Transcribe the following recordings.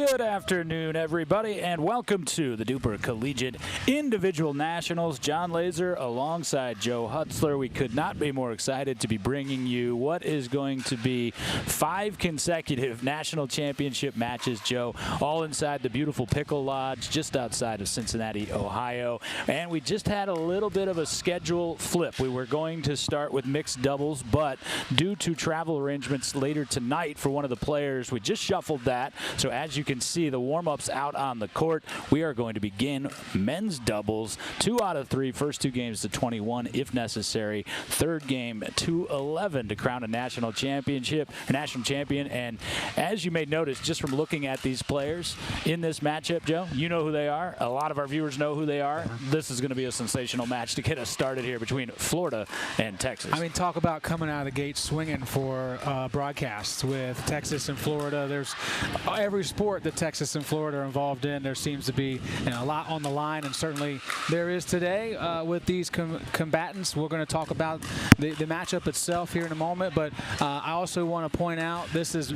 Good afternoon, everybody, and welcome to the DUPR Collegiate Individual Nationals. John Laser alongside Joe Hutzler. We could not be more excited to be bringing you what is going to be 5 consecutive national championship matches, Joe, all inside the beautiful Pickle Lodge just outside of Cincinnati, Ohio. And we just had a little bit of a schedule flip. We were going to start with mixed doubles, but due to travel arrangements later tonight for one of the players, we just shuffled that. So as you can see, the warm-ups out on the court, we are going to begin men's doubles. 2 out of 3, first 2 games to 21 if necessary. Third game to 11 to crown a national champion. And as you may notice, just from looking at these players in this matchup, Joe, you know who they are. A lot of our viewers know who they are. This is going to be a sensational match to get us started here between Florida and Texas. I mean, talk about coming out of the gate swinging for broadcasts with Texas and Florida. There's every sport that Texas and Florida are involved in, there seems to be a lot on the line, and certainly there is today with these combatants. We're going to talk about the matchup itself here in a moment, but I also want to point out this is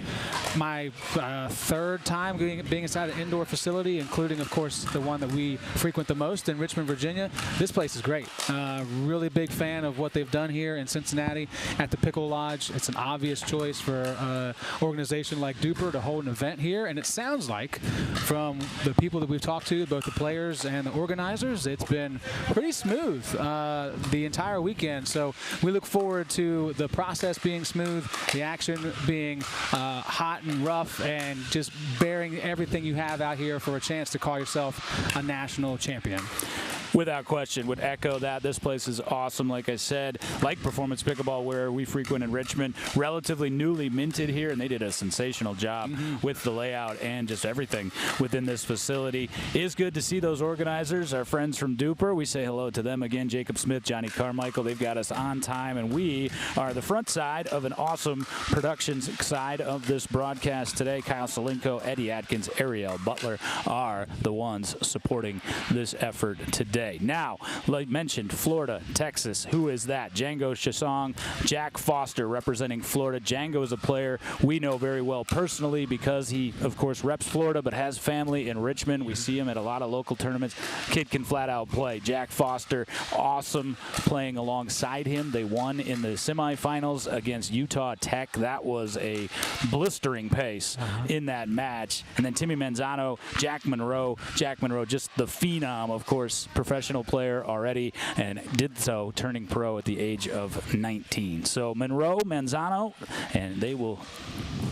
my 3rd time being inside an indoor facility, including, of course, the one that we frequent the most in Richmond, Virginia. This place is great. Really big fan of what they've done here in Cincinnati at the Pickle Lodge. It's an obvious choice for an organization like DUPR to hold an event here, and it sounds like from the people that we've talked to, both the players and the organizers, it's been pretty smooth the entire weekend. So we look forward to the process being smooth, the action being hot and rough, and just bearing everything you have out here for a chance to call yourself a national champion. Without question, would echo that. This place is awesome, like I said. Like Performance Pickleball, where we frequent in Richmond, relatively newly minted here, and they did a sensational job with the layout and just everything within this facility. It is good to see those organizers, our friends from DUPR. We say hello to them again, Jacob Smith, Johnny Carmichael. They've got us on time, and we are the front side of an awesome production side of this broadcast today. Kyle Salenko, Eddie Atkins, Ariel Butler are the ones supporting this effort today. Now, like mentioned, Florida, Texas. Who is that? Django Chasong, Jack Foster representing Florida. Django is a player we know very well personally because he, of course, reps Florida but has family in Richmond. We see him at a lot of local tournaments. Kid can flat out play. Jack Foster, awesome playing alongside him. They won in the semifinals against Utah Tech. That was a blistering pace in that match. And then Timmy Manzano, Jack Monroe. Jack Monroe, just the phenom, of course, professional player already, and did so turning pro at the age of 19. So Monroe, Manzano, and they will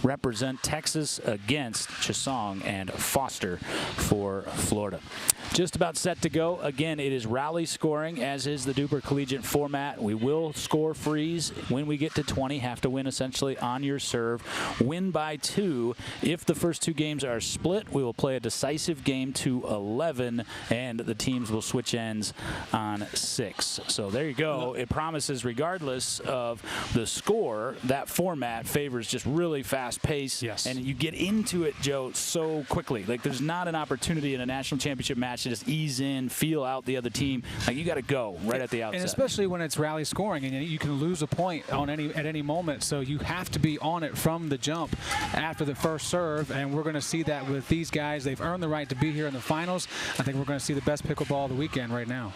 represent Texas against Chasong and Foster for Florida. Just about set to go. Again, it is rally scoring, as is the DUPR Collegiate format. We will score freeze when we get to 20. Have to win essentially on your serve. Win by 2. If the first 2 games are split, we will play a decisive game to 11, and the teams will switch ends on 6. So there you go. It promises, regardless of the score, that format favors just really fast pace. Yes. And you get into it, Joe, so quickly. Like, there's not an opportunity in a national championship match to just ease in, feel out the other team. Like, you got to go right at the outset. And especially when it's rally scoring, and you can lose a point at any moment. So you have to be on it from the jump after the first serve, and we're going to see that with these guys. They've earned the right to be here in the finals. I think we're going to see the best pickleball of the weekend right now.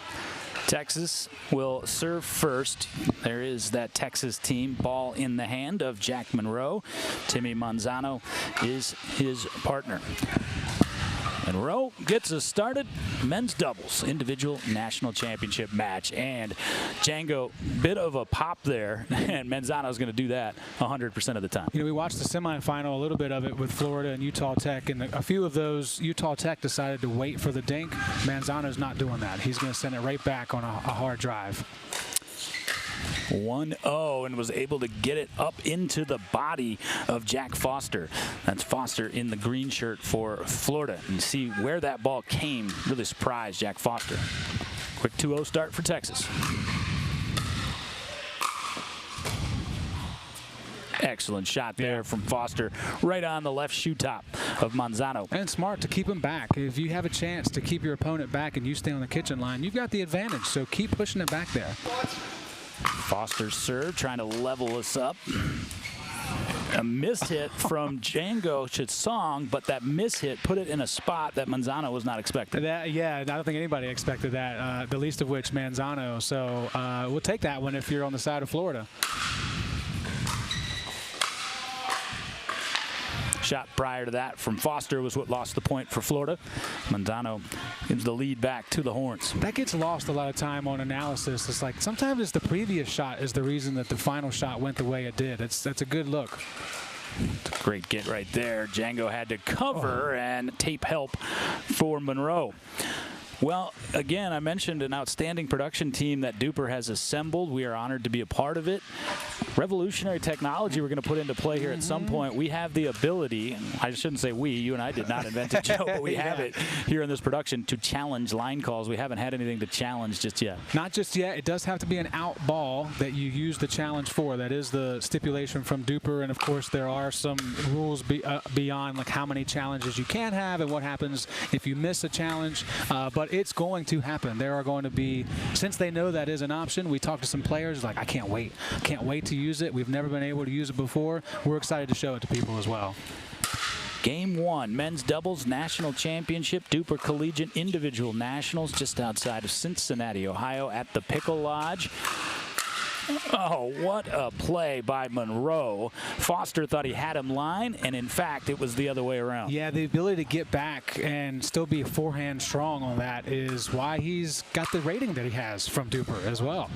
Texas will serve first. There is that Texas team. Ball in the hand of Jack Monroe. Timmy Manzano is his partner. Monroe gets us started. Men's doubles, individual national championship match. And Django, bit of a pop there, and Manzano's going to do that 100% of the time. You know, we watched the semifinal, a little bit of it with Florida and Utah Tech, and a few of those, Utah Tech decided to wait for the dink. Manzano's not doing that. He's going to send it right back on a hard drive. 1-0, and was able to get it up into the body of Jack Foster. That's Foster in the green shirt for Florida. And you see where that ball came. Really surprised Jack Foster. Quick 2-0 start for Texas. Excellent shot there from Foster, right on the left shoe top of Manzano. And smart to keep him back. If you have a chance to keep your opponent back and you stay on the kitchen line, you've got the advantage. So keep pushing it back there. Foster's serve, trying to level us up. A miss hit from Django Chitsong, but that miss hit put it in a spot that Manzano was not expecting. Yeah, I don't think anybody expected that, the least of which Manzano. So we'll take that one if you're on the side of Florida. Shot prior to that from Foster was what lost the point for Florida. Manzano gives the lead back to the Horns. That gets lost a lot of time on analysis. It's like sometimes it's the previous shot is the reason that the final shot went the way it did. That's a good look. Great get right there. Django had to cover and tape help for Monroe. Well, again, I mentioned an outstanding production team that DUPR has assembled. We are honored to be a part of it. Revolutionary technology we're going to put into play here at some point. We have the ability, I shouldn't say we, you and I did not invent it, Joe, but we have it here in this production to challenge line calls. We haven't had anything to challenge just yet. Not just yet. It does have to be an out ball that you use the challenge for. That is the stipulation from DUPR, and of course there are some rules beyond like how many challenges you can have and what happens if you miss a challenge. But it's going to happen. There are going to be, since they know that is an option, we talked to some players like, I can't wait to use it. We've never been able to use it before. We're excited to show it to people as well. Game 1, men's doubles national championship, DUPR Collegiate Individual Nationals, just outside of Cincinnati, Ohio, at the Pickle Lodge. Oh, what a play by Monroe. Foster thought he had him line, and in fact, it was the other way around. Yeah, the ability to get back and still be forehand strong on that is why he's got the rating that he has from DUPR as well.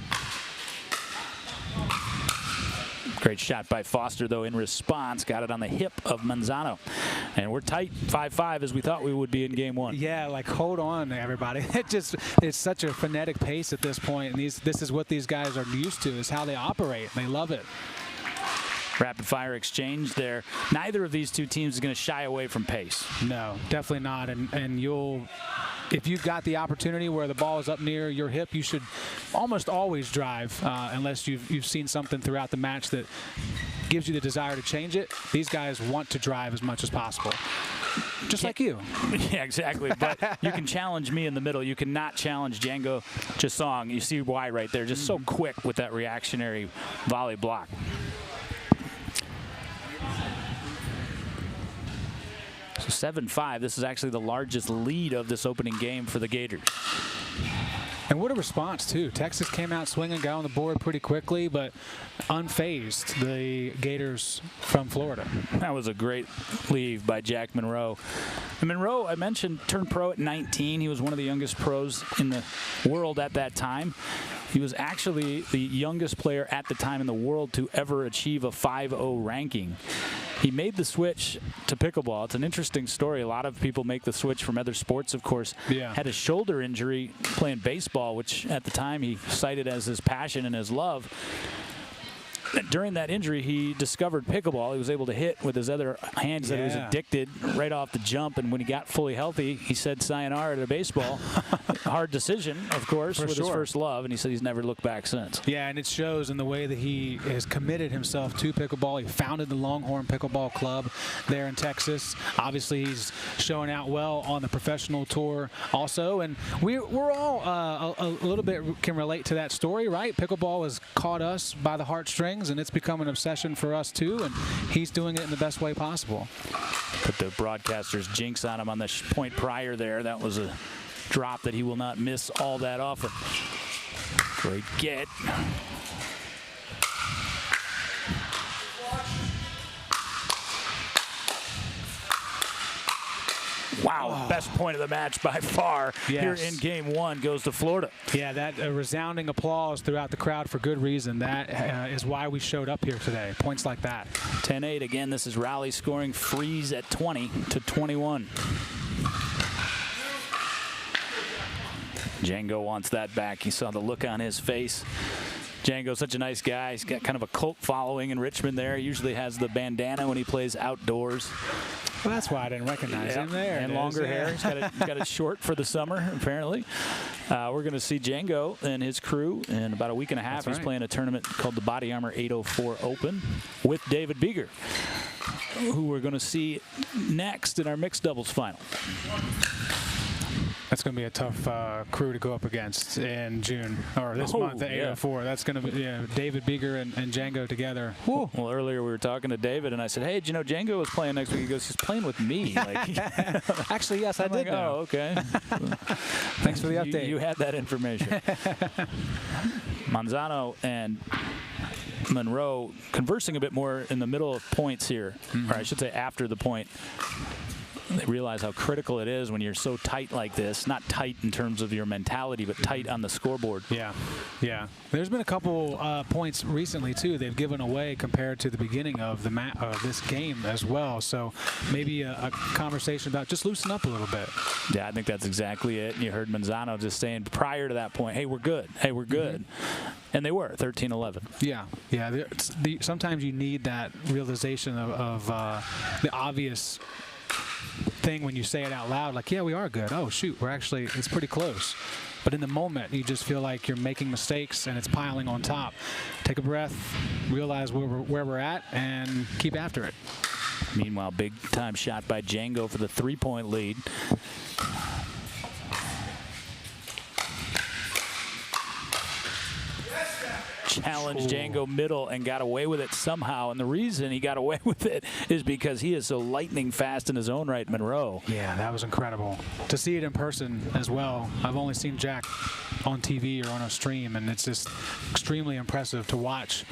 Great shot by Foster, though, in response. Got it on the hip of Manzano. And we're tight, 5-5, as we thought we would be in game 1. Yeah, like, hold on, everybody. It's such a frenetic pace at this point, and this is what these guys are used to, is how they operate. They love it. Rapid fire exchange there. Neither of these two teams is going to shy away from pace. No, definitely not. And you'll, if you've got the opportunity where the ball is up near your hip, you should almost always drive, unless you've seen something throughout the match that gives you the desire to change it. These guys want to drive as much as possible. Just like you. Yeah, exactly. But you can challenge me in the middle. You cannot challenge Django Chitsong. You see why right there. Just so quick with that reactionary volley block. So 7-5. This is actually the largest lead of this opening game for the Gators. And what a response, too. Texas came out swinging, got on the board pretty quickly, but unfazed the Gators from Florida. That was a great leave by Jack Monroe. And Monroe, I mentioned, turned pro at 19. He was one of the youngest pros in the world at that time. He was actually the youngest player at the time in the world to ever achieve a 5-0 ranking. He made the switch to pickleball. It's an interesting story. A lot of people make the switch from other sports, of course. Yeah. Had a shoulder injury playing baseball, which at the time he cited as his passion and his love. During that injury, he discovered pickleball. He was able to hit with his other hand. He said he was addicted right off the jump, and when he got fully healthy, he said sayonara to baseball. Hard decision, of course, with his first love, and he said he's never looked back since. Yeah, and it shows in the way that he has committed himself to pickleball. He founded the Longhorn Pickleball Club there in Texas. Obviously, he's showing out well on the professional tour also, and we're all a little bit can relate to that story, right? Pickleball has caught us by the heartstrings, and it's become an obsession for us too, and he's doing it in the best way possible. Put the broadcaster's jinx on him on the point prior there. That was a drop that he will not miss all that often. Great get. Wow, best point of the match by far here in game 1 goes to Florida. Yeah, that resounding applause throughout the crowd for good reason. That is why we showed up here today. Points like that. 10-8 again. This is Raleigh scoring freeze at 20-21. Django wants that back. You saw the look on his face. Django's such a nice guy. He's got kind of a cult following in Richmond there. He usually has the bandana when he plays outdoors. Well, that's why I didn't recognize him there. And longer hair. He's got it short for the summer, apparently. We're going to see Django and his crew in about a week and a half. He's playing a tournament called the Body Armor 804 Open with David Beeger, who we're going to see next in our mixed doubles final. That's going to be a tough crew to go up against in June or this month at 804. That's going to be David Beeger and Django together. Woo. Well, earlier we were talking to David, and I said, "Hey, did you know Django was playing next week?" He goes, "He's playing with me." Like, actually, yes, I did know. Oh, okay. Thanks for the update. You had that information. Manzano and Monroe conversing a bit more in the middle of points here, or I should say after the point. They realize how critical it is when you're so tight like this. Not tight in terms of your mentality, but tight on the scoreboard. Yeah, yeah. There's been a couple points recently, too, they've given away compared to the beginning of this game as well. So maybe a conversation about just loosen up a little bit. Yeah, I think that's exactly it. And you heard Manzano just saying prior to that point, hey, we're good. Hey, we're good. And they were, 13-11. Yeah, yeah. Sometimes you need that realization of the obvious thing when you say it out loud, like, yeah, we are good. Oh, shoot, it's pretty close. But in the moment, you just feel like you're making mistakes and it's piling on top. Take a breath, realize where we're at, and keep after it. Meanwhile, big-time shot by Django for the three-point lead. Challenged Django middle and got away with it somehow. And the reason he got away with it is because he is so lightning fast in his own right, Monroe. Yeah, that was incredible. To see it in person as well. I've only seen Jack on TV or on a stream, and it's just extremely impressive to watch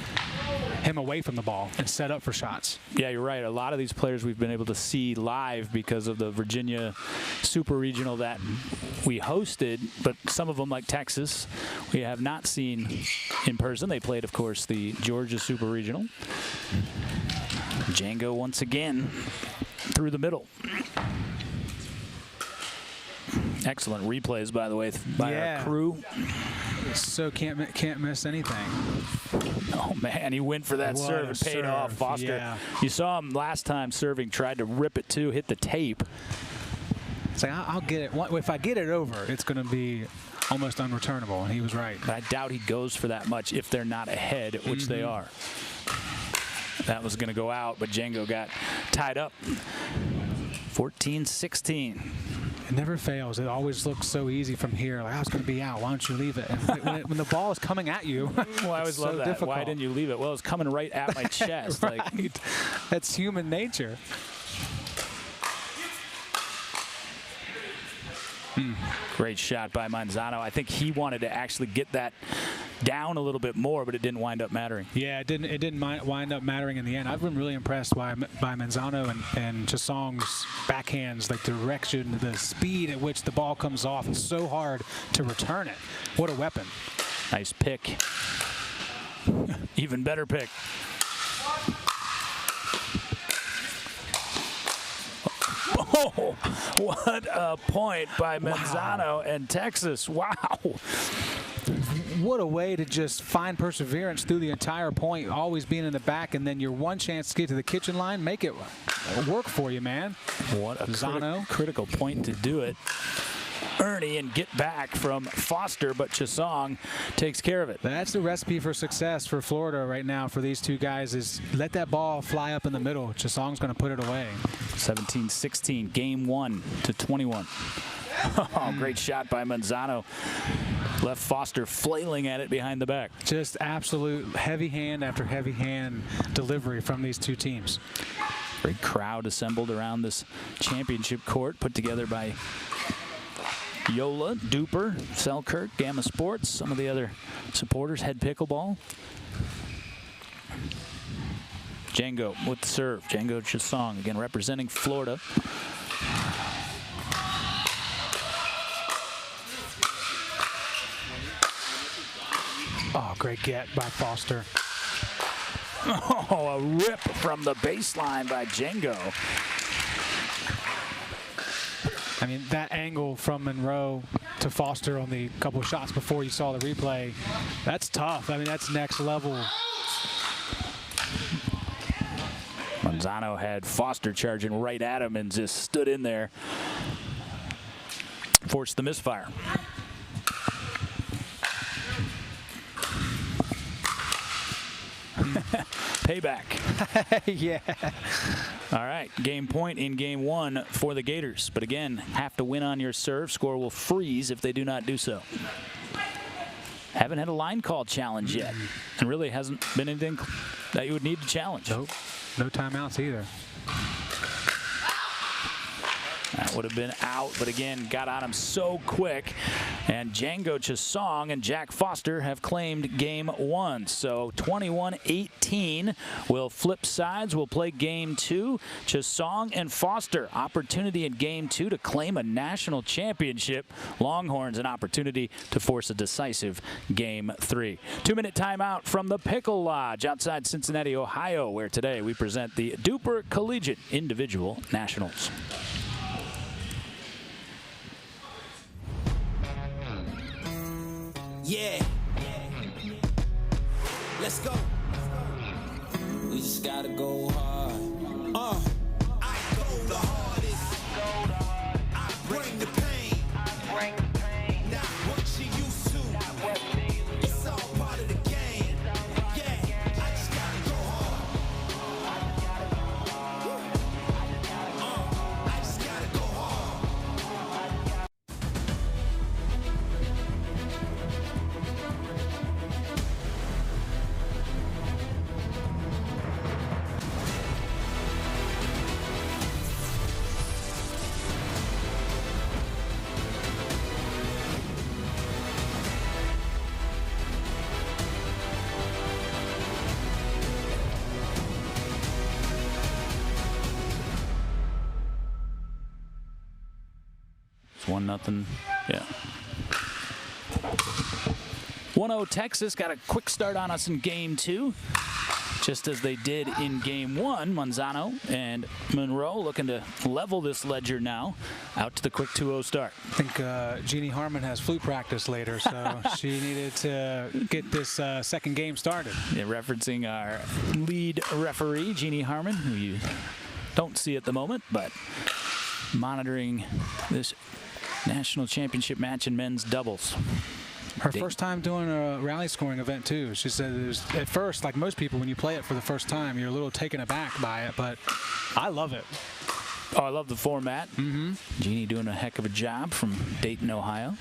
him away from the ball and set up for shots. Yeah, you're right. A lot of these players we've been able to see live because of the Virginia Super Regional that we hosted, but some of them, like Texas, we have not seen in person. They played, of course, the Georgia Super Regional. Django once again through the middle. Excellent replays, by the way, by our crew. So can't miss anything. Oh, man, he went for that serve and paid off. Foster, you saw him last time serving, tried to rip it too, hit the tape. It's like, I'll get it. If I get it over, it's going to be almost unreturnable, and he was right. But I doubt he goes for that much if they're not ahead, which they are. That was going to go out, but Django got tied up. 14-16. It never fails. It always looks so easy from here. Like, oh, it's going to be out. Why don't you leave it? And when the ball is coming at you, well, I always love that. Difficult. Why didn't you leave it? Well, it's coming right at my chest. Right. Like, that's human nature. Great shot by Manzano. I think he wanted to actually get that down a little bit more, but it didn't wind up mattering. Yeah, it didn't wind up mattering in the end. I've been really impressed by Manzano and Chasong's backhands, like the direction, the speed at which the ball comes off. It's so hard to return it. What a weapon. Nice pick. Even better pick. Oh, what a point by Manzano and Texas. Wow. What a way to just find perseverance through the entire point, always being in the back, and then your one chance to get to the kitchen line, make it work for you, man. What a critical point to do it. Ernie and get back from Foster, but Chasong takes care of it. That's the recipe for success for Florida right now for these two guys is let that ball fly up in the middle. Chasong's going to put it away. 17-16, game 1 to 21. Oh, great shot by Manzano. Left Foster flailing at it behind the back. Just absolute heavy hand after heavy hand delivery from these two teams. Great crowd assembled around this championship court put together by Yola, Duper, Selkirk, Gamma Sports, some of the other supporters, Head Pickleball. Django with the serve. Django Chasong, again, representing Florida. Oh, great get by Foster. Oh, a rip from the baseline by Django. I mean, that angle from Monroe to Foster on the couple of shots before you saw the replay, that's tough. I mean, that's next level. Manzano had Foster charging right at him and just stood in there. Forced the misfire. Payback. Yeah. All right, game point in game one for the Gators. But again, have to win on your serve. Score will freeze if they do not do so. Haven't had a line call challenge yet, and really hasn't been anything that you would need to challenge. Nope, no timeouts either. That would have been out, but again, got on him so quick. And Django Chisong and Jack Foster have claimed game one. So 21-18 will flip sides. We'll play game two. Chisong and Foster, opportunity in game two to claim a national championship. Longhorns, an opportunity to force a decisive game three. 2-minute timeout from the Pickle Lodge outside Cincinnati, Ohio, where today we present the DUPR Collegiate Individual Nationals. Yeah. Let's go. We just gotta go hard. I go the hardest. I bring the pain. Not what you used to. It's all part of the game. Yeah. I just gotta go hard. I just gotta go hard. It's 1-0. Yeah. 1-0 Texas got a quick start on us in game two. Just as they did in game one, Manzano and Monroe looking to level this ledger now. Out to the quick 2-0 start. I think Jeannie Harmon has flu practice later, so she needed to get this second game started. Yeah, referencing our lead referee, Jeannie Harmon, who you don't see at the moment, but monitoring this national championship match in men's doubles. Her first time doing a rally scoring event, too. She said it was, at first, like most people, when you play it for the first time, you're a little taken aback by it, but I love it. Oh, I love the format. Jeannie doing a heck of a job from Dayton, Ohio.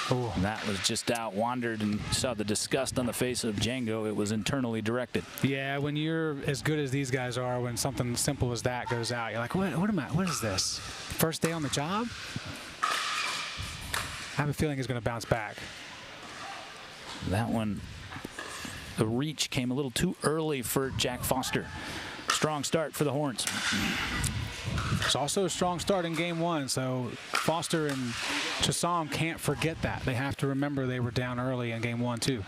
Oh. That was just out, wandered, and saw the disgust on the face of Django. It was internally directed. Yeah, when you're as good as these guys are, when something simple as that goes out, you're like, what is this? First day on the job? I have a feeling he's going to bounce back. That one, the reach came a little too early for Jack Foster. Strong start for the Horns. It's also a strong start in game one, so Foster and Chisong can't forget that. They have to remember they were down early in game one, too.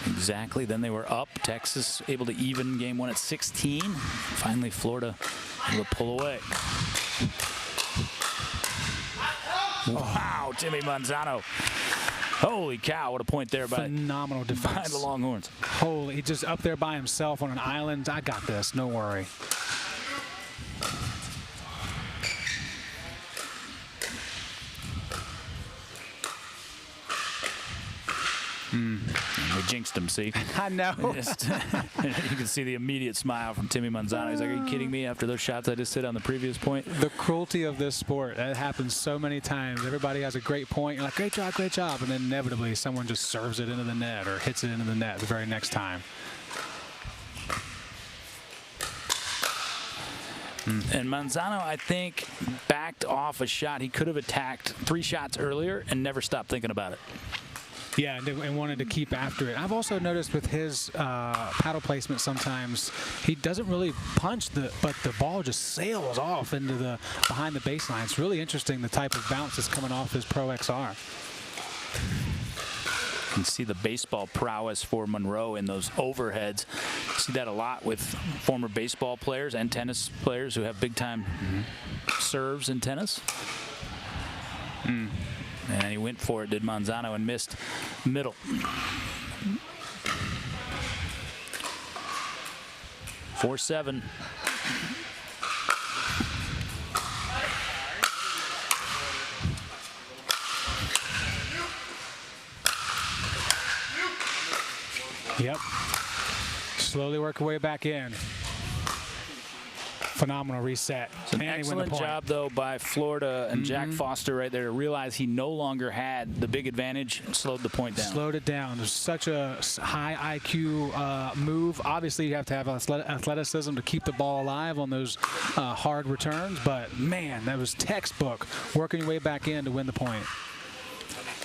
Exactly. Then they were up. Texas able to even game one at 16. Finally, Florida able to pull away. Wow, Timmy Manzano. Holy cow, what a point there by phenomenal defense behind the Longhorns. Holy, he's just up there by himself on an island. I got this, no worry. We jinxed him, see? I know. You can see the immediate smile from Timmy Manzano. He's like, are you kidding me after those shots I just hit on the previous point? The cruelty of this sport, that happens so many times. Everybody has a great point. You're like, great job. And then inevitably someone just serves it into the net or hits it into the net the very next time. And Manzano, I think, backed off a shot. He could have attacked 3 shots earlier and never stopped thinking about it. Yeah, and wanted to keep after it. I've also noticed with his paddle placement sometimes he doesn't really punch, but the ball just sails off into the behind the baseline. It's really interesting the type of bounce that's coming off his Pro XR. You can see the baseball prowess for Monroe in those overheads. See that a lot with former baseball players and tennis players who have big-time serves in tennis. And he went for it, did Manzano, and missed middle. (4-7). Yep. Slowly work your way back in. Phenomenal reset. It's an excellent job, though, by Florida and Jack Foster right there to realize he no longer had the big advantage and slowed the point down. Slowed it down. There's such a high IQ move. Obviously, you have to have athleticism to keep the ball alive on those hard returns. But, man, that was textbook, working your way back in to win the point.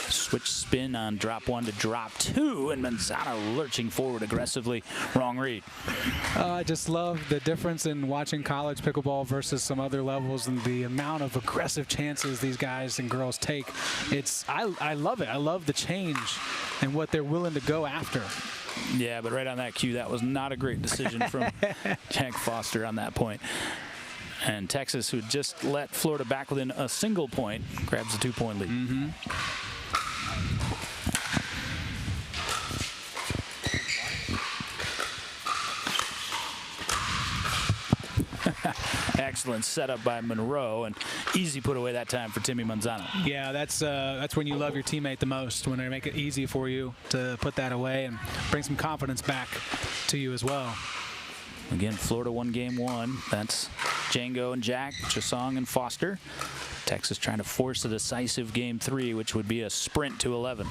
Switch spin on drop 1 to drop 2, and Manzano lurching forward aggressively. Wrong read. I just love the difference in watching college pickleball versus some other levels and the amount of aggressive chances these guys and girls take. I love it. I love the change and what they're willing to go after. Yeah, but right on that cue, that was not a great decision from Jack Foster on that point. And Texas, who just let Florida back within a single point, grabs a 2-point lead. Excellent setup by Monroe, and easy put away that time for Timmy Manzano. Yeah, that's when you love your teammate the most, when they make it easy for you to put that away and bring some confidence back to you as well. Again, Florida won game 1. That's Django and Jack, Chisong and Foster. Texas trying to force a decisive game 3, which would be a sprint to 11.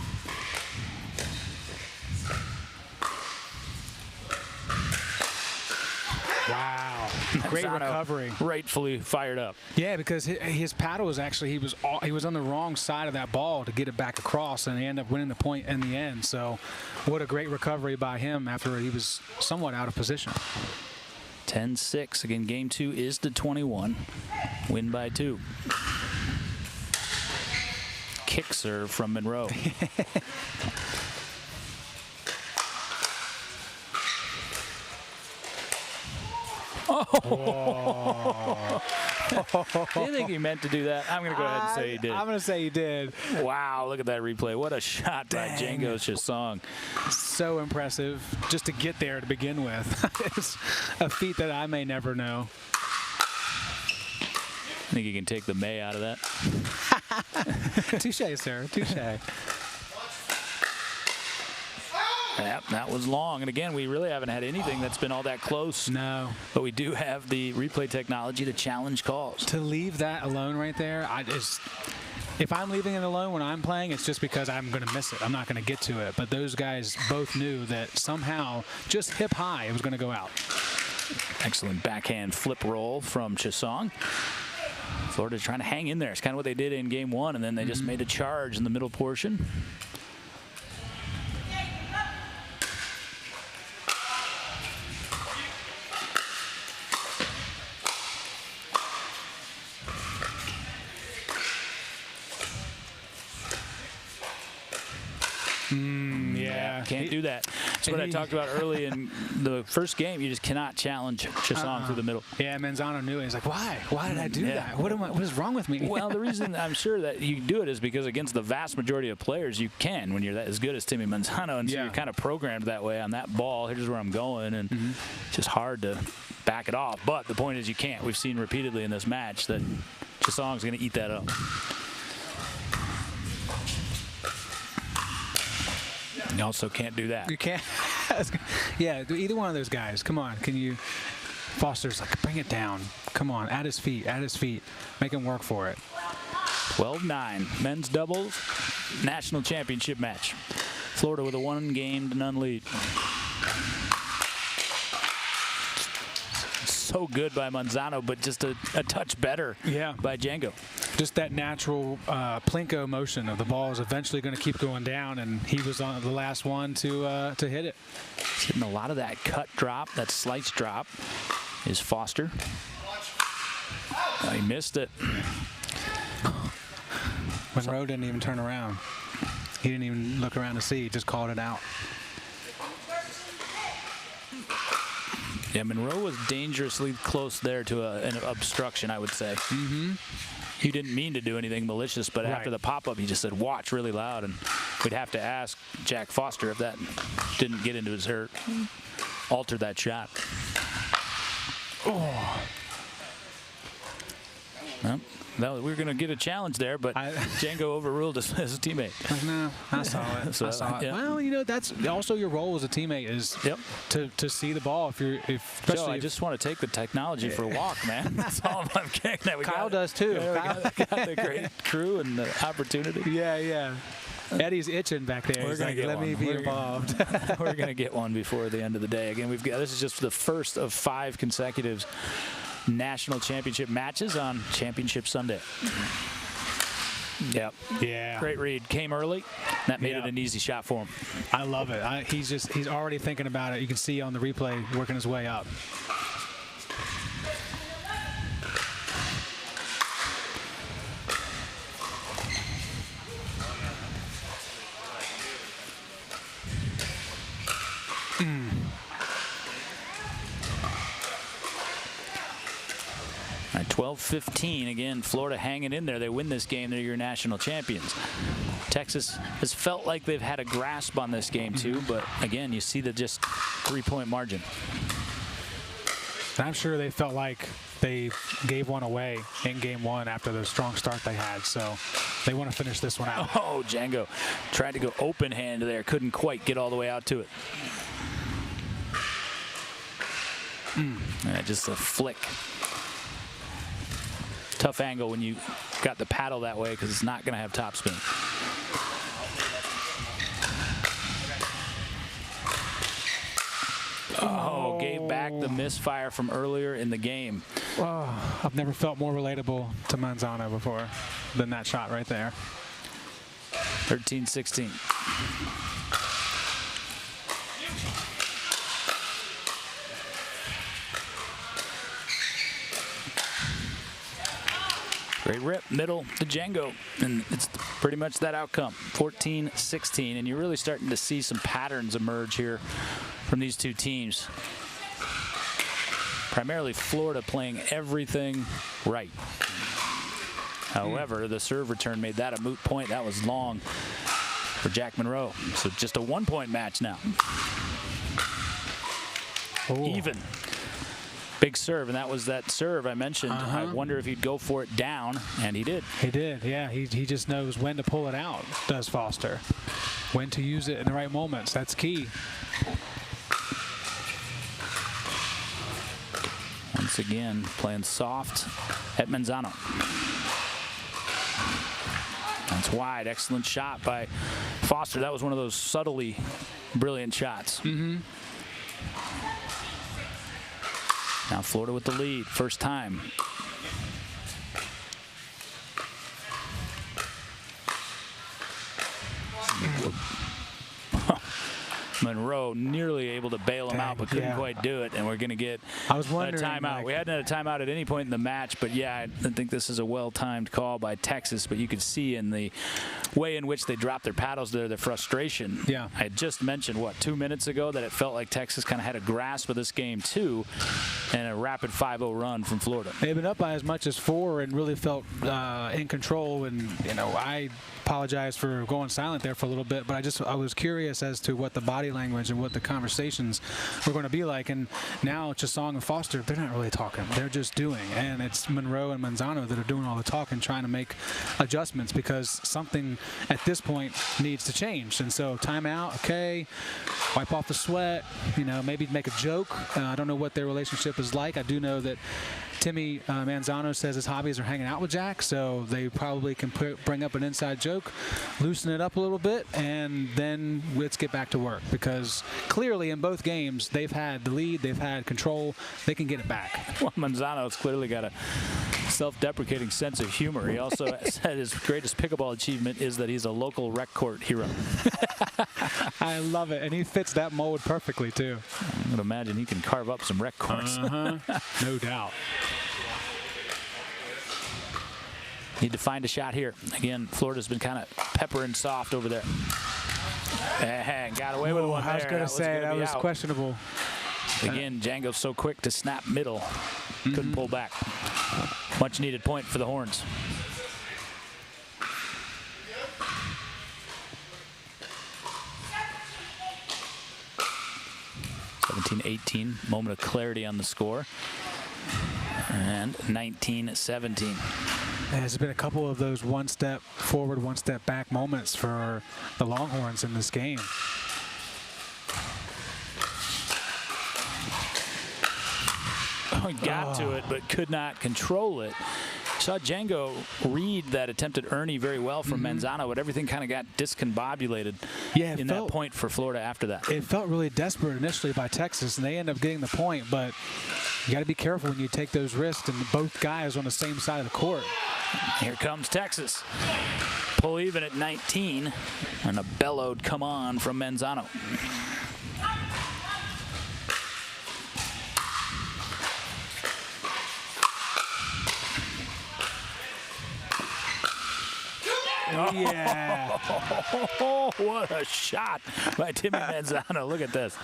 Wow. Great recovery. Rightfully fired up. Yeah, because his paddle was actually, he was on the wrong side of that ball to get it back across, and he ended up winning the point in the end. So what a great recovery by him after he was somewhat out of position. 10-6. Again, game 2 is the 21. Win by 2. Kick serve from Monroe. Oh. Do you think he meant to do that? I'm going to go ahead and say he did. I'm going to say he did. Wow, look at that replay. What a shot by Django Chisong. So impressive just to get there to begin with. It's a feat that I may never know. I think you can take the may out of that. Touche, sir. Touche. Yep, that was long. And again, we really haven't had anything that's been all that close. No. But we do have the replay technology to challenge calls. To leave that alone right there, if I'm leaving it alone when I'm playing, it's just because I'm going to miss it. I'm not going to get to it. But those guys both knew that somehow, just hip high, it was going to go out. Excellent backhand flip roll from Chisong. Florida trying to hang in there. It's kind of what they did in game 1, and then they just made a charge in the middle portion. Yeah. Can't do that. That's what I talked about early in the first game. You just cannot challenge Chisong through the middle. Yeah, Manzano knew it. He's like, why? Why did I do that? What is wrong with me? Well, the reason I'm sure that you do it is because against the vast majority of players, you can when you're that as good as Timmy Manzano, and so you're kind of programmed that way on that ball. Here's where I'm going, and it's just hard to back it off. But the point is you can't. We've seen repeatedly in this match that Chisong's going to eat that up. You also can't do that. You can't. Yeah, either one of those guys. Come on. Can you? Foster's like, bring it down. Come on. At his feet. At his feet. Make him work for it. 12-9. Men's doubles. National championship match. Florida with a 1-game-to-none lead. So good by Manzano, but just a touch better by Django. Just that natural plinko motion of the ball is eventually going to keep going down, and he was on the last one to hit it. He's hitting a lot of that cut drop, that slice drop is Foster. He missed it. Monroe didn't even turn around. He didn't even look around to see. He just called it out. Yeah, Monroe was dangerously close there to an obstruction, I would say. He didn't mean to do anything malicious, but after the pop-up, he just said, watch, really loud. And we'd have to ask Jack Foster if that didn't get into his hurt, alter that shot. Oh. Well, No, we were going to get a challenge there, but Django overruled as a teammate. No, I saw it. So, I saw it. yeah. Well, you know, that's also your role as a teammate is to see the ball. Especially Joe, I just want to take the technology for a walk, man. That's all I'm getting. Kyle does too. Got the great crew and the opportunity. Yeah. Eddie's itching back there. We're going to get let one. me be involved. We're going to get one before the end of the day. Again, this is just the first of 5 consecutive national championship matches on Championship Sunday. Yep. Yeah. Great read. Came early. That made it an easy shot for him. I love it. He's already thinking about it. You can see on the replay working his way up. All right, 12-15. Again, Florida hanging in there. They win this game. They're your national champions. Texas has felt like they've had a grasp on this game, too. But, again, you see the just 3-point margin. I'm sure they felt like they gave one away in game 1 after the strong start they had. So they want to finish this one out. Oh, Django tried to go open hand there. Couldn't quite get all the way out to it. Just a flick. Tough angle when you got the paddle that way because it's not going to have topspin. Oh, gave back the misfire from earlier in the game. Oh, I've never felt more relatable to Manzano before than that shot right there. 13-16. Great rip, middle to Django, and it's pretty much that outcome, 14-16, and you're really starting to see some patterns emerge here from these two teams. Primarily Florida playing everything right. However, the serve return made that a moot point. That was long for Jack Monroe. So just a 1-point match now. Ooh. Even. Big serve, and that was that serve I mentioned. I wonder if he'd go for it down, and he did. He did, yeah. He just knows when to pull it out, does Foster. When to use it in the right moments. That's key. Once again, playing soft at Manzano. That's wide. Excellent shot by Foster. That was one of those subtly brilliant shots. Now Florida with the lead, first time. Monroe nearly able to bail him out, but couldn't quite do it, and we're going to get a timeout. We hadn't had a timeout at any point in the match, but yeah, I think this is a well-timed call by Texas, but you could see in the way in which they dropped their paddles there, the frustration. Yeah. I had just mentioned, 2 minutes ago, that it felt like Texas kind of had a grasp of this game, too, and a rapid 5-0 run from Florida. They've been up by as much as 4 and really felt in control, and, I apologize for going silent there for a little bit, but I was curious as to what the body language and what the conversations were going to be like. And now Chesong and Foster, they're not really talking. They're just doing. And it's Monroe and Manzano that are doing all the talking, trying to make adjustments because something at this point needs to change. And so timeout, okay, wipe off the sweat, maybe make a joke. I don't know what their relationship is like. I do know that Timmy Manzano says his hobbies are hanging out with Jack, so they probably can bring up an inside joke, loosen it up a little bit, and then let's get back to work because clearly in both games they've had the lead, they've had control, they can get it back. Well, Manzano's clearly got a self-deprecating sense of humor. He also said his greatest pickleball achievement is that he's a local rec court hero. I love it, and he fits that mold perfectly too. I would imagine he can carve up some rec courts. No doubt. Need to find a shot here. Again, Florida's been kind of peppering soft over there. And got away with one there. I was going to say, that was questionable. Again, Django's so quick to snap middle. Couldn't pull back. Much needed point for the Horns. (17-18). Moment of clarity on the score. And 19-17. There's been a couple of those one step forward, one step back moments for the Longhorns in this game. Oh, he got to it, but could not control it. Saw Django read that attempted Ernie very well from Manzano, but everything kind of got discombobulated in that point for Florida after that. It felt really desperate initially by Texas, and they end up getting the point, but you got to be careful when you take those risks, and both guys on the same side of the court. Here comes Texas. Pull even at 19, and a bellowed come on from Manzano. Oh, yeah. Oh, what a shot by Timmy Manzano. Look at this.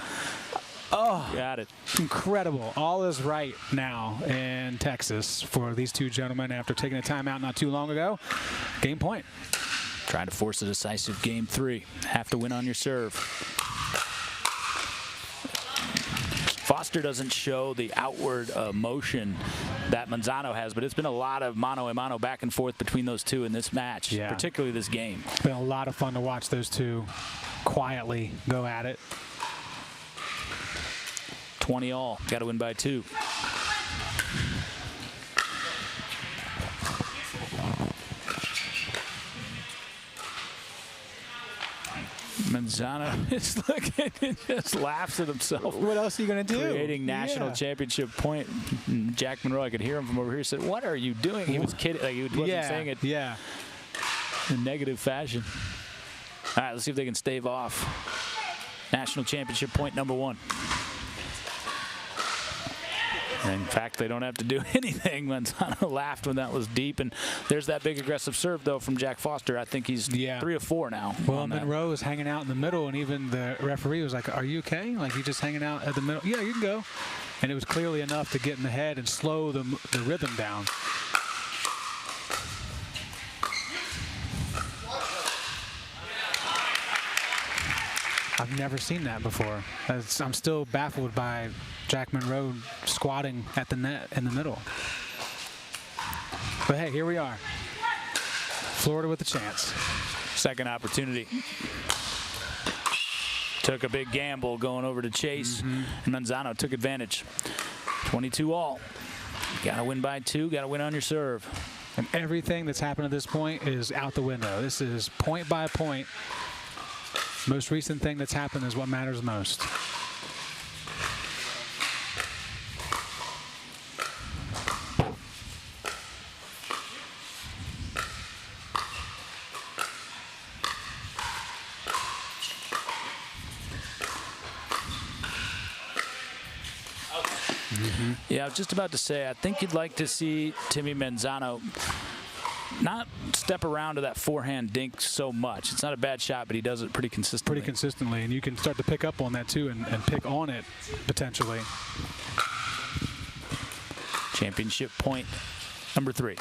Oh, got it. Incredible. All is right now in Texas for these two gentlemen after taking a timeout not too long ago. Game point. Trying to force a decisive game 3. Have to win on your serve. Foster doesn't show the outward motion that Manzano has, but it's been a lot of mano-a-mano back and forth between those two in this match, particularly this game. It's been a lot of fun to watch those two quietly go at it. 20 all. Got to win by 2. Manzano is looking and just laughs at himself. What else are you going to do? Creating national championship point. Jack Monroe, I could hear him from over here, said, "What are you doing?" He was kidding. Like, he wasn't saying it in a negative fashion. All right, let's see if they can stave off national championship point number 1. In fact, they don't have to do anything. Manzano laughed when that was deep, and there's that big aggressive serve, though, from Jack Foster. I think he's 3 of 4 now. Well, Monroe was hanging out in the middle, and even the referee was like, "Are you okay? Like, you just hanging out at the middle?" "Yeah, you can go." And it was clearly enough to get in the head and slow the rhythm down. I've never seen that before. I'm still baffled by Jack Monroe squatting at the net in the middle. But hey, here we are. Florida with a chance. Second opportunity. Took a big gamble going over to Chase, and Manzano took advantage. 22 all. Got to win by 2. Got to win on your serve. And everything that's happened at this point is out the window. This is point by point. Most recent thing that's happened is what matters most. Yeah, I was just about to say, I think you'd like to see Timmy Manzano not step around to that forehand dink so much. It's not a bad shot, but he does it pretty consistently. And you can start to pick up on that too and pick on it potentially. Championship point number 3.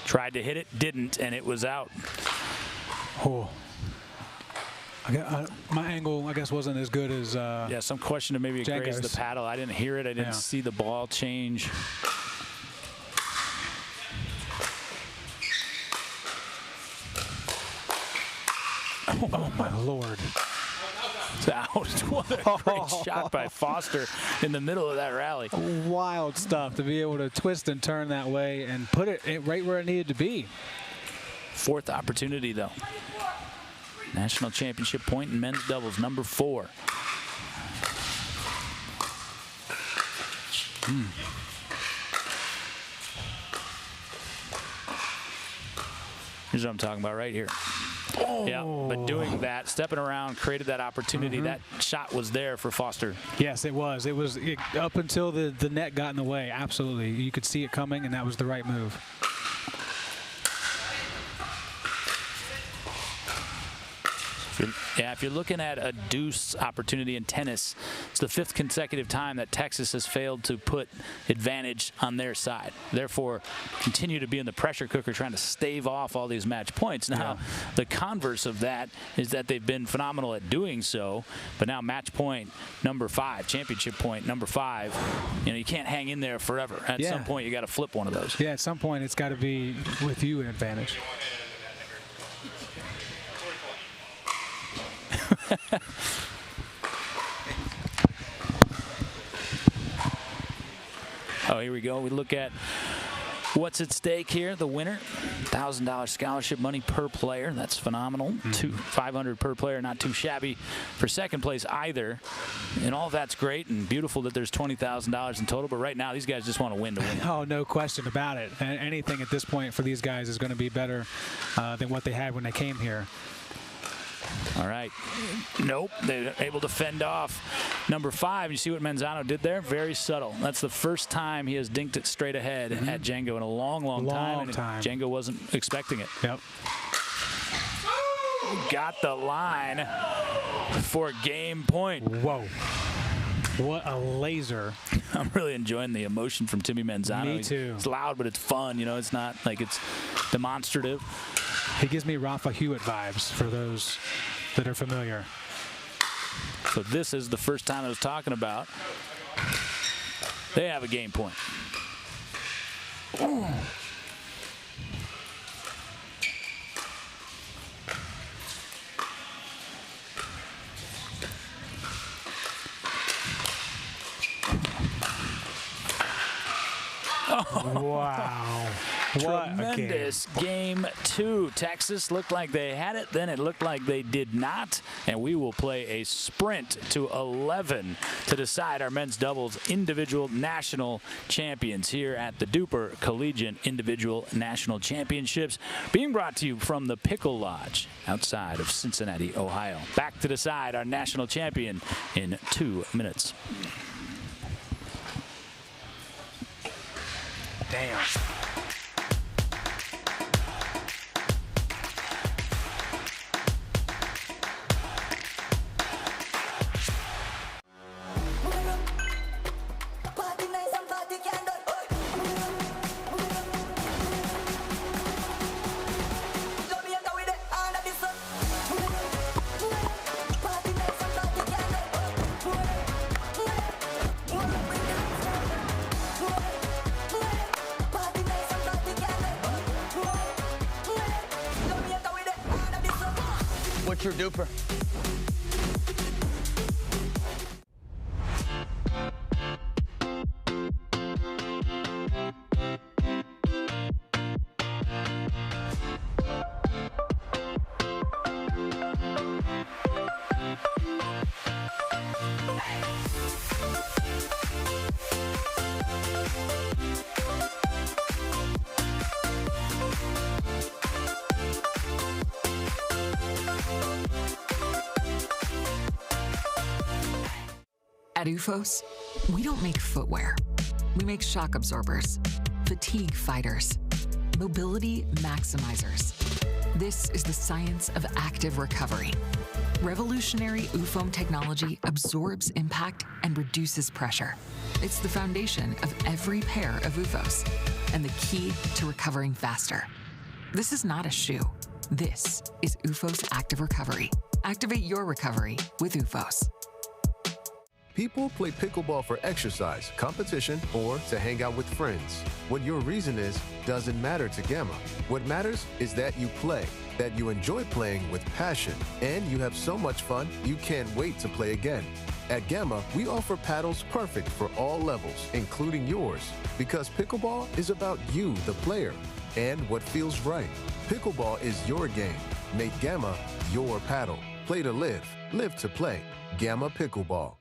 Tried to hit it, didn't, and it was out. Oh. My angle, I guess, wasn't as good as yeah, some question to maybe Django's. grazed the paddle. I didn't hear it. I didn't see the ball change. Oh, my Lord. It's out. What a great shot by Foster in the middle of that rally. Wild stuff to be able to twist and turn that way and put it right where it needed to be. 4th opportunity, though. National championship point in men's doubles, number 4. Here's what I'm talking about right here. Oh. Yeah, but doing that, stepping around, created that opportunity. That shot was there for Foster. Yes, it was. It was up until the net got in the way. Absolutely. You could see it coming, and that was the right move. If you're looking at a deuce opportunity in tennis, it's the 5th consecutive time that Texas has failed to put advantage on their side. Therefore, continue to be in the pressure cooker trying to stave off all these match points. Now, the converse of that is that they've been phenomenal at doing so, but now match point number 5, championship point number 5, you can't hang in there forever. At some point, you got to flip one of those. Yeah, at some point, it's got to be with you an advantage. Oh, here we go. We look at what's at stake here. The winner, $1,000 scholarship money per player. That's phenomenal. $500 per player, not too shabby for second place either. And all of that's great and beautiful that there's $20,000 in total. But right now, these guys just want to win. Oh, no question about it. And anything at this point for these guys is going to be better than what they had when they came here. All right. Nope. They're able to fend off number 5. You see what Manzano did there? Very subtle. That's the first time he has dinked it straight ahead at Django in a long, long time. And Django wasn't expecting it. Yep. Got the line for game point. Whoa. What a laser. I'm really enjoying the emotion from Timmy Manzano. Me too. It's loud, but it's fun. It's not like it's demonstrative. He gives me Rafa Hewitt vibes for those that are familiar. So this is the first time I was talking about. They have a game point. Ooh. Wow. Tremendous game 2. Texas looked like they had it, then it looked like they did not, and we will play a sprint to 11 to decide our men's doubles individual national champions here at the DUPR Collegiate Individual National Championships, being brought to you from the Pickle Lodge outside of Cincinnati, Ohio. Back to decide our national champion in 2 minutes. Damn. What's your DUPR? At UFOS, we don't make footwear. We make shock absorbers, fatigue fighters, mobility maximizers. This is the science of active recovery. Revolutionary UFOM technology absorbs impact and reduces pressure. It's the foundation of every pair of UFOS and the key to recovering faster. This is not a shoe. This is UFOS Active Recovery. Activate your recovery with UFOS. People play pickleball for exercise, competition, or to hang out with friends. What your reason is doesn't matter to Gamma. What matters is that you play, that you enjoy playing with passion, and you have so much fun you can't wait to play again. At Gamma, we offer paddles perfect for all levels, including yours, because pickleball is about you, the player, and what feels right. Pickleball is your game. Make Gamma your paddle. Play to live, live to play. Gamma Pickleball.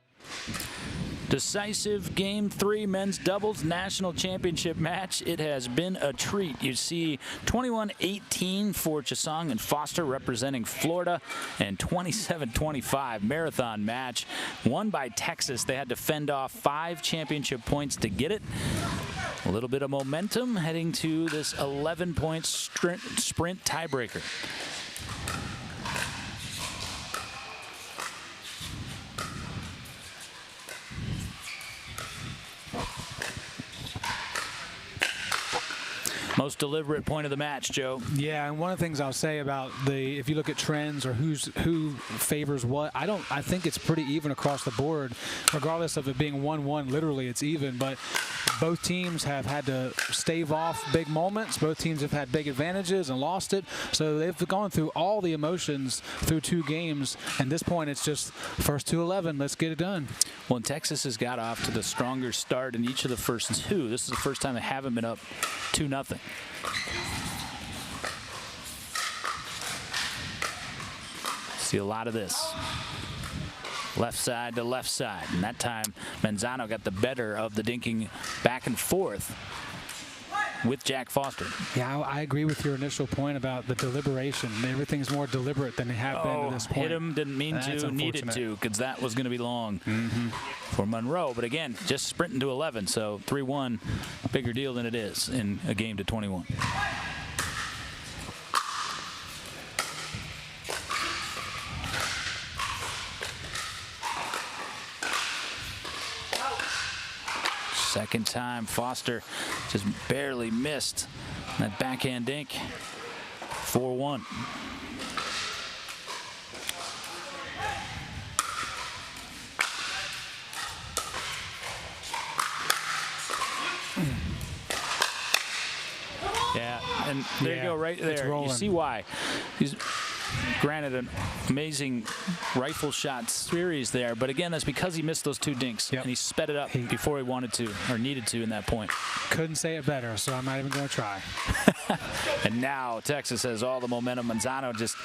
Decisive Game 3 men's doubles national championship match. It has been a treat. You see 21-18 for Chesong and Foster representing Florida, and 27-25 marathon match won by Texas. They had to fend off 5 championship points to get it. A little bit of momentum heading to this 11-point sprint tiebreaker. Most deliberate point of the match, Joe. Yeah, and one of the things I'll say about if you look at trends or who favors what, I think it's pretty even across the board, regardless of it being 1-1. Literally, it's even. But both teams have had to stave off big moments. Both teams have had big advantages and lost it. So they've gone through all the emotions through 2 games. And at this point, it's just first to 11. Let's get it done. Well, Texas has got off to the stronger start in each of the first 2. This is the first time they haven't been up 2-0. See a lot of this. Left side to left side. And that time, Manzano got the better of the dinking back and forth with Jack Foster. Yeah, I agree with your initial point about the deliberation. Everything's more deliberate than they have been to this point. Hit him, didn't mean to, needed to, because that was going to be long for Monroe. But again, just sprinting to 11, so 3-1, bigger deal than it is in a game to 21. Second time, Foster just barely missed that backhand dink. 4-1. Yeah, and there you go, right there. You see why. He's granted an amazing rifle shot series there, but again, that's because he missed those 2 dinks, and he sped it up before he wanted to or needed to in that point. Couldn't say it better, so I'm not even going to try. And now Texas has all the momentum. Manzano just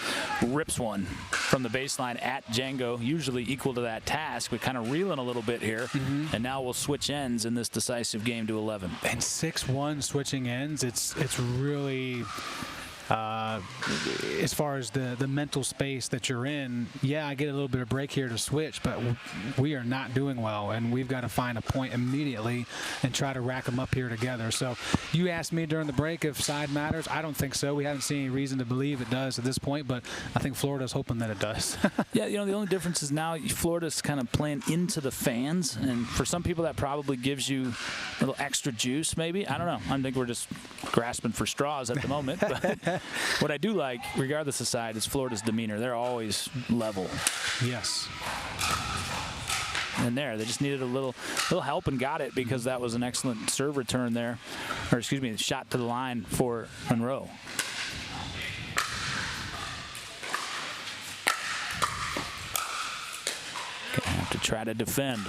rips one from the baseline at Django, usually equal to that task, but kind of reeling a little bit here. And now we'll switch ends in this decisive game to 11. And 6-1 switching ends, it's really... as far as the mental space that you're in, yeah, I get a little bit of break here to switch, but we are not doing well, and we've got to find a point immediately and try to rack them up here together. So you asked me during the break if side matters. I don't think so. We haven't seen any reason to believe it does at this point, but I think Florida's hoping that it does. Yeah, you know, the only difference is now Florida's kind of playing into the fans, and for some people that probably gives you a little extra juice maybe. I don't know. I think we're just grasping for straws at the moment, but what I do like, regardless of side, is Florida's demeanor. They're always level. Yes. And there, they just needed a little help and got it, because that was an excellent serve return there, or excuse me, shot to the line for Monroe. Gonna have to try to defend.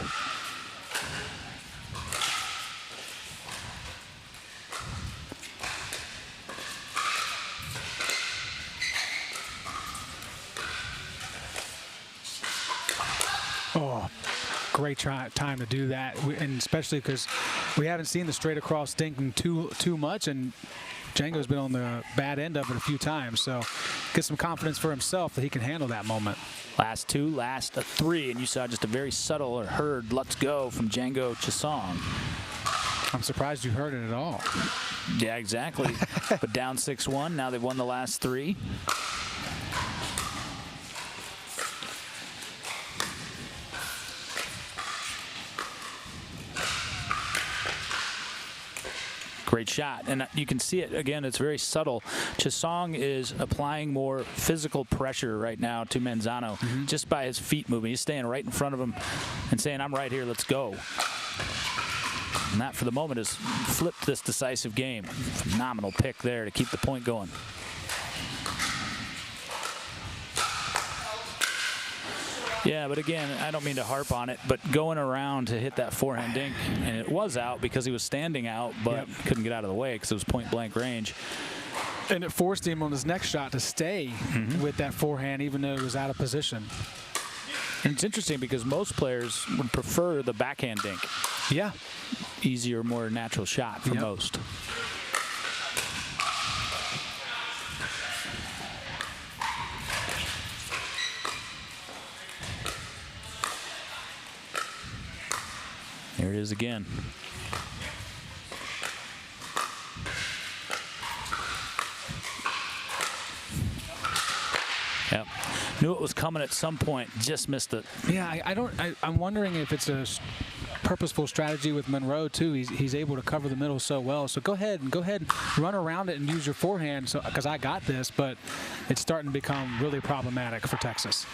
Oh, great time to do that, and especially because we haven't seen the straight across dinking too much, and Django's been on the bad end of it a few times, so get some confidence for himself that he can handle that moment. Last 2, last 3, and you saw just a very subtle or heard "let's go" from Django Chisong. I'm surprised you heard it at all. Yeah, exactly. But down 6-1, now they've won the last 3. Great shot, and you can see it again. It's very subtle. Chisong is applying more physical pressure right now to Manzano just by his feet moving. He's staying right in front of him and saying, "I'm right here, let's go." And that, for the moment, has flipped this decisive game. Phenomenal pick there to keep the point going. Yeah, but again, I don't mean to harp on it, but going around to hit that forehand dink, and it was out because he was standing out, but couldn't get out of the way because it was point-blank range. And it forced him on his next shot to stay with that forehand, even though it was out of position. And it's interesting because most players would prefer the backhand dink. Yeah. Easier, more natural shot for most. There it is again. Yep. Knew it was coming at some point, just missed it. Yeah, I'm wondering if it's purposeful strategy with Monroe too. He's able to cover the middle so well. So go ahead and run around it and use your forehand. So because I got this, but it's starting to become really problematic for Texas.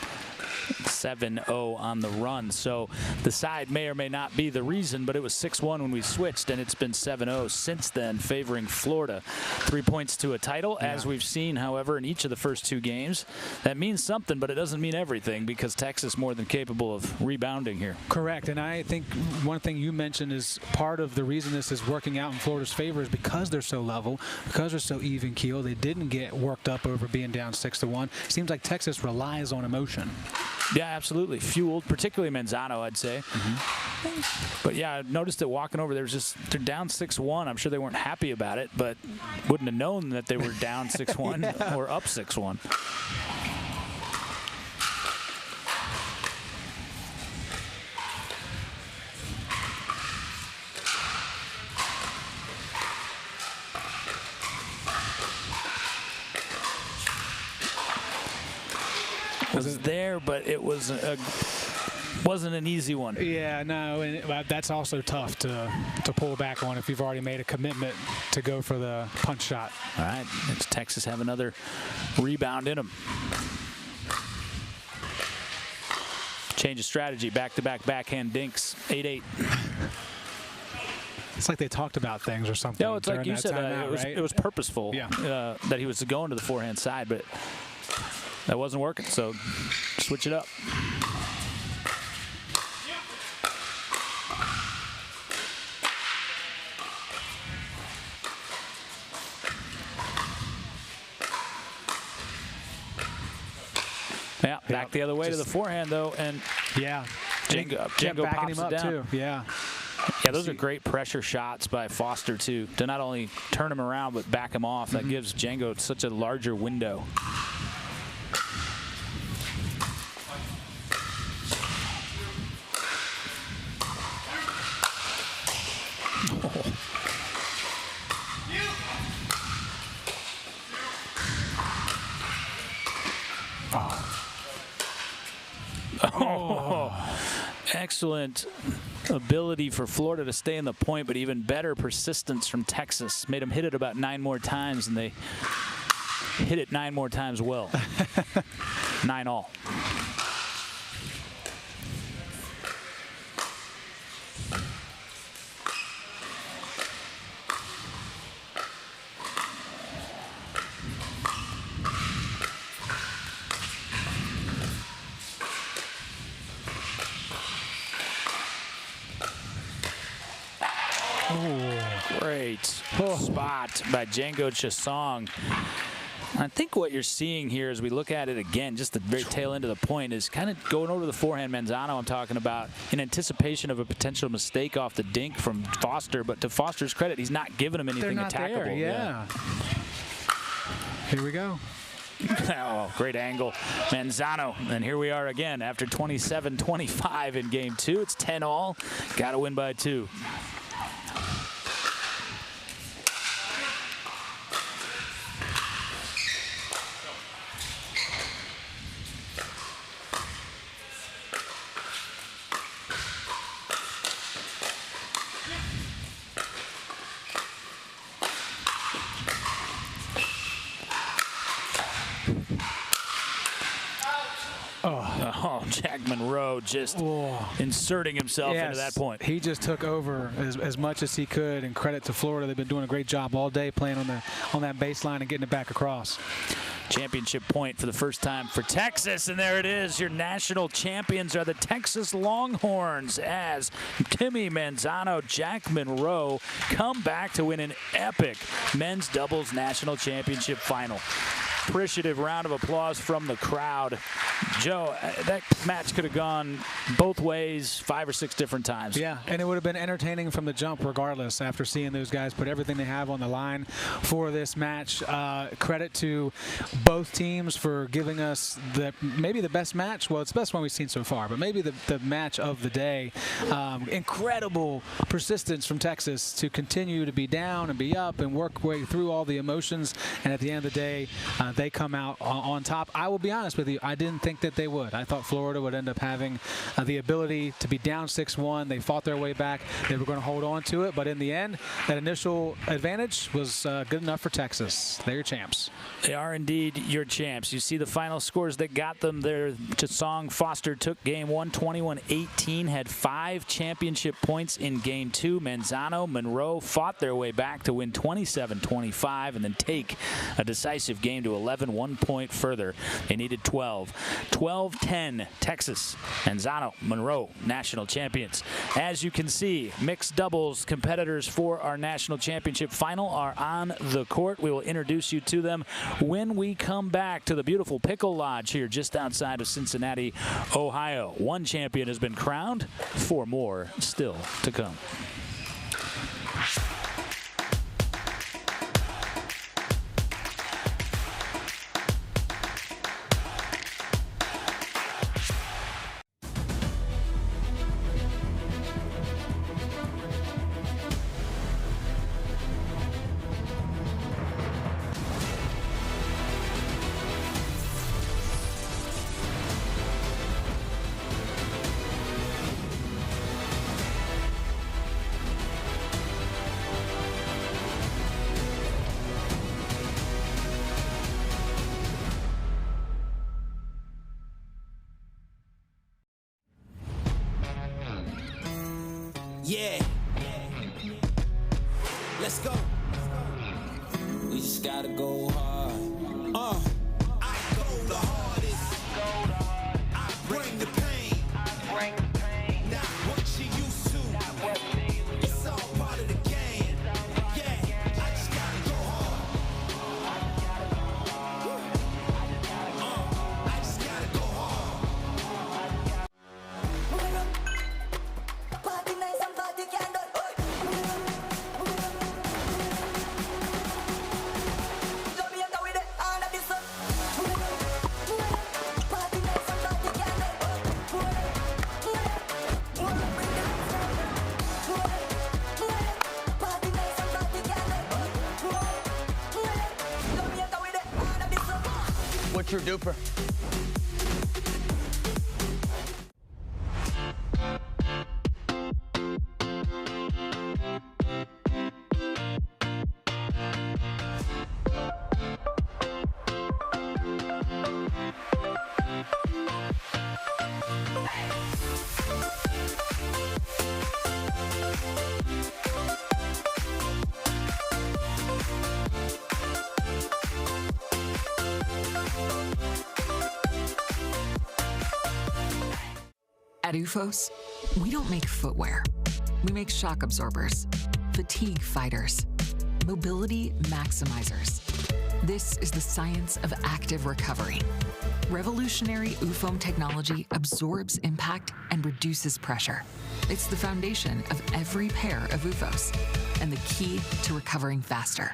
7-0 on the run. So the side may or may not be the reason, but it was 6-1 when we switched, and it's been 7-0 since then, favoring Florida. 3 points to a title, as we've seen, however, in each of the first 2 games. That means something, but it doesn't mean everything, because Texas more than capable of rebounding here. Correct, and I think one thing you mentioned is part of the reason this is working out in Florida's favor is because they're so level, because they're so even keel. They didn't get worked up over being down 6-1. Seems like Texas relies on emotion. Yeah, absolutely. Fueled, particularly Manzano, I'd say. But yeah, I noticed that walking over, they're down 6-1. I'm sure they weren't happy about it, but wouldn't have known that they were down 6-1 or up 6-1. Was there, but it was wasn't an easy one. Yeah, no, and that's also tough to pull back on if you've already made a commitment to go for the punch shot. All right, it's Texas have another rebound in them. Change of strategy, back-to-back backhand dinks, 8-8. It's like they talked about things or something. No, it's like you said, it was purposeful that he was going to the forehand side, but that wasn't working, so switch it up. Yeah, back the other way to the forehand, though, and Django pops it down. Too. Yeah, those are great pressure shots by Foster, too, to not only turn him around but back him off. That gives Django such a larger window. Excellent ability for Florida to stay in the point, but even better persistence from Texas. Made them hit it about 9 more times, and they hit it 9 more times well. 9 all. Great spot by Django Chasong. I think what you're seeing here as we look at it again, just the very tail end of the point, is kind of going over the forehand Manzano I'm talking about in anticipation of a potential mistake off the dink from Foster. But to Foster's credit, he's not giving him anything attackable. There, yeah. Here we go. Oh, great angle. Manzano. And here we are again after 27-25 in game 2. It's 10 all. Got to win by 2. Jack Monroe just inserting himself into that point. He just took over as much as he could, and credit to Florida. They've been doing a great job all day playing on that baseline and getting it back across. Championship point for the first time for Texas, and there it is. Your national champions are the Texas Longhorns as Timmy Manzano, Jack Monroe come back to win an epic men's doubles national championship final. Appreciative round of applause from the crowd. Joe, that match could have gone both ways 5 or 6 different times. Yeah, and it would have been entertaining from the jump regardless after seeing those guys put everything they have on the line for this match. Credit to both teams for giving us maybe the best match. Well, it's the best one we've seen so far, but maybe the match of the day. Incredible persistence from Texas to continue to be down and be up and work way through all the emotions. And at the end of the day, they come out on top. I will be honest with you, I didn't think that they would. I thought Florida would end up having the ability to be down 6-1. They fought their way back. They were going to hold on to it, but in the end, that initial advantage was good enough for Texas. They're your champs. They are indeed your champs. You see the final scores that got them there. Chesong Foster took game 1, 21-18, had 5 championship points in game 2. Manzano, Monroe fought their way back to win 27-25 and then take a decisive game to 11, 1 point further. They needed 12. 12-10, Texas. Manzano, Monroe, national champions. As you can see, mixed doubles competitors for our national championship final are on the court. We will introduce you to them when we come back to the beautiful Pickle Lodge here just outside of Cincinnati, Ohio. One champion has been crowned, 4 more still to come. Yeah. Let's go. We just gotta go hard. I go the hardest. I bring the pain. Not what you used to. It's all part of the game. Yeah. I just gotta go hard. I just gotta go hard. Party nice and party can't do. Jamaica with the hand of the sun. Party nice and party can't do. Party nice and party can't do. Jamaica with the hand of the sun. What's your duper? At UFOS, we don't make footwear. We make shock absorbers, fatigue fighters, mobility maximizers. This is the science of active recovery. Revolutionary UFOM technology absorbs impact and reduces pressure. It's the foundation of every pair of UFOS and the key to recovering faster.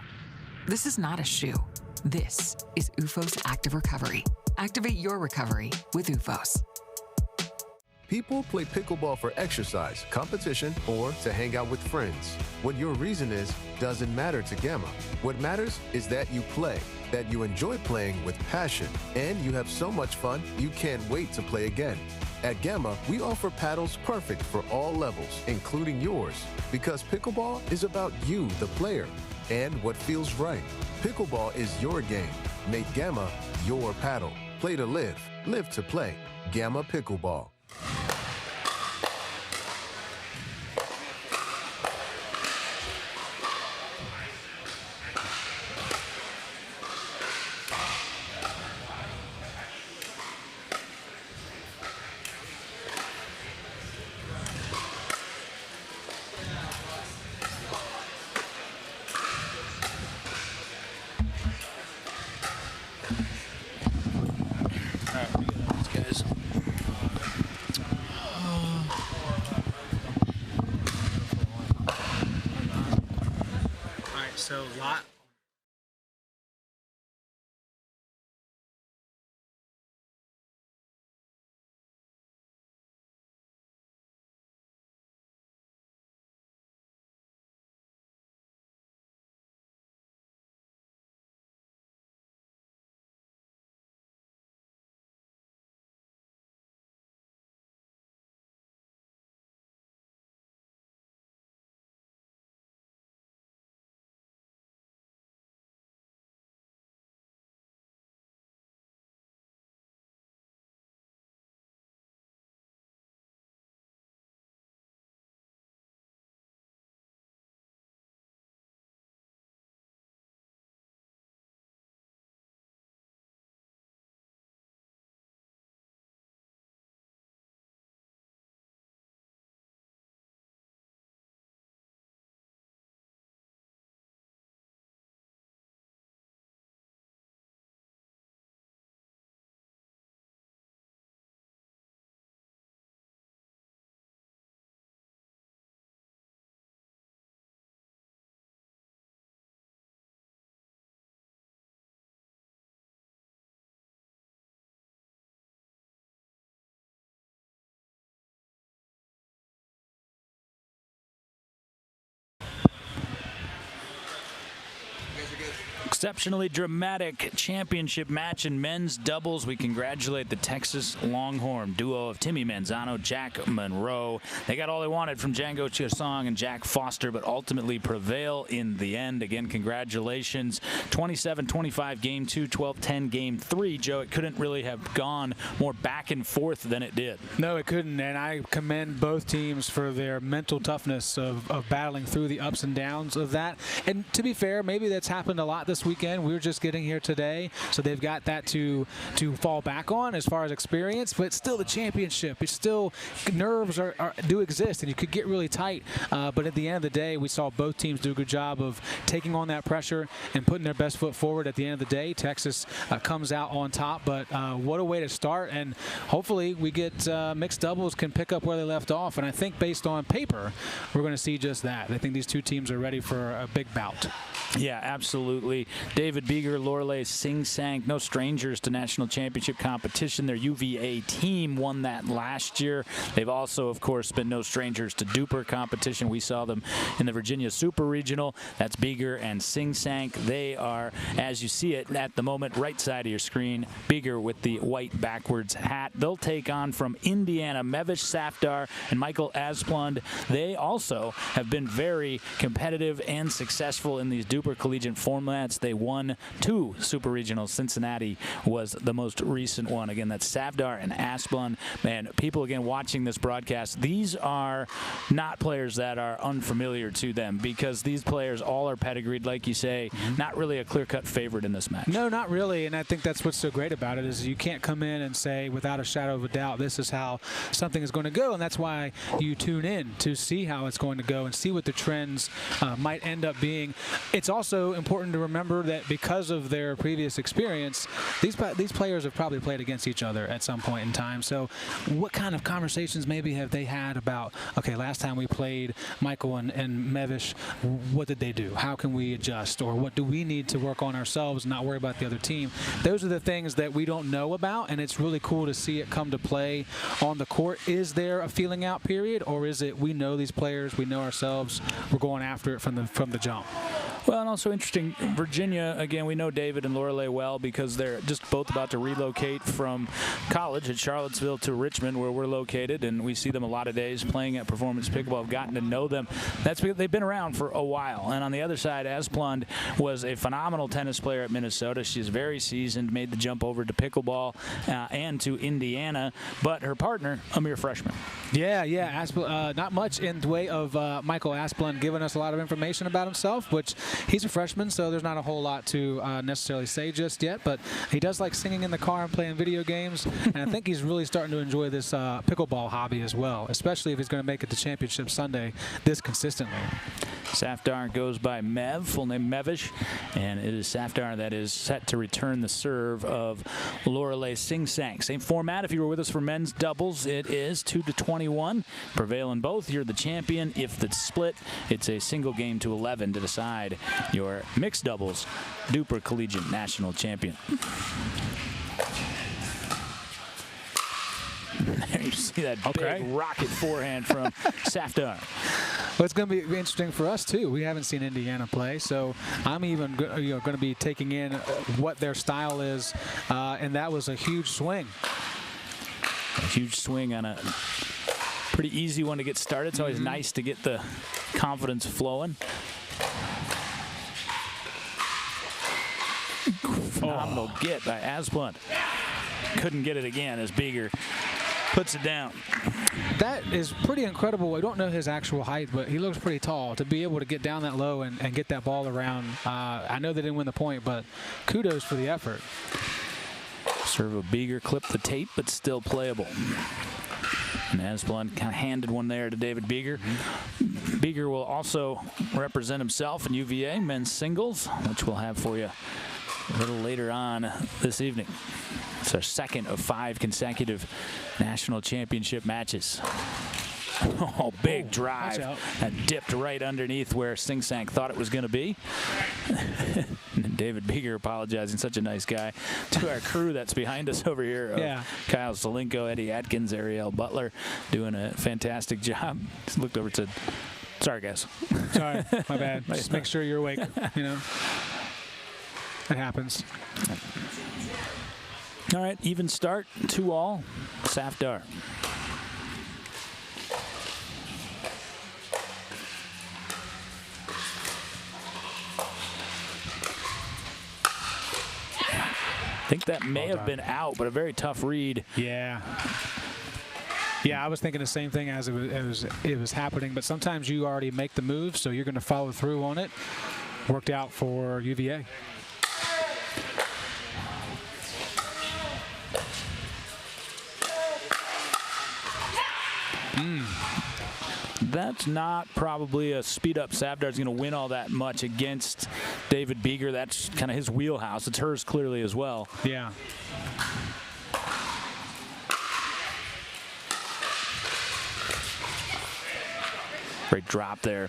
This is not a shoe. This is UFOS Active Recovery. Activate your recovery with UFOS. People play pickleball for exercise, competition, or to hang out with friends. What your reason is doesn't matter to Gamma. What matters is that you play, that you enjoy playing with passion, and you have so much fun you can't wait to play again. At Gamma, we offer paddles perfect for all levels, including yours, because pickleball is about you, the player, and what feels right. Pickleball is your game. Make Gamma your paddle. Play to live, live to play. Gamma Pickleball. So lot Exceptionally dramatic championship match in men's doubles. We congratulate the Texas Longhorn duo of Timmy Manzano, Jack Monroe. They got all they wanted from Django Chiasong and Jack Foster, but ultimately prevail in the end. Again, congratulations. 27-25 game 2, 12-10 game 3. Joe, it couldn't really have gone more back and forth than it did. No, it couldn't, and I commend both teams for their mental toughness of battling through the ups and downs of that. And to be fair, maybe that's happened a lot this weekend. We were just getting here today, so they've got that to fall back on as far as experience, but still the championship. It's still, nerves do exist, and you could get really tight, but at the end of the day, we saw both teams do a good job of taking on that pressure and putting their best foot forward. At the end of the day, Texas comes out on top, but what a way to start, and hopefully we get mixed doubles can pick up where they left off, and I think based on paper, we're going to see just that. I think these two teams are ready for a big bout. Yeah, absolutely. David Beeger, Lorelei Sing Sang, no strangers to national championship competition. Their UVA team won that last year. They've also, of course, been no strangers to DUPR competition. We saw them in the Virginia Super Regional. That's Beeger and Sing Sang. They are, as you see it at the moment, right side of your screen, Beeger with the white backwards hat. They'll take on from Indiana, Mevish Safdar and Michael Asplund. They also have been very competitive and successful in these DUPR collegiate formats. They won 2 super regionals. Cincinnati was the most recent one. Again, that's Safdar and Asplund. Man, people again watching this broadcast, these are not players that are unfamiliar to them, because these players all are pedigreed, like you say. Not really a clear-cut favorite in this match. No, not really, and I think that's what's so great about it, is you can't come in and say without a shadow of a doubt this is how something is going to go, and that's why you tune in to see how it's going to go and see what the trends might end up being. It's also important to remember that because of their previous experience, these players have probably played against each other at some point in time. So what kind of conversations maybe have they had about, okay, last time we played Michael and Mevish, what did they do? How can we adjust? Or what do we need to work on ourselves and not worry about the other team? Those are the things that we don't know about, and it's really cool to see it come to play on the court. Is there a feeling out period, or is it we know these players, we know ourselves, we're going after it from the jump? Well, and also interesting, Virginia, again, we know David and Lorelei well because they're just both about to relocate from college at Charlottesville to Richmond, where we're located, and we see them a lot of days playing at Performance Pickleball. I've gotten to know them. That's because they've been around for a while. And on the other side, Asplund was a phenomenal tennis player at Minnesota. She's very seasoned, made the jump over to pickleball and to Indiana, but her partner, a mere freshman. Yeah, not much in the way of Michael Asplund giving us a lot of information about himself, which he's a freshman, so there's not a whole lot to necessarily say just yet, but he does like singing in the car and playing video games, and I think he's really starting to enjoy this pickleball hobby as well, especially if he's going to make it to Championship Sunday this consistently. Safdar goes by Mev, full name Mevish, and it is Safdar that is set to return the serve of Lorelei Sing Sang. Same format if you were with us for men's doubles. It is 2-21. Prevail in both, you're the champion. If the split, it's a single game to 11 to decide your mixed doubles DUPR Collegiate National Champion. There you see that big rocket forehand from Safdar. Well, it's going to be interesting for us, too. We haven't seen Indiana play, so I'm even going to be taking in what their style is, and that was a huge swing. A huge swing on a pretty easy one to get started. It's always nice to get the confidence flowing. Phenomenal get by Asplund. Couldn't get it again as Beeger puts it down. That is pretty incredible. I don't know his actual height, but he looks pretty tall. To be able to get down that low and get that ball around, I know they didn't win the point, but kudos for the effort. Serve of Beeger clipped the tape, but still playable. And Asplund kind of handed one there to David Beeger. Beeger will also represent himself in UVA men's singles, which we'll have for you a little later on this evening. It's our second of 5 consecutive national championship matches. Oh, big drive. That dipped right underneath where Sing Sang thought it was going to be. And David Beeger apologizing, such a nice guy. To our crew that's behind us over here. Kyle Zelenko, Eddie Atkins, Ariel Butler doing a fantastic job. Just looked over and said, sorry, guys. Sorry, my bad. Just make sure you're awake, you know. It happens. All right, even start, 2-all, Safar. I think that may have been out, but a very tough read. Yeah. Yeah, I was thinking the same thing as it was happening, but sometimes you already make the move, so you're going to follow through on it. Worked out for UVA. That's not probably a speed-up. Savdar's going to win all that much against David Beeger. That's kind of his wheelhouse. It's hers clearly as well. Yeah. Great drop there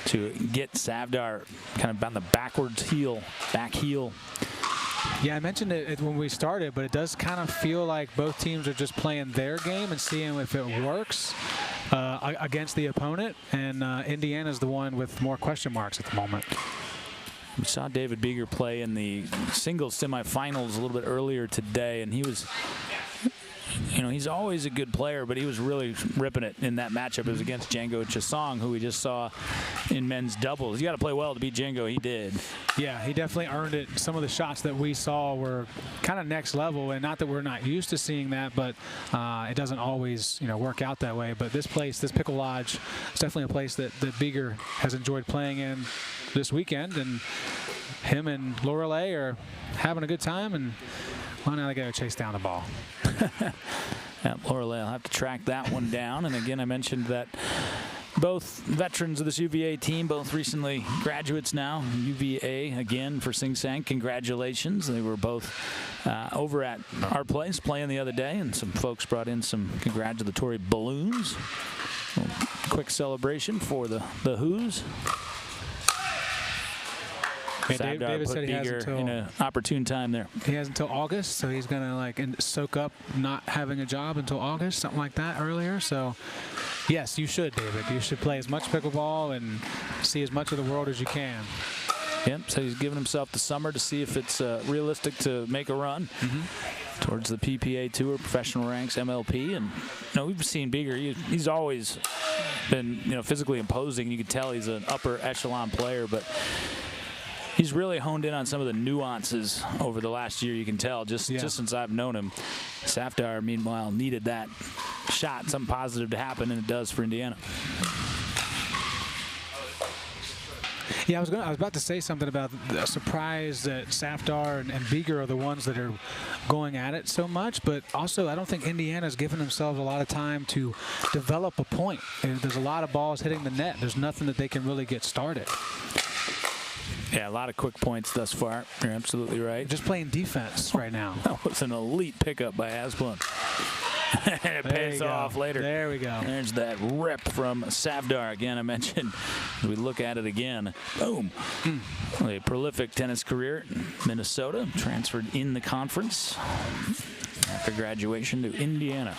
to get Safar kind of on the back heel. Yeah, I mentioned it when we started, but it does kind of feel like both teams are just playing their game and seeing if it works against the opponent, and Indiana's the one with more question marks at the moment. We saw David Beeger play in the singles semifinals a little bit earlier today, and he was, he's always a good player, but he was really ripping it in that matchup. It was against Django Chisong, who we just saw in men's doubles. You got to play well to beat Django. He did. Yeah, he definitely earned it. Some of the shots that we saw were kind of next level, and not that we're not used to seeing that, but it doesn't always, work out that way. But this place, this Pickle Lodge, is definitely a place that Beeger has enjoyed playing in this weekend, and him and Lorelei are having a good time, and well, now they got to chase down the ball. Yeah, Lorelei, I'll have to track that one down. And again, I mentioned that both veterans of this UVA team, both recently graduates now. UVA, again, for Sing Sang, congratulations. They were both over at our place playing the other day, and some folks brought in some congratulatory balloons. Quick celebration for the Who's. Yeah, David said he has until in an opportune time there. He has until August, so he's gonna soak up not having a job until August, something like that earlier. So, yes, you should, David. You should play as much pickleball and see as much of the world as you can. Yep. So he's giving himself the summer to see if it's realistic to make a run towards the PPA Tour, professional ranks, MLP, and we've seen Beeger. He's always been physically imposing. You can tell he's an upper echelon player, but he's really honed in on some of the nuances over the last year. You can tell just since I've known him. Safar, meanwhile, needed that shot, something positive to happen, and it does for Indiana. Yeah, I was about to say something about the surprise that Safar and Beeger are the ones that are going at it so much, but also I don't think Indiana's given themselves a lot of time to develop a point. There's a lot of balls hitting the net. There's nothing that they can really get started. Yeah, a lot of quick points thus far. You're absolutely right. Just playing defense right now. That was an elite pickup by Asplund. And it pays off later. There we go. There's that rip from Safar. Again, I mentioned, as we look at it again, boom. A prolific tennis career in Minnesota, transferred in the conference after graduation to Indiana.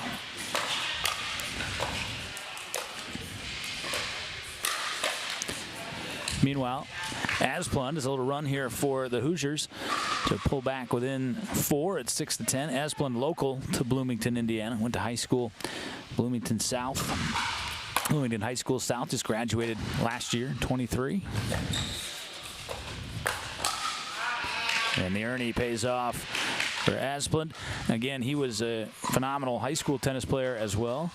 Meanwhile, Asplund is a little run here for the Hoosiers to pull back within 4 at 6-10. Asplund local to Bloomington, Indiana. Went to high school, Bloomington South. Bloomington High School South, just graduated last year, 23. And the Ernie pays off for Asplund. Again, he was a phenomenal high school tennis player as well.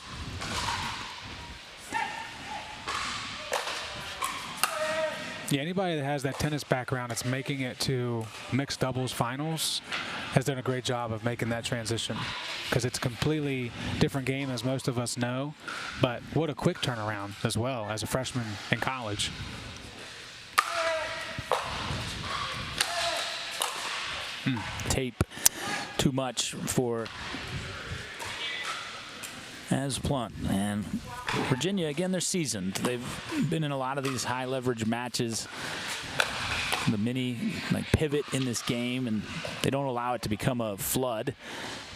Yeah, anybody that has that tennis background that's making it to mixed doubles finals has done a great job of making that transition, because it's a completely different game, as most of us know, but what a quick turnaround as well as a freshman in college. Tape too much for Asplund. And Virginia, again, they're seasoned. They've been in a lot of these high leverage matches, the mini pivot in this game, and they don't allow it to become a flood.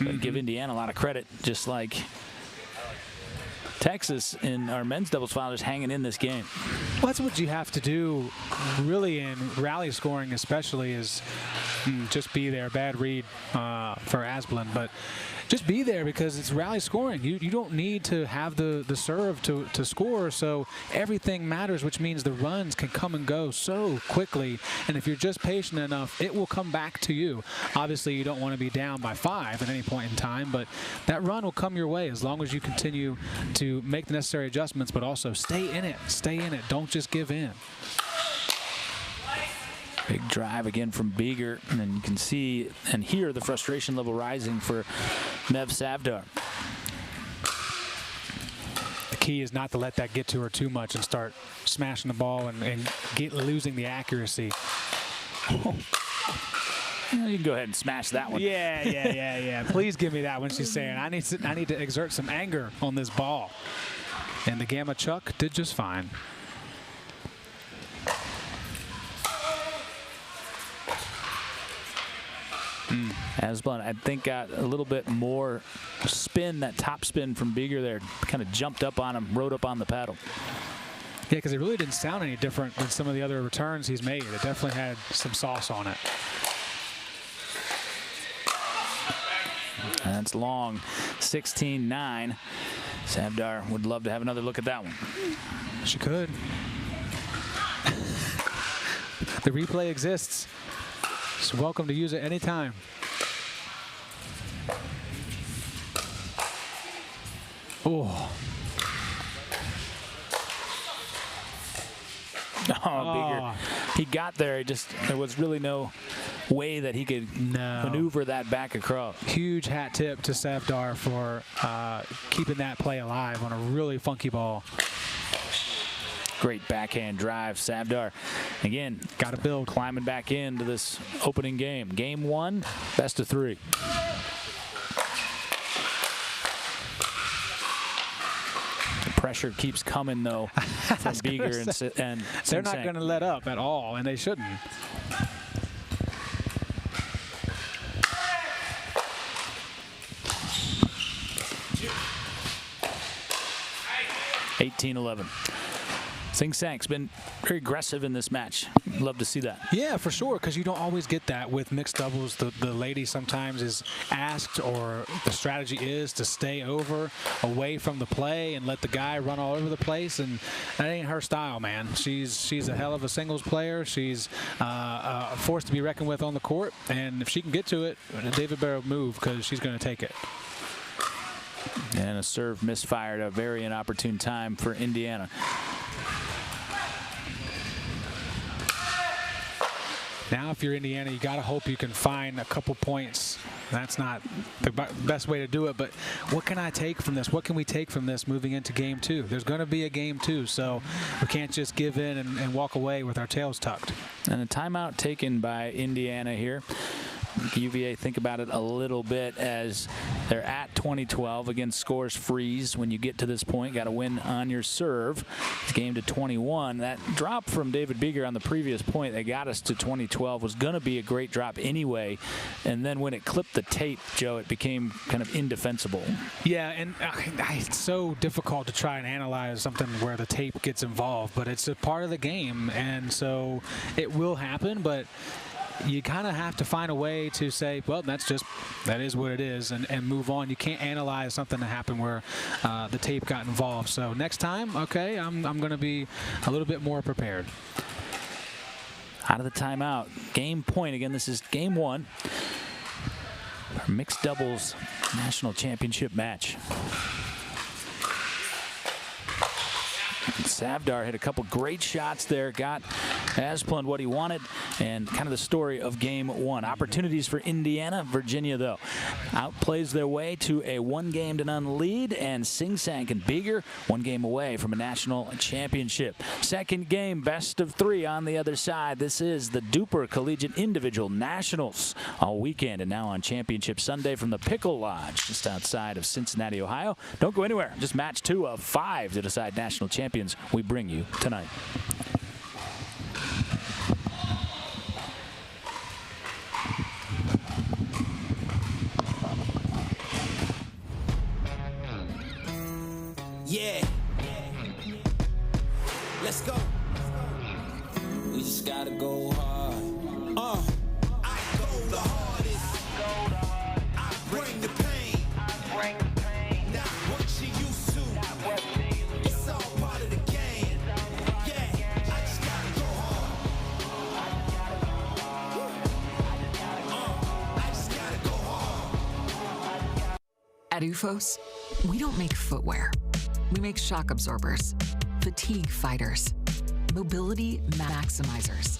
But give Indiana a lot of credit, just like Texas in our men's doubles final, just hanging in this game. Well, that's what you have to do really in rally scoring, especially, is Just be there. Bad read for Asplund, but just be there because it's rally scoring. You don't need to have the serve to score, so everything matters, which means the runs can come and go so quickly, and if you're just patient enough, it will come back to you. Obviously, you don't want to be down by 5 at any point in time, but that run will come your way as long as you continue to make the necessary adjustments, but also stay in it. Stay in it. Don't just give in. Big drive again from Beeger, and then you can see and hear the frustration level rising for Mev Savdar. The key is not to let that get to her too much and start smashing the ball and losing the accuracy. Oh. You can go ahead and smash that one. Yeah. Please give me that one. She's saying, I need to exert some anger on this ball. And the Gamma Chuck did just fine. Asplund, I think, got a little bit more spin, that top spin from Beeger there. Kind of jumped up on him, rode up on the paddle. Yeah, because it really didn't sound any different than some of the other returns he's made. It definitely had some sauce on it. That's long, 16-9. Savdar would love to have another look at that one. She could. The replay exists. She's welcome to use it anytime. Oh. Beeger. He got there. There was really no way that he could maneuver that back across. Huge hat tip to Savdar for keeping that play alive on a really funky ball. Great backhand drive. Savdar, again, got to build. Climbing back into this opening game. Game 1, best of 3. The pressure keeps coming, though, from Beeger and they're not going to let up at all, and they shouldn't. (18-11). Sing Sang's been very aggressive in this match. Love to see that. Yeah, for sure, because you don't always get that with mixed doubles. The lady sometimes is asked, or the strategy is to stay away from the play and let the guy run all over the place, and that ain't her style, man. She's a hell of a singles player. She's a force to be reckoned with on the court, and if she can get to it, David Barrow move, because she's going to take it. And a serve misfired, a very inopportune time for Indiana. Now, if you're Indiana, you got to hope you can find a couple points. That's not the best way to do it, but what can I take from this? What can we take from this moving into game 2? There's going to be a game 2, so we can't just give in and walk away with our tails tucked. And a timeout taken by Indiana here. UVA think about it a little bit as they're at 20-12. Again, scores freeze when you get to this point. Got to win on your serve. It's game to 21. That drop from David Beeger on the previous point that got us to 2012 was going to be a great drop anyway. And then when it clipped the tape, Joe, it became kind of indefensible. Yeah, and it's so difficult to try and analyze something where the tape gets involved, but it's a part of the game, and so it will happen, but you kind of have to find a way to say, well, that is what it is, and move on. You can't analyze something that happened where the tape got involved. So next time, okay, I'm going to be a little bit more prepared. Out of the timeout, game point. Again, this is game 1. Our mixed doubles national championship match. Savdar hit a couple great shots there, got Asplund what he wanted, and kind of the story of game 1. Opportunities for Indiana. Virginia, though, outplays their way to a 1-0 lead, and Sing Sang and Beeger 1 game away from a national championship. Second game, best of 3 on the other side. This is the DUPR Collegiate Individual Nationals all weekend, and now on Championship Sunday from the Pickle Lodge just outside of Cincinnati, Ohio. Don't go anywhere. Just match 2 of 5 to decide national champions we bring you tonight. Yeah. Let's go. We just gotta go hard. I go UFOS, we don't make footwear. We make shock absorbers, fatigue fighters, mobility maximizers.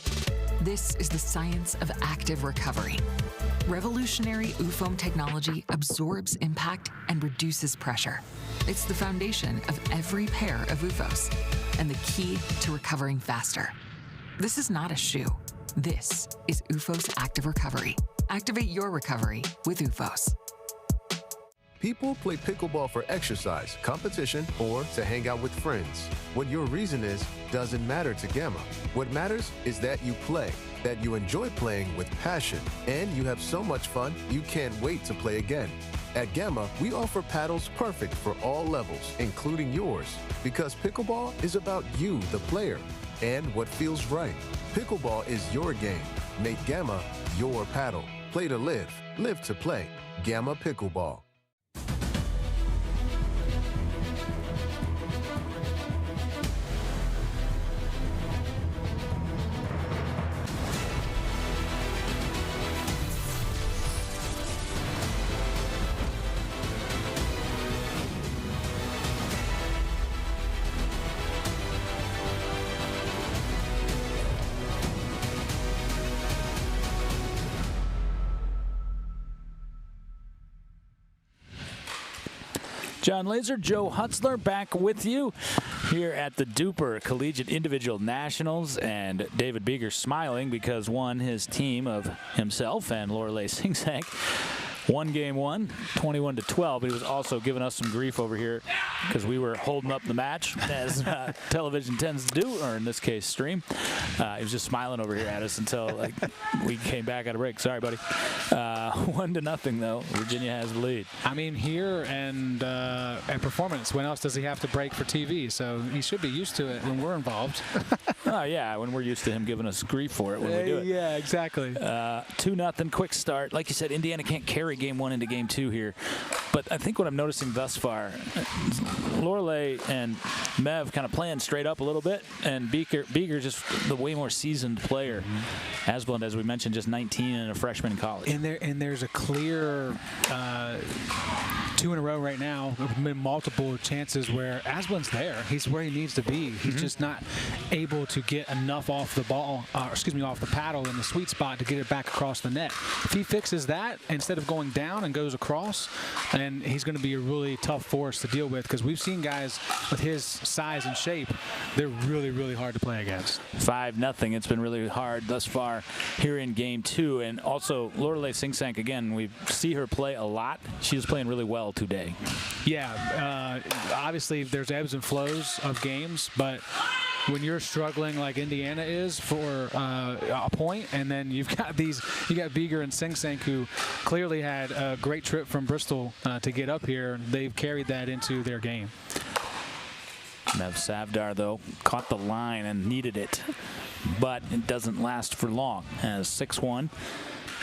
This is the science of active recovery. Revolutionary UFOM technology absorbs impact and reduces pressure. It's the foundation of every pair of UFOs and the key to recovering faster. This is not a shoe. This is UFOS Active Recovery. Activate your recovery with UFOS. People play pickleball for exercise, competition, or to hang out with friends. What your reason is doesn't matter to Gamma. What matters is that you play, that you enjoy playing with passion, and you have so much fun you can't wait to play again. At Gamma, we offer paddles perfect for all levels, including yours, because pickleball is about you, the player, and what feels right. Pickleball is your game. Make Gamma your paddle. Play to live, live to play. Gamma Pickleball. John Laser, Joe Hutzler back with you here at the DUPR Collegiate Individual Nationals, and David Beeger smiling because his team of himself and Lorelei Singsank won game one, 21-12, but he was also giving us some grief over here because we were holding up the match, as television tends to do, or in this case, stream. He was just smiling over here at us until we came back at a break. Sorry, buddy. 1-0, though. Virginia has the lead. I mean, here and performance, when else does he have to break for TV? So he should be used to it when we're involved. Oh, yeah, when we're used to him giving us grief for it when we do it. Yeah, exactly. 2-0, quick start. Like you said, Indiana can't carry game one into game two here. But I think what I'm noticing thus far, Lorelei and Mev kind of playing straight up a little bit, and Beeger just the way more seasoned player. Asplund, as we mentioned, just 19 and a freshman in college. And there's a clear 2 in a row right now, multiple chances where Asplund's there. He's where he needs to be. He's just not able to get enough off the ball, off the paddle in the sweet spot to get it back across the net. If he fixes that instead of going down and goes across, then he's going to be a really tough force to deal with, because we've seen guys with his size and shape, they're really, really hard to play against. 5-0. It's been really hard thus far here in game two. And also, Lorelei Singsank, again, we see her play a lot. She's playing really well today. Yeah, obviously there's ebbs and flows of games, but when you're struggling like Indiana is for a point, and then you got Beeger and Singsank, who clearly had a great trip from Bristol to get up here. They've carried that into their game. Mev Savdar, though, caught the line and needed it, but it doesn't last for long. As 6-1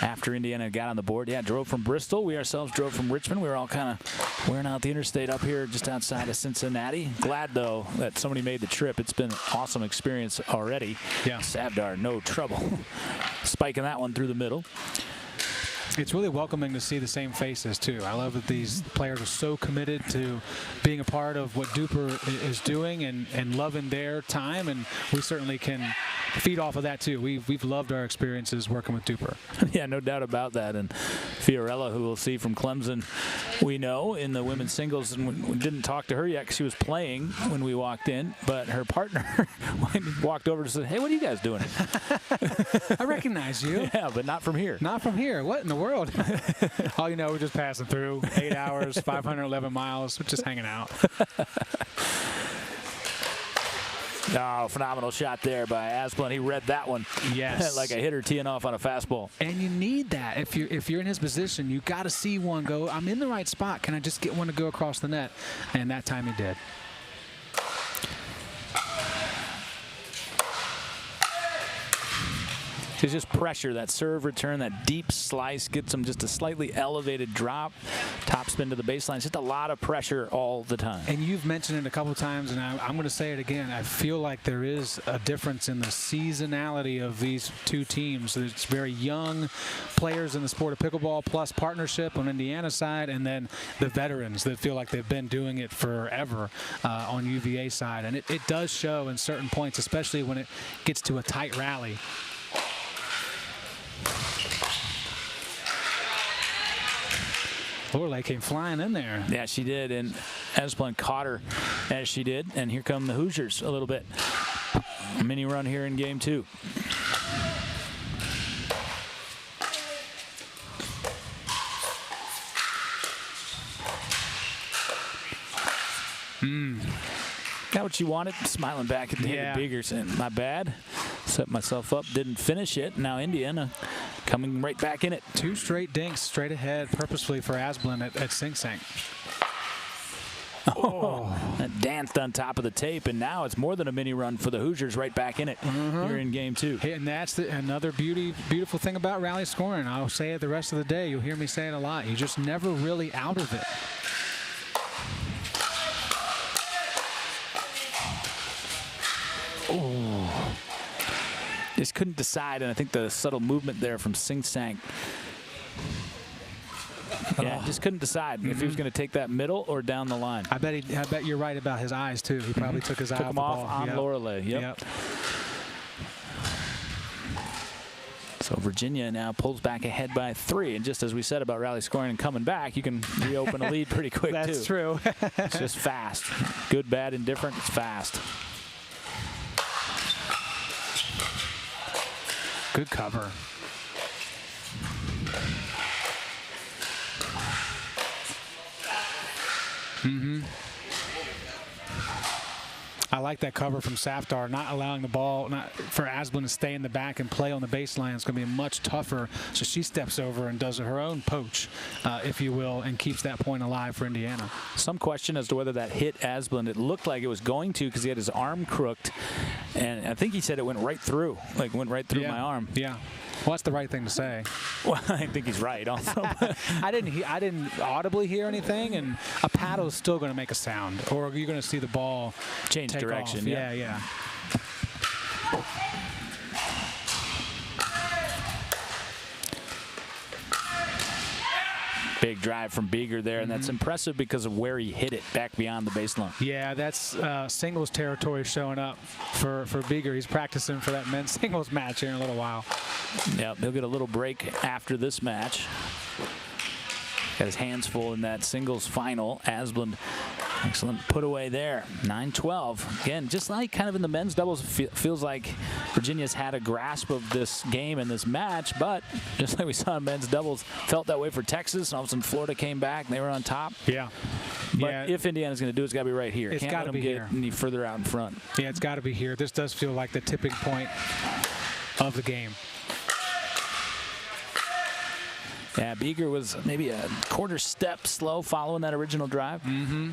after Indiana got on the board. Yeah, drove from Bristol. We ourselves drove from Richmond. We were all kind of wearing out the interstate up here just outside of Cincinnati. Glad, though, that somebody made the trip. It's been an awesome experience already. Yeah. Savdar, no trouble. Spiking that one through the middle. It's really welcoming to see the same faces, too. I love that these players are so committed to being a part of what DUPR is doing and loving their time, and we certainly can feed off of that, too. We've loved our experiences working with DUPR. Yeah, no doubt about that. And Fiorella, who we'll see from Clemson, we know in the women's singles, and we didn't talk to her yet because she was playing when we walked in, but her partner walked over and said, "Hey, what are you guys doing?" I recognize you. Yeah, but not from here. Not from here. What in the world? All you know, we're just passing through. 8 hours, 511 miles. We're just hanging out. Oh, phenomenal shot there by Asplund. He read that one. Yes. Like a hitter teeing off on a fastball. And you need that. If you're in his position, you got to see one go, I'm in the right spot. Can I just get one to go across the net? And that time he did. It's just pressure, that serve return, that deep slice gets them just a slightly elevated drop, top spin to the baseline. It's just a lot of pressure all the time. And you've mentioned it a couple of times, and I'm going to say it again. I feel like there is a difference in the seasonality of these two teams. It's very young players in the sport of pickleball, plus partnership on Indiana's side, and then the veterans that feel like they've been doing it forever on UVA side. And it does show in certain points, especially when it gets to a tight rally. Lorelei came flying in there. Yeah, she did, and Esplin caught her as she did, and here come the Hoosiers a little bit. A mini run here in game 2. Got what you wanted. Smiling back at David Beeger saying, my bad. Set myself up, didn't finish it. Now Indiana coming right back in it. 2 straight dinks straight ahead purposefully for Asplin at Sing Sing. Oh, that danced on top of the tape, and now it's more than a mini run for the Hoosiers right back in it here in game 2. Hey, and that's another beautiful thing about rally scoring. I'll say it the rest of the day. You'll hear me say it a lot. You're just never really out of it. Oh, just couldn't decide, and I think the subtle movement there from Sing Sang. Yeah, just couldn't decide if he was going to take that middle or down the line. I bet you're right about his eyes too. He probably took his eye off the ball. On Lorelei. Yep. So Virginia now pulls back ahead by 3, and just as we said about rally scoring and coming back, you can reopen a lead pretty quick. That's true. It's just fast. Good, bad, indifferent. It's fast. Good cover. I like that cover from Safar, not allowing the ball, not for Asplin to stay in the back and play on the baseline. It's going to be much tougher. So she steps over and does her own poach, if you will, and keeps that point alive for Indiana. Some question as to whether that hit Asplin. It looked like it was going to because he had his arm crooked, and I think he said it went right through, like went right through my arm. Yeah. Well, that's the right thing to say. Well, I think he's right also. I didn't audibly hear anything, and a paddle is still going to make a sound, or you're going to see the ball change direction. Off. Yeah. Big drive from Beeger there, and that's impressive because of where he hit it back beyond the baseline. Yeah, that's singles territory showing up for Beeger. He's practicing for that men's singles match here in a little while. Yep, he'll get a little break after this match. Got his hands full in that singles final. Asplin, excellent put away there. 9-12. Again, just like kind of in the men's doubles, feels like Virginia's had a grasp of this game and this match, but just like we saw in men's doubles, felt that way for Texas. And all of a sudden Florida came back and they were on top. Yeah. But if Indiana's going to do it, it's got to be right here. It's got to be here. Any further out in front. Yeah, it's got to be here. This does feel like the tipping point of the game. Yeah, Beeger was maybe a quarter step slow following that original drive. We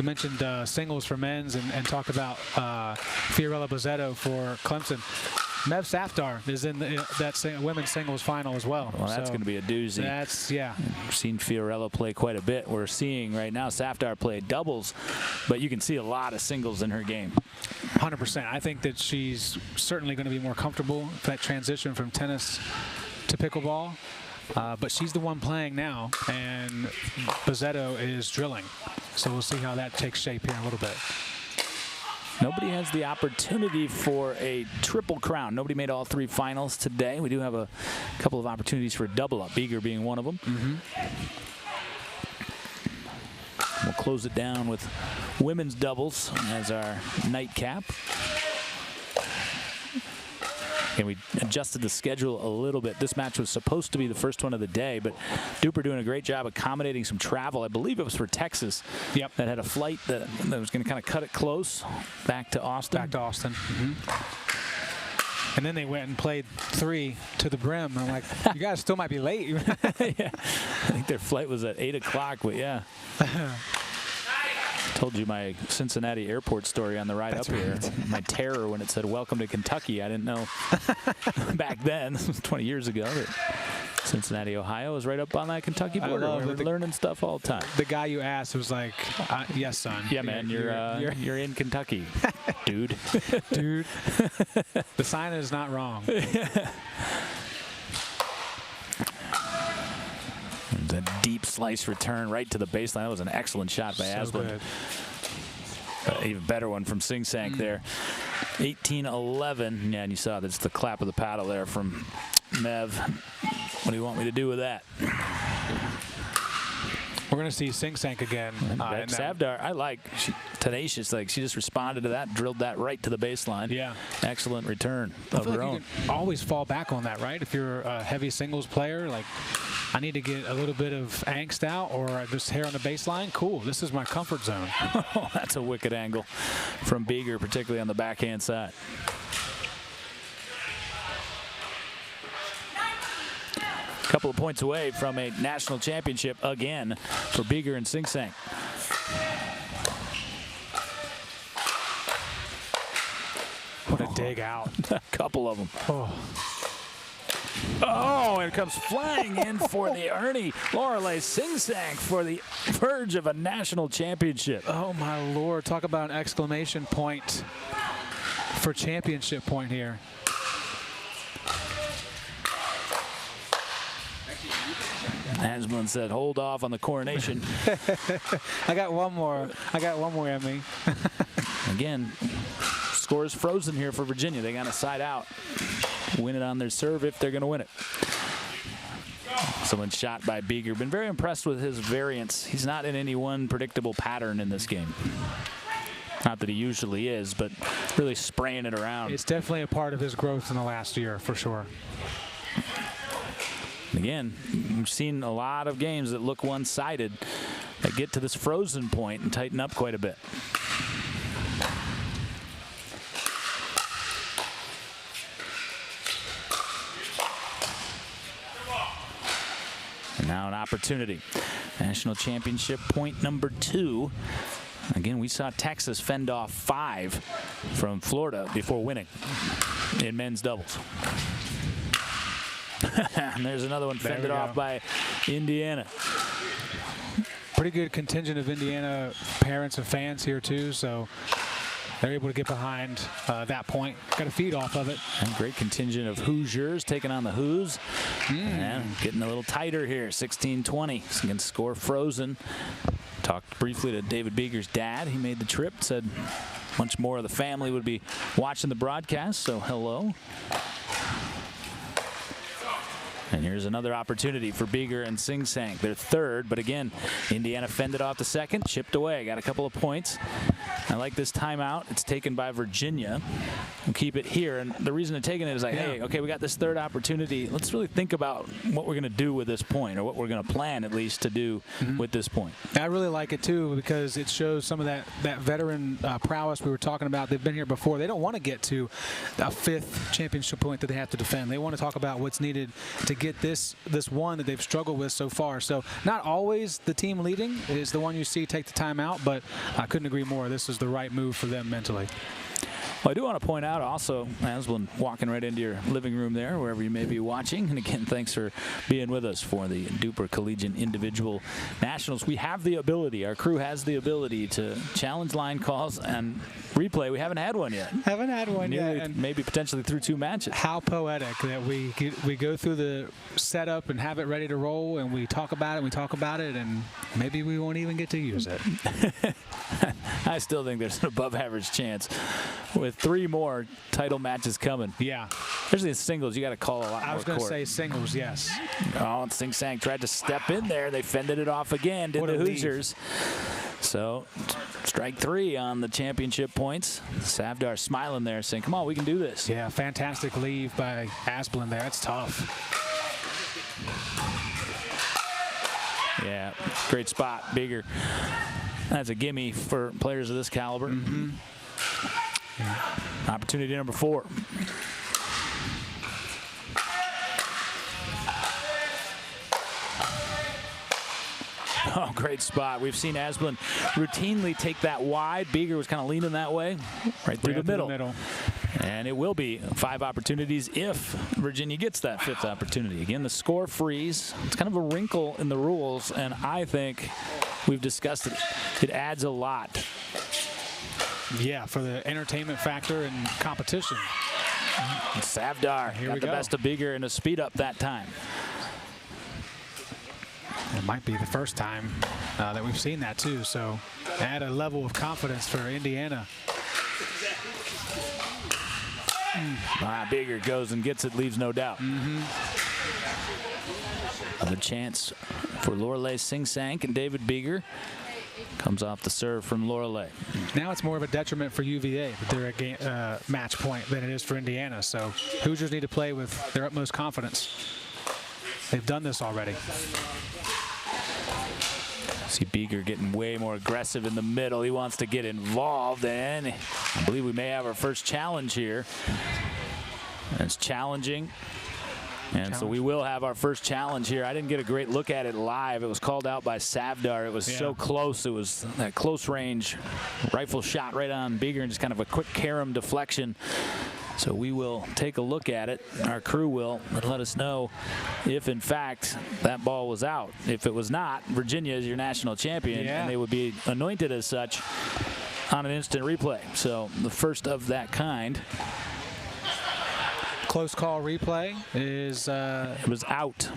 mentioned singles for men's and talked about Fiorella Bozzetto for Clemson. Mev Safar is in that women's singles final as well. Well, that's going to be a doozy. We've seen Fiorella play quite a bit. We're seeing right now Safar play doubles, but you can see a lot of singles in her game. 100%. I think that she's certainly going to be more comfortable with that transition from tennis to pickleball. But she's the one playing now, and Bozzetto is drilling. So we'll see how that takes shape here in a little bit. Nobody has the opportunity for a triple crown. Nobody made all 3 finals today. We do have a couple of opportunities for a double-up, Beeger being one of them. We'll close it down with women's doubles as our nightcap. And we adjusted the schedule a little bit. This match was supposed to be the first one of the day, but DUPR doing a great job accommodating some travel. I believe it was for Texas. Yep. That had a flight that was going to kind of cut it close back to Austin. And then they went and played 3 to the brim. I'm like, you guys still might be late. Yeah. I think their flight was at 8 o'clock, but yeah. Told you my Cincinnati airport story on the ride up here. My terror when it said "Welcome to Kentucky." I didn't know back then, 20 years ago, that Cincinnati, Ohio is right up on that Kentucky border. We're learning stuff all the time. The guy you asked was like, "Yes, son." Yeah, man, you're in Kentucky, dude. Dude, the sign is not wrong. A deep slice return right to the baseline. That was an excellent shot by Asplund. Even better one from Sing Sang there. 18-11. Yeah, and you saw that's the clap of the paddle there from Mev. What do you want me to do with that? We're going to see Sing Sang again. Savdar, I like. Tenacious. Like, she just responded to that, drilled that right to the baseline. Yeah. Excellent return I of feel her like own. you can always fall back on that, right? If you're a heavy singles player, like, I need to get a little bit of angst out or just hair on the baseline. Cool. This is my comfort zone. Oh, that's a wicked angle from Beeger, particularly on the backhand side. A couple of points away from a national championship again for Beeger and Sing Sang. What a dig out. A couple of them. Oh, and it comes flying in for the Ernie Lorelei Sing Sang for the verge of a national championship. Oh, my Lord. Talk about an exclamation point for championship point here. Asplund said, hold off on the coronation. I got one more. I got one more in me. Again, score is frozen here for Virginia. They got to side out. Win it on their serve if they're going to win it. Someone shot by Beeger. Been very impressed with his variance. He's not in any one predictable pattern in this game. Not that he usually is, but really spraying it around. It's definitely a part of his growth in the last year, for sure. Again, we've seen a lot of games that look one-sided that get to this frozen point and tighten up quite a bit. And now an opportunity. National championship point number 2. Again, we saw Texas fend off 5 from Florida before winning in men's doubles. And there's another one fended off by Indiana. Pretty good contingent of Indiana parents and fans here, too, so they're able to get behind that point. Got to feed off of it. And great contingent of Hoosiers taking on the Hoos. And getting a little tighter here, 16-20. So can score frozen. Talked briefly to David Beeger's dad. He made the trip, said much more of the family would be watching the broadcast, so hello. And here's another opportunity for Beeger and Sing Sang. They're third, but again, Indiana fended off the second, chipped away, got a couple of points. I like this timeout. It's taken by Virginia. We'll keep it here. And the reason they're taking it is like, hey, okay, we got this third opportunity. Let's really think about what we're going to do with this point, or what we're going to plan at least to do with this point. I really like it, too, because it shows some of that veteran prowess we were talking about. They've been here before. They don't want to get to a 5th championship point that they have to defend. They want to talk about what's needed to get this one that they've struggled with so far. So not always the team leading is the one you see take the timeout, but I couldn't agree more. This is the right move for them mentally. Well, I do want to point out also, Asplund walking right into your living room there, wherever you may be watching. And again, thanks for being with us for the DUPR Collegiate Individual Nationals. We have the ability, our crew has the ability to challenge line calls and replay. We haven't had one yet. Haven't had one yet. And maybe potentially through 2 matches. How poetic that we go through the setup and have it ready to roll, and we talk about it, and maybe we won't even get to use it. I still think there's an above-average chance with 3 more title matches coming. Yeah. Especially in singles, you got to call a lot more. I was going to say singles, yes. Oh, Sing Sang tried to step in there. They fended it off again, did the Hoosiers. So, strike 3 on the championship points. Savdar smiling there, saying, come on, we can do this. Yeah, fantastic leave by Asplund there. That's tough. Yeah, great spot, Beeger. That's a gimme for players of this caliber. Opportunity number 4. Oh, great spot. We've seen Asplund routinely take that wide. Beeger was kind of leaning that way, right through the middle. And it will be 5 opportunities if Virginia gets that 5th opportunity. Again, the score freeze. It's kind of a wrinkle in the rules, and I think we've discussed it. It adds a lot. Yeah, for the entertainment factor and competition. And Savdar got the best of Beeger in a speed up that time. It might be the first time that we've seen that too, so add a level of confidence for Indiana. Beeger goes and gets it, leaves no doubt. Another chance for Lorelei Sing-Sank, and David Beeger comes off the serve from Lorelei. Now it's more of a detriment for UVA that they're at match point than it is for Indiana, so Hoosiers need to play with their utmost confidence. They've done this already. See Beeger getting way more aggressive in the middle. He wants to get involved, and I believe we may have our first challenge here. That's challenging. And so we will have our first challenge here. I didn't get a great look at it live. It was called out by Savdar. It was so close. It was that close range rifle shot right on Beeger and just kind of a quick carom deflection. So we will take a look at it. Our crew will, and let us know if, in fact, that ball was out. If it was not, Virginia is your national champion, and they would be anointed as such on an instant replay. So the first of that kind. Close call replay is... It was out.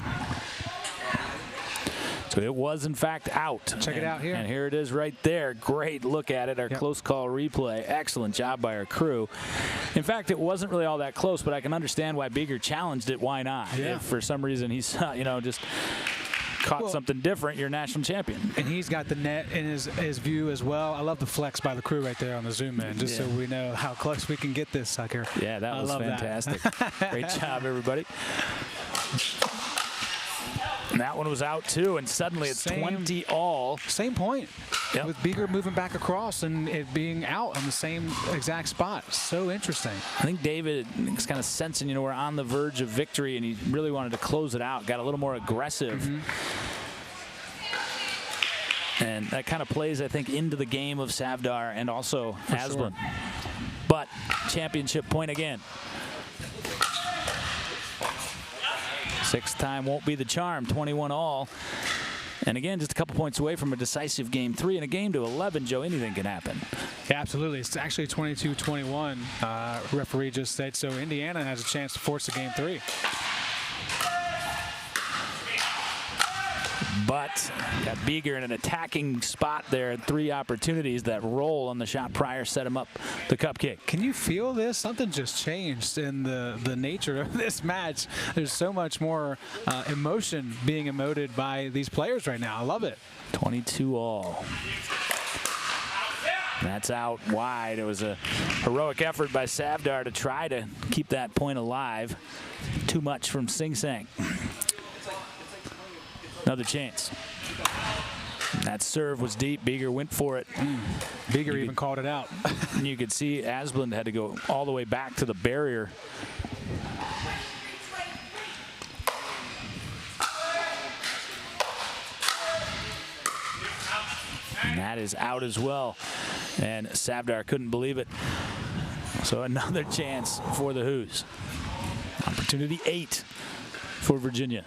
So it was, in fact, out. Check it out here. And here it is right there. Great look at it, our close call replay. Excellent job by our crew. In fact, it wasn't really all that close, but I can understand why Beeger challenged it. Why not? If for some reason he's, just caught something different, you're national champion. And he's got the net in his view as well. I love the flex by the crew right there on the zoom in, just so we know how close we can get this sucker. Yeah, that was fantastic. Great job, everybody. And that one was out too, and suddenly it's 20 all. Same point, with Beeger moving back across and it being out on the same exact spot. So interesting. I think David is kind of sensing, we're on the verge of victory, and he really wanted to close it out. Got a little more aggressive. And that kind of plays, I think, into the game of Savdar and also Asplund. But championship point again. 6th time won't be the charm, 21 all. And again, just a couple points away from a decisive game 3. And a game to 11, Joe, anything can happen. Yeah, absolutely. It's actually 22-21, referee just said. So Indiana has a chance to force a game 3. But got Beeger in an attacking spot there. 3 opportunities. That roll on the shot prior set him up the cupcake. Can you feel this? Something just changed in the nature of this match. There's so much more emotion being emoted by these players right now. I love it. 22 all. That's out wide. It was a heroic effort by Savdar to try to keep that point alive. Too much from Sing-Sank. Another chance. That serve was deep. Beeger went for it. Beeger even called it out. And you could see Asplund had to go all the way back to the barrier. And that is out as well. And Savdar couldn't believe it. So another chance for the Hoos. Opportunity 8 for Virginia.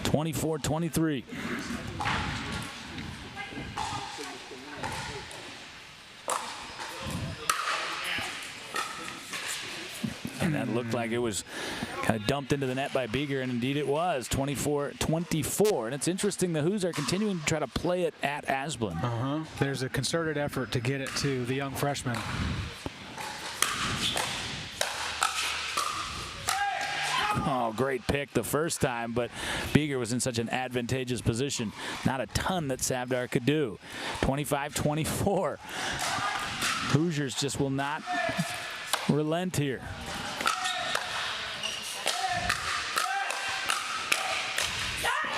24-23. And that looked like it was kind of dumped into the net by Beeger, and indeed it was. 24-24. And it's interesting, the Hoos are continuing to try to play it at Asplund. There's a concerted effort to get it to the young freshman. Oh, great pick the first time, but Beeger was in such an advantageous position. Not a ton that Savdar could do. 25-24. Hoosiers just will not relent here.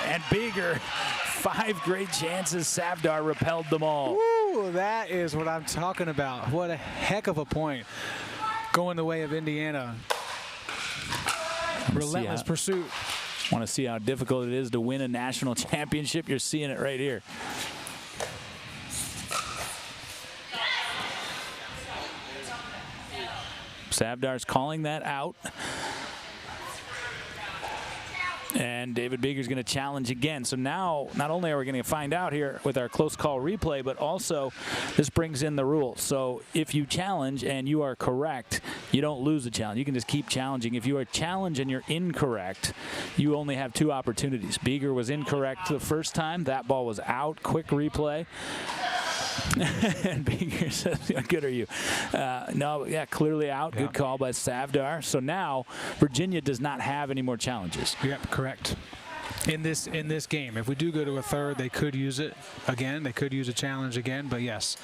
And Beeger, 5 great chances. Savdar repelled them all. Woo, that is what I'm talking about. What a heck of a point going the way of Indiana. Relentless pursuit. Want to see how difficult it is to win a national championship? You're seeing it right here. Savdar's calling that out. And David Beeger's going to challenge again. So now, not only are we going to find out here with our close call replay, but also this brings in the rule. So if you challenge and you are correct, you don't lose the challenge. You can just keep challenging. If you are challenged and you're incorrect, you only have 2 opportunities. Beeger was incorrect the first time. That ball was out. Quick replay. And Beeger says, how good are you? No, yeah, clearly out. Yeah. Good call by Savdar. So now Virginia does not have any more challenges. Yep, correct. In this game, if we do go to a third, they could use it again. They could use a challenge again. But yes,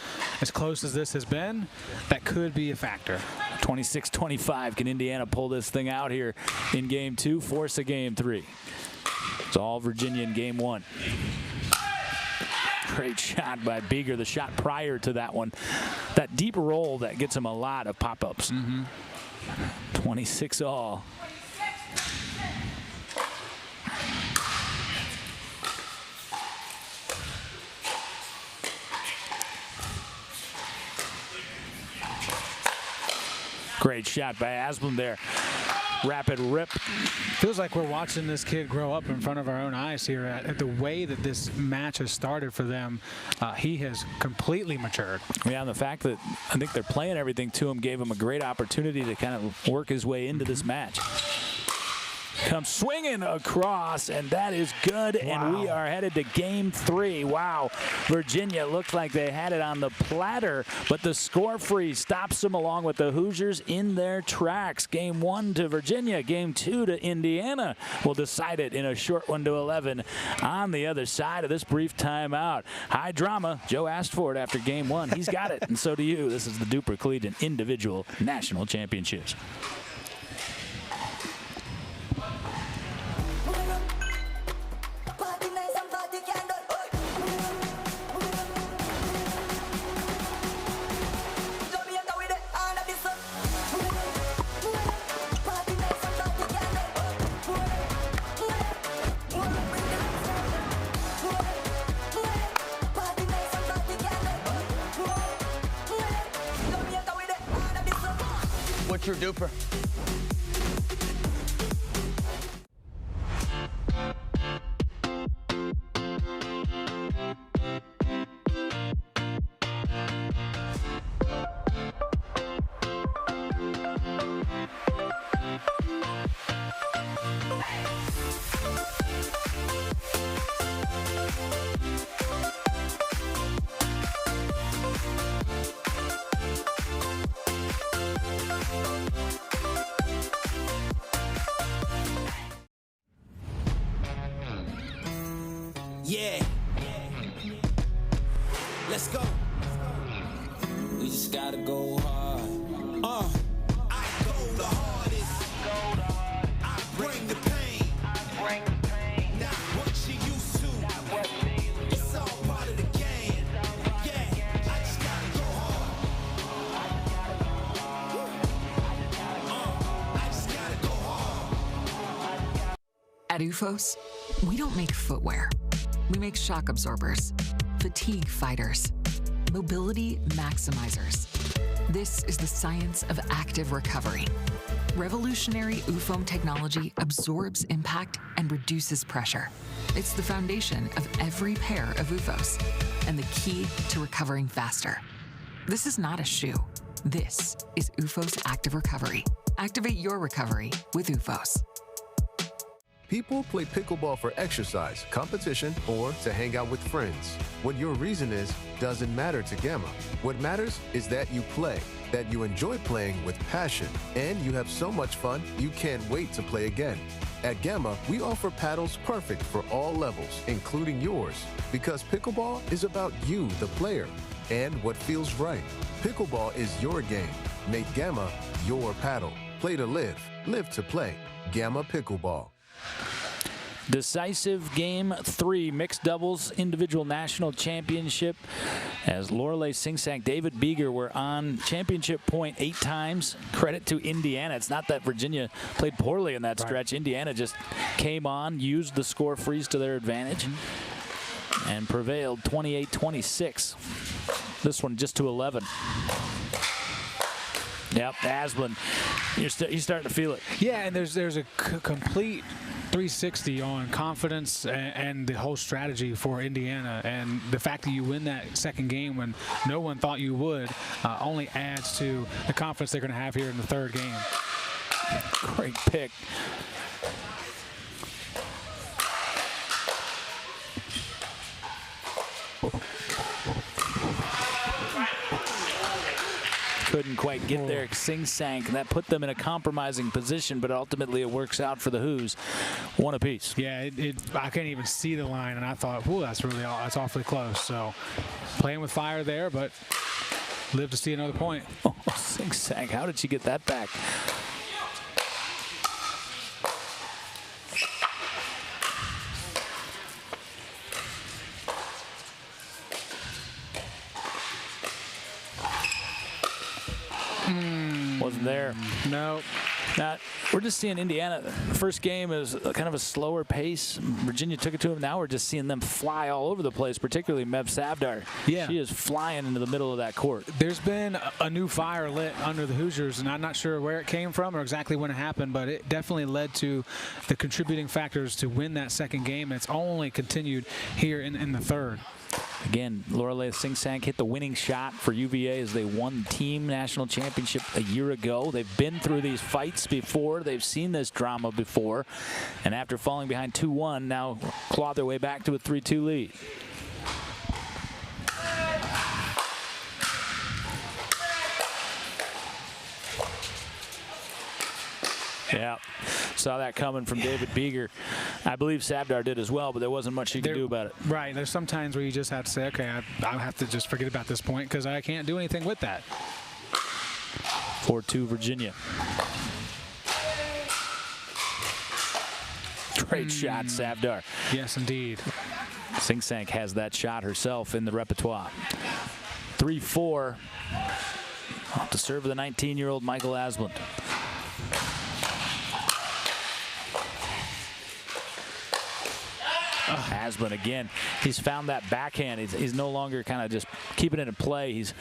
as close as this has been, that could be a factor. 26-25. Can Indiana pull this thing out here in game 2, force a game 3? It's all Virginia in game 1. Great shot by Beeger. The shot prior to that one. That deep roll that gets him a lot of pop-ups. 26-all. Great shot by Asplund there. Rapid rip. Feels like we're watching this kid grow up in front of our own eyes here. At the way that this match has started for them, he has completely matured. Yeah, and the fact that I think they're playing everything to him gave him a great opportunity to kind of work his way into this match. Comes swinging across, and that is good. Wow. And we are headed to game 3. Wow. Virginia looked like they had it on the platter, but the score free stops them along with the Hoosiers in their tracks. Game 1 to Virginia, game 2 to Indiana. We'll decide it in a short 1-11 on the other side of this brief timeout. High drama. Joe asked for it after game 1. He's got it, and so do you. This is the DUPR Collegiate Individual National Championships. What's your DUPR? Yeah. Let's go. We just gotta go hard. I go the hardest. I bring the pain. Not what you used to. It's all part of the game. Yeah. I just gotta go hard. I just gotta go hard. At UFOS, we don't make footwear. We make shock absorbers, fatigue fighters, mobility maximizers. This is the science of active recovery. Revolutionary UFOM technology absorbs impact and reduces pressure. It's the foundation of every pair of UFOS and the key to recovering faster. This is not a shoe. This is UFOS Active Recovery. Activate your recovery with UFOS. People play pickleball for exercise, competition, or to hang out with friends. What your reason is doesn't matter to Gamma. What matters is that you play, that you enjoy playing with passion, and you have so much fun you can't wait to play again. At Gamma, we offer paddles perfect for all levels, including yours, because pickleball is about you, the player, and what feels right. Pickleball is your game. Make Gamma your paddle. Play to live, live to play. Gamma Pickleball. Decisive Game 3 mixed doubles individual national championship as Lorelei Singsank, David Beeger were on championship point 8 times. Credit to Indiana. It's not that Virginia played poorly in that stretch. Indiana just came on, used the score freeze to their advantage, and prevailed 28-26. This one just to 11. Yep, Asplund, you're starting to feel it. Yeah, and there's a complete 360 on confidence and the whole strategy for Indiana, and the fact that you win that second game when no one thought you would only adds to the confidence they're going to have here in the third game. Great pick. Couldn't quite get there. Singsank, and that put them in a compromising position, but ultimately it works out for the Hoos. One apiece. Yeah, I can't even see the line, and I thought, "Ooh, that's awfully close." So playing with fire there, but live to see another point. Oh, Singsank, how did she get that back? Wasn't there. No. Now, we're just seeing Indiana. The first game is kind of a slower pace. Virginia took it to them. Now we're just seeing them fly all over the place, particularly Mev Savdar. Yeah. She is flying into the middle of that court. There's been a new fire lit under the Hoosiers, and I'm not sure where it came from or exactly when it happened, but it definitely led to the contributing factors to win that second game. And it's only continued here in the third. Again, Lorelei Singsank hit the winning shot for UVA as they won the team national championship a year ago. They've been through these fights before. They've seen this drama before. And after falling behind 2-1, now clawed their way back to a 3-2 lead. Yeah, saw that coming from David Beeger. I believe Savdar did as well, but there wasn't much he could do about it. Right. There's some times where you just have to say, okay, I have to just forget about this point because I can't do anything with that. 4-2 Virginia. Great shot, Savdar. Yes, indeed. Singsank has that shot herself in the repertoire. 3-4. Off the serve of the 19-year-old Michael Asplund. Asplund again. He's found that backhand. He's no longer kind of just keeping it in play. He's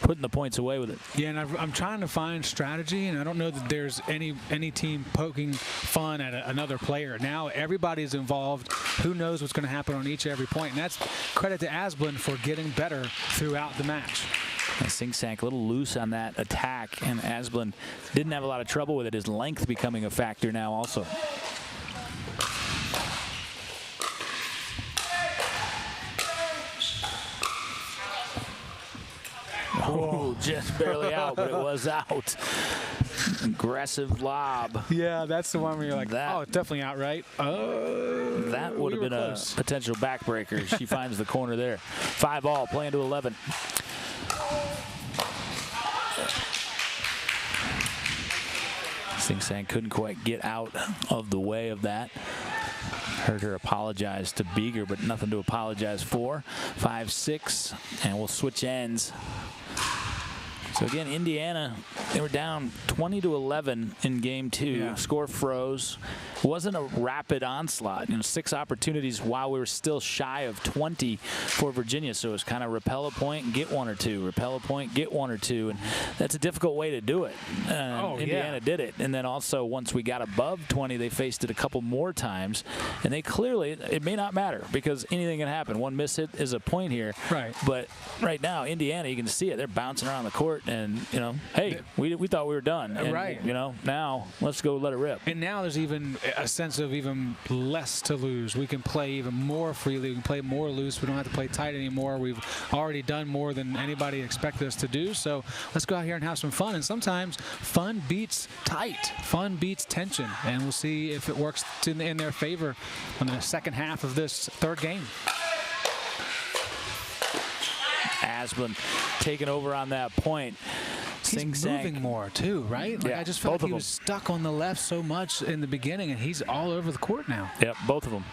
putting the points away with it. Yeah, and I'm trying to find strategy, and I don't know that there's any team poking fun at another player. Now everybody's involved. Who knows what's going to happen on each and every point, and that's credit to Asplund for getting better throughout the match. Singsank a little loose on that attack, and Asplund didn't have a lot of trouble with it. His length becoming a factor now also. Oh, just barely out, but it was out. Aggressive lob. Yeah, that's the one where you're like, oh, it's definitely out, right? That would have been a potential backbreaker. She finds the corner there. 5-all, playing to 11. Singsank couldn't quite get out of the way of that. Heard her apologize to Beeger, but nothing to apologize for. 5-6, and we'll switch ends. So again, Indiana, they were down 20-11 in game 2. Yeah. Score froze. It wasn't a rapid onslaught. 6 opportunities while we were still shy of 20 for Virginia. So it was kind of repel a point, get 1 or 2. Repel a point, get 1 or 2. And that's a difficult way to do it. Indiana did it. And then also once we got above 20, they faced it a couple more times. And they clearly, it may not matter because anything can happen. One miss hit is a point here. Right. But right now, Indiana, you can see it. They're bouncing around the court. And, hey, we thought we were done. And, right. Now let's go let it rip. And now there's even a sense of even less to lose. We can play even more freely. We can play more loose. We don't have to play tight anymore. We've already done more than anybody expected us to do. So let's go out here and have some fun. And sometimes fun beats tight. Fun beats tension. And we'll see if it works in their favor in the second half of this third game. Asplund taking over on that point. He's moving more too, right? Like, Yeah, I just felt both like of he was stuck on the left so much in the beginning, and he's all over the court now. Yep, both of them.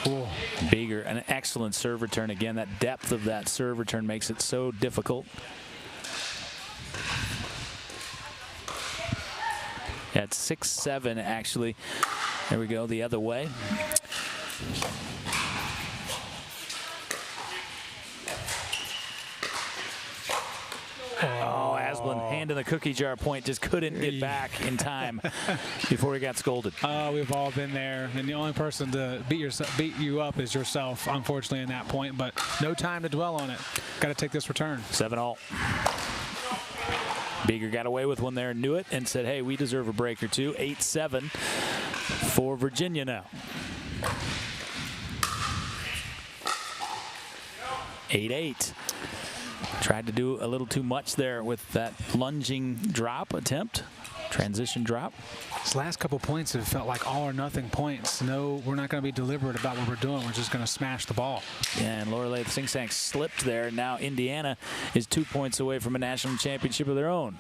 Cool. Beeger, an excellent serve return. Again, that depth of that serve return makes it so difficult. Yeah, it's 6-7 actually. There we go, the other way. Oh, Asplund, hand in the cookie jar point, just couldn't get back in time before he got scolded. We've all been there, and the only person to beat you up is yourself, unfortunately, in that point. But no time to dwell on it. Got to take this return. 7-all. Beeger got away with one there, knew it, and said, hey, we deserve a break or two. 8-7 for Virginia now. 8-8. Tried to do a little too much there with that lunging drop attempt, transition drop. These last couple points have felt like all or nothing points. No, we're not going to be deliberate about what we're doing. We're just going to smash the ball. Yeah, and Lorelei Sing Sang slipped there. Now Indiana is 2 points away from a national championship of their own.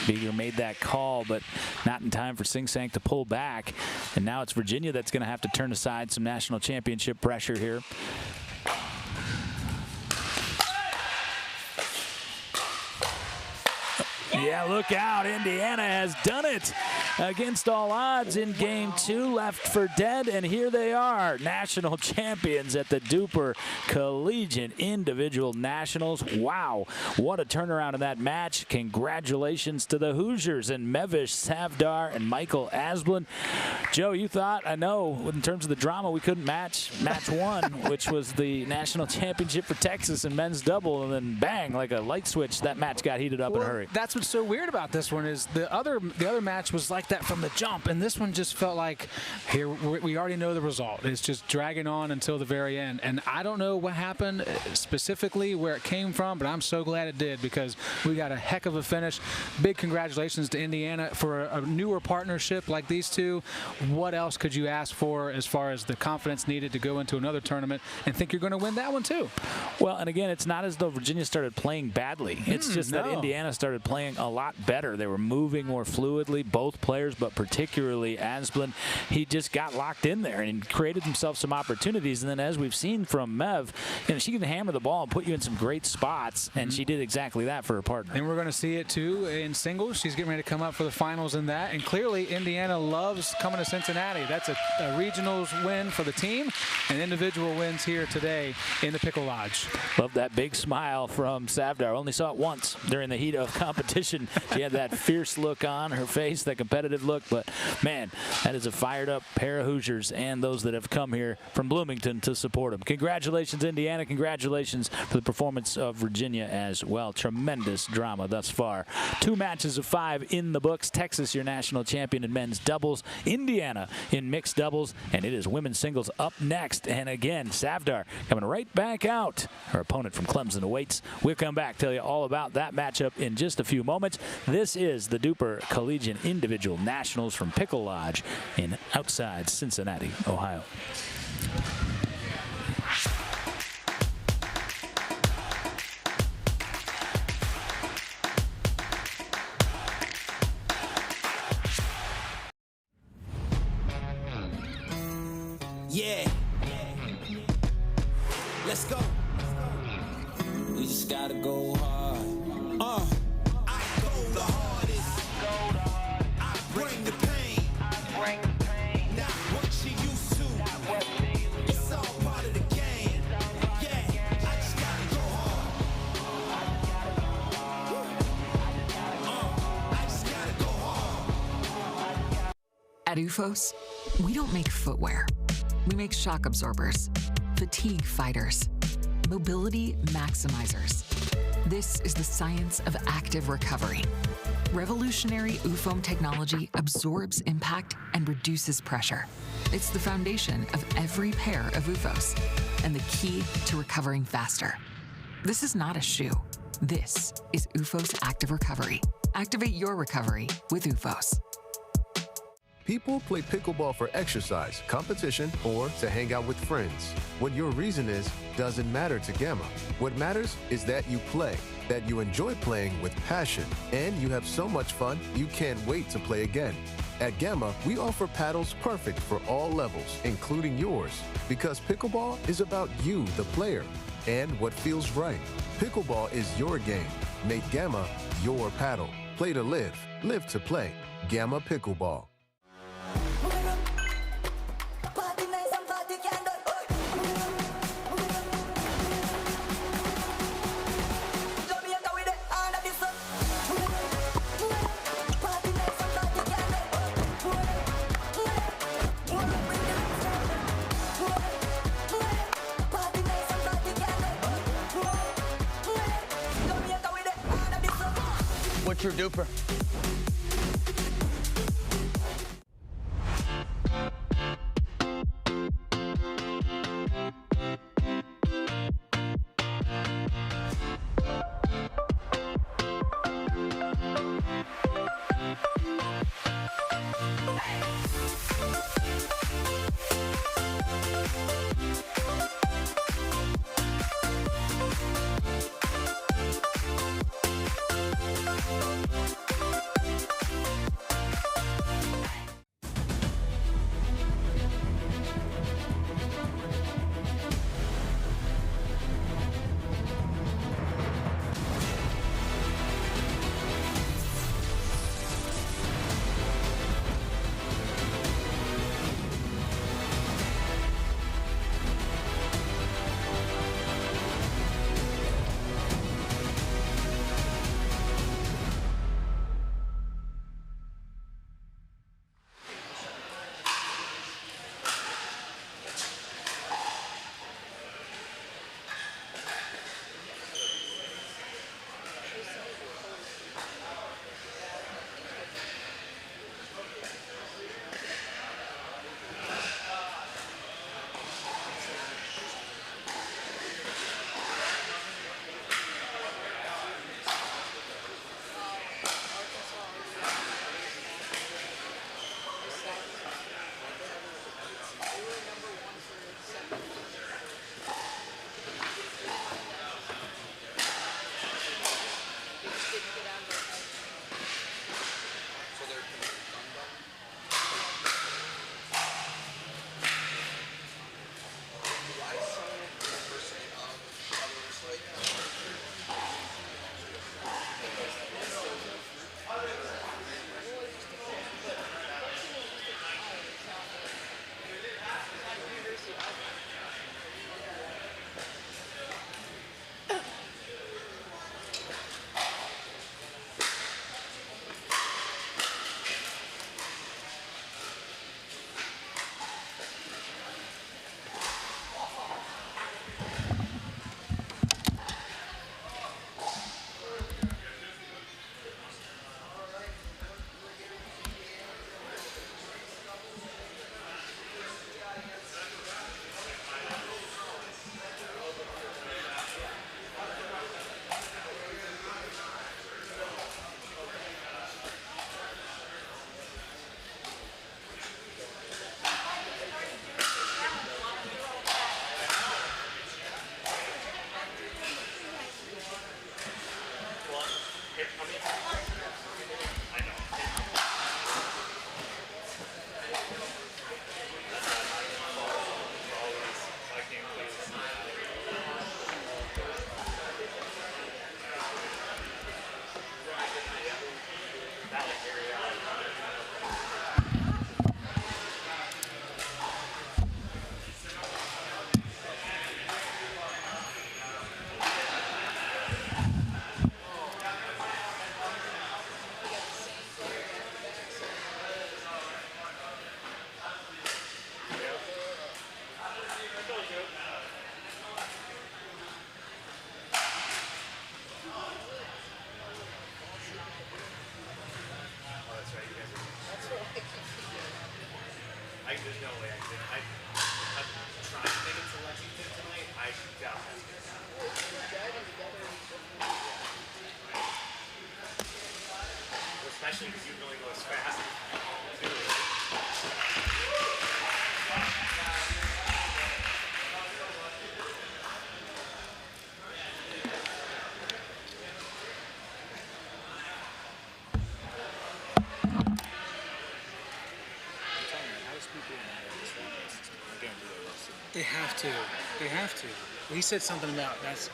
Beeger made that call, but not in time for Sing Sang to pull back. And now it's Virginia that's going to have to turn aside some national championship pressure here. Yeah, look out. Indiana has done it against all odds in game 2. Left for dead, and here they are, national champions at the DUPR Collegiate Individual Nationals. Wow, what a turnaround in that match. Congratulations to the Hoosiers and Mevish Savdar and Michael Asplund. Joe, you thought, I know, in terms of the drama, we couldn't match 1, which was the national championship for Texas in men's double, and then bang, like a light switch, that match got heated up in a hurry. That's what's so weird about this one is the other match was like that from the jump, and this one just felt like here we already know the result. It's just dragging on until the very end, and I don't know what happened specifically, where it came from, but I'm so glad it did because we got a heck of a finish. Big congratulations to Indiana for a newer partnership like these two. What else could you ask for as far as the confidence needed to go into another tournament and think you're going to win that one too? Well, and again, it's not as though Virginia started playing badly. It's just that Indiana started playing a lot better. They were moving more fluidly, both players, but particularly Asplund. He just got locked in there and created himself some opportunities. And then as we've seen from Mev, she can hammer the ball and put you in some great spots, and she did exactly that for her partner. And we're going to see it too in singles. She's getting ready to come up for the finals in that. And clearly Indiana loves coming to Cincinnati. That's a regionals win for the team and individual wins here today in the Pickle Lodge. Love that big smile from Savdar. Only saw it once during the heat of competition. She had that fierce look on her face, that competitive look. But, man, that is a fired-up pair of Hoosiers and those that have come here from Bloomington to support them. Congratulations, Indiana. Congratulations for the performance of Virginia as well. Tremendous drama thus far. 2 matches of 5 in the books. Texas, your national champion in men's doubles. Indiana in mixed doubles. And it is women's singles up next. And, again, Savdar coming right back out. Her opponent from Clemson awaits. We'll come back, tell you all about that matchup in just a few moments. This is the DUPR Collegiate Individual Nationals from Pickle Lodge in outside Cincinnati, Ohio. Yeah. Let's go. We just gotta go hard. I go the hardest. I bring the pain. Not what you used to. It's all part of the game. Yeah, I just gotta go hard. I just gotta go hard. At UFOS, we don't make footwear. We make shock absorbers, fatigue fighters, mobility maximizers. This is the science of active recovery. Revolutionary UFOM technology absorbs impact and reduces pressure. It's the foundation of every pair of UFOS and the key to recovering faster. This is not a shoe. This is UFOS Active Recovery. Activate your recovery with UFOS. People play pickleball for exercise, competition, or to hang out with friends. What your reason is doesn't matter to Gamma. What matters is that you play, that you enjoy playing with passion, and you have so much fun you can't wait to play again. At Gamma, we offer paddles perfect for all levels, including yours, because pickleball is about you, the player, and what feels right. Pickleball is your game. Make Gamma your paddle. Play to live, live to play. Gamma Pickleball. Party nice and party can't done. Jamaica with the hand of the sun. Party nice and party can't done. Party nice and party can't done. Jamaica with the hand of the sun. What's your duper? There's no way I could. I'm trying to make it to Lexington tonight. I doubt that's going to happen. Especially because you can only go as fast as They have to. They have to. He said something about that's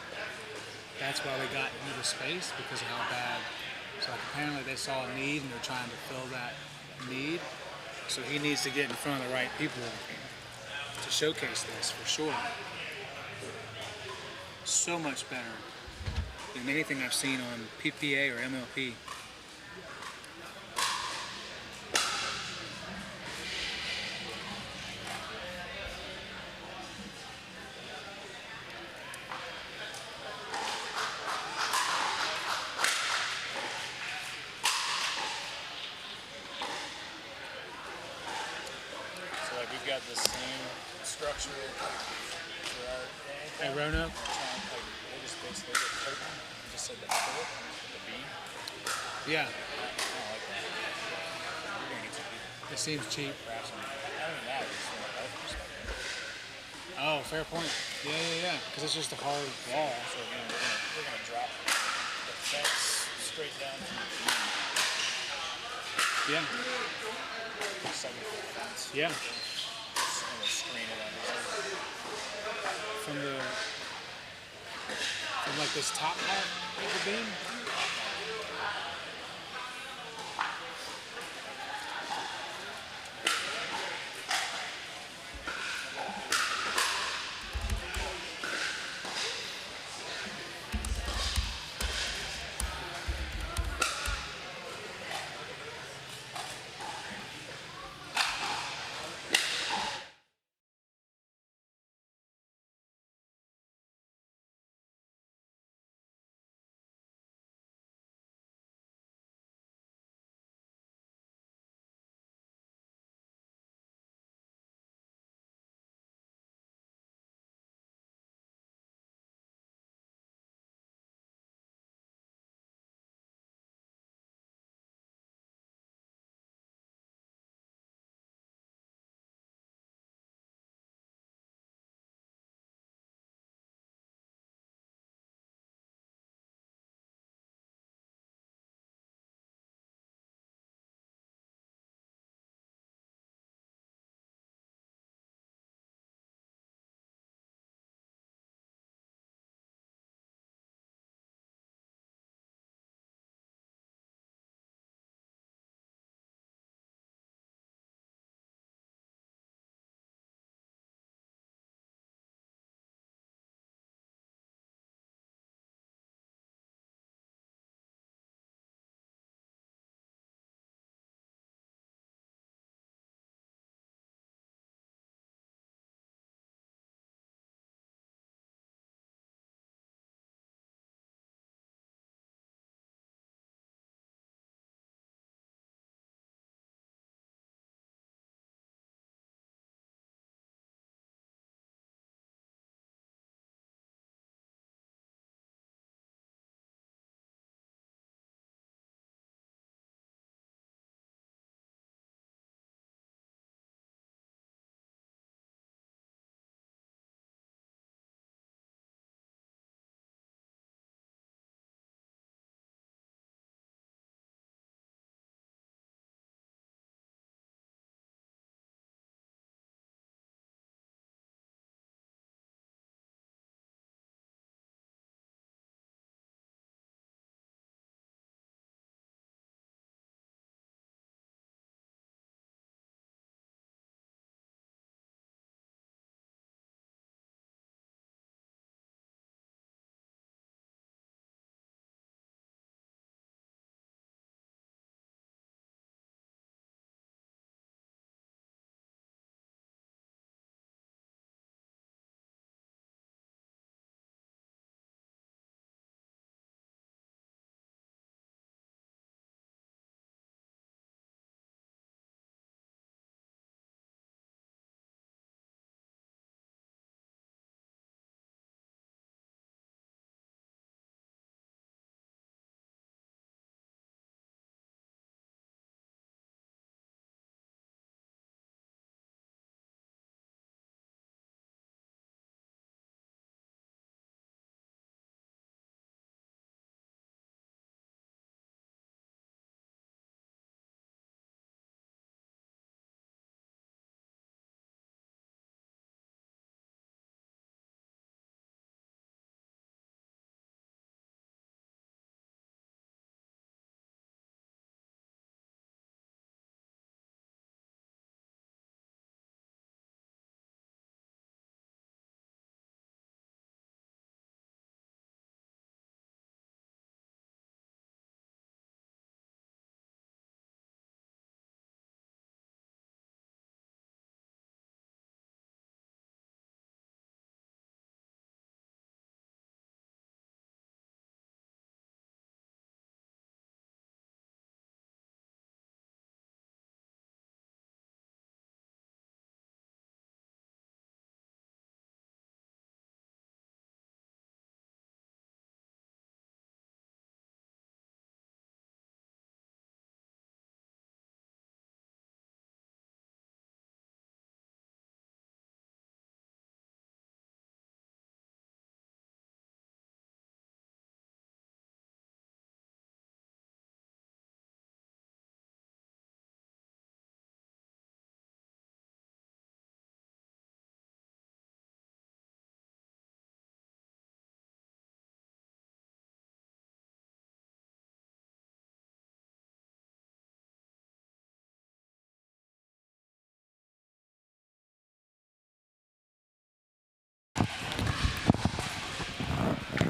why they got into the space, because of how bad. So like, apparently they saw a need and they're trying to fill that need. So he needs to get in front of the right people to showcase this for sure. So much better than anything I've seen on PPA or MLP. So like we've got the same structure for our Hey, Roanoke? they just basically did curtain and just said the echo, the beam. Yeah, I don't like that. We're gonna get some people it seems cheap. perhaps on not even that, just from a health perspective. Oh, fair point. Yeah. Because it's just a hard wall. So we're gonna drop the fence straight down from the beam, Yeah. 7-foot fence. Yeah. And we'll screen it on this. From like this top part of the beam.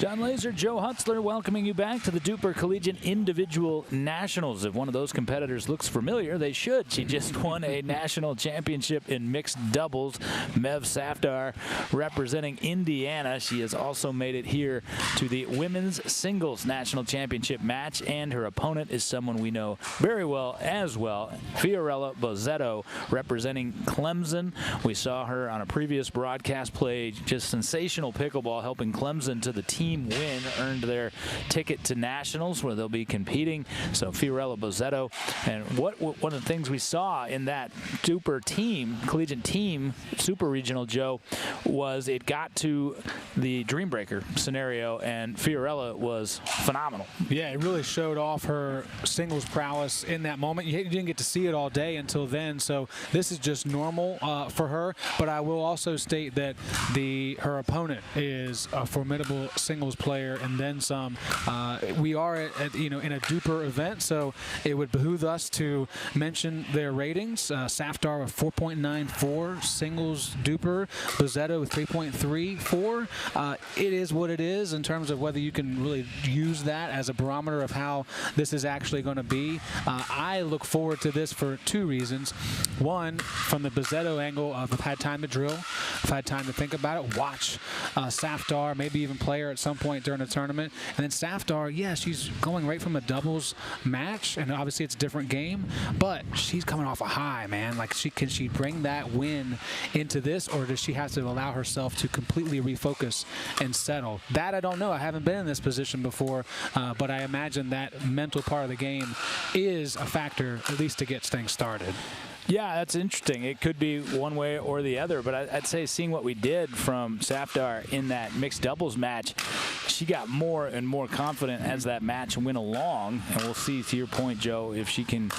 John Laser, Joe Hutzler welcoming you back to the DUPR Collegiate Individual Nationals. If one of those competitors looks familiar, they should. She just won a national championship in mixed doubles. Mev Safdar representing Indiana. She has also made it here to the women's singles national championship match, and her opponent is someone we know very well as well, Fiorella Bozzetto representing Clemson. We saw her on a previous broadcast play just sensational pickleball, helping Clemson to the team win, earned their ticket to nationals where they'll be competing. So Fiorella Bozzetto, and one of the things we saw in that DUPR team, collegiate team, super regional, Joe, was it got to the Dreambreaker scenario, and Fiorella was phenomenal. Yeah, it really showed off her singles prowess in that moment. You didn't get to see it all day until then, so this is just normal for her. But I will also state that her opponent is a formidable singles player and then some. We are in a DUPR event, so it would behoove us to mention their ratings. Safdar with 4.94 singles DUPR, Bozzetto with 3.34. It is what it is in terms of whether you can really use that as a barometer of how this is actually going to be. I look forward to this for two reasons. One, from the Bozzetto angle of I've had time to drill, I've had time to think about it, watch Safdar, maybe even play her at some point during the tournament. And then Safdar, yeah, she's going right from a doubles match, and obviously it's a different game, but she's coming off a high, man. Like, can she bring that win into this, or does she have to allow herself to completely refocus and settle? That I don't know. I haven't been in this position before, but I imagine that mental part of the game is a factor, at least to get things started. Yeah, that's interesting. It could be one way or the other, but I'd say seeing what we did from Safdar in that mixed doubles match, she got more and more confident as that match went along, and we'll see, to your point, Joe, if she can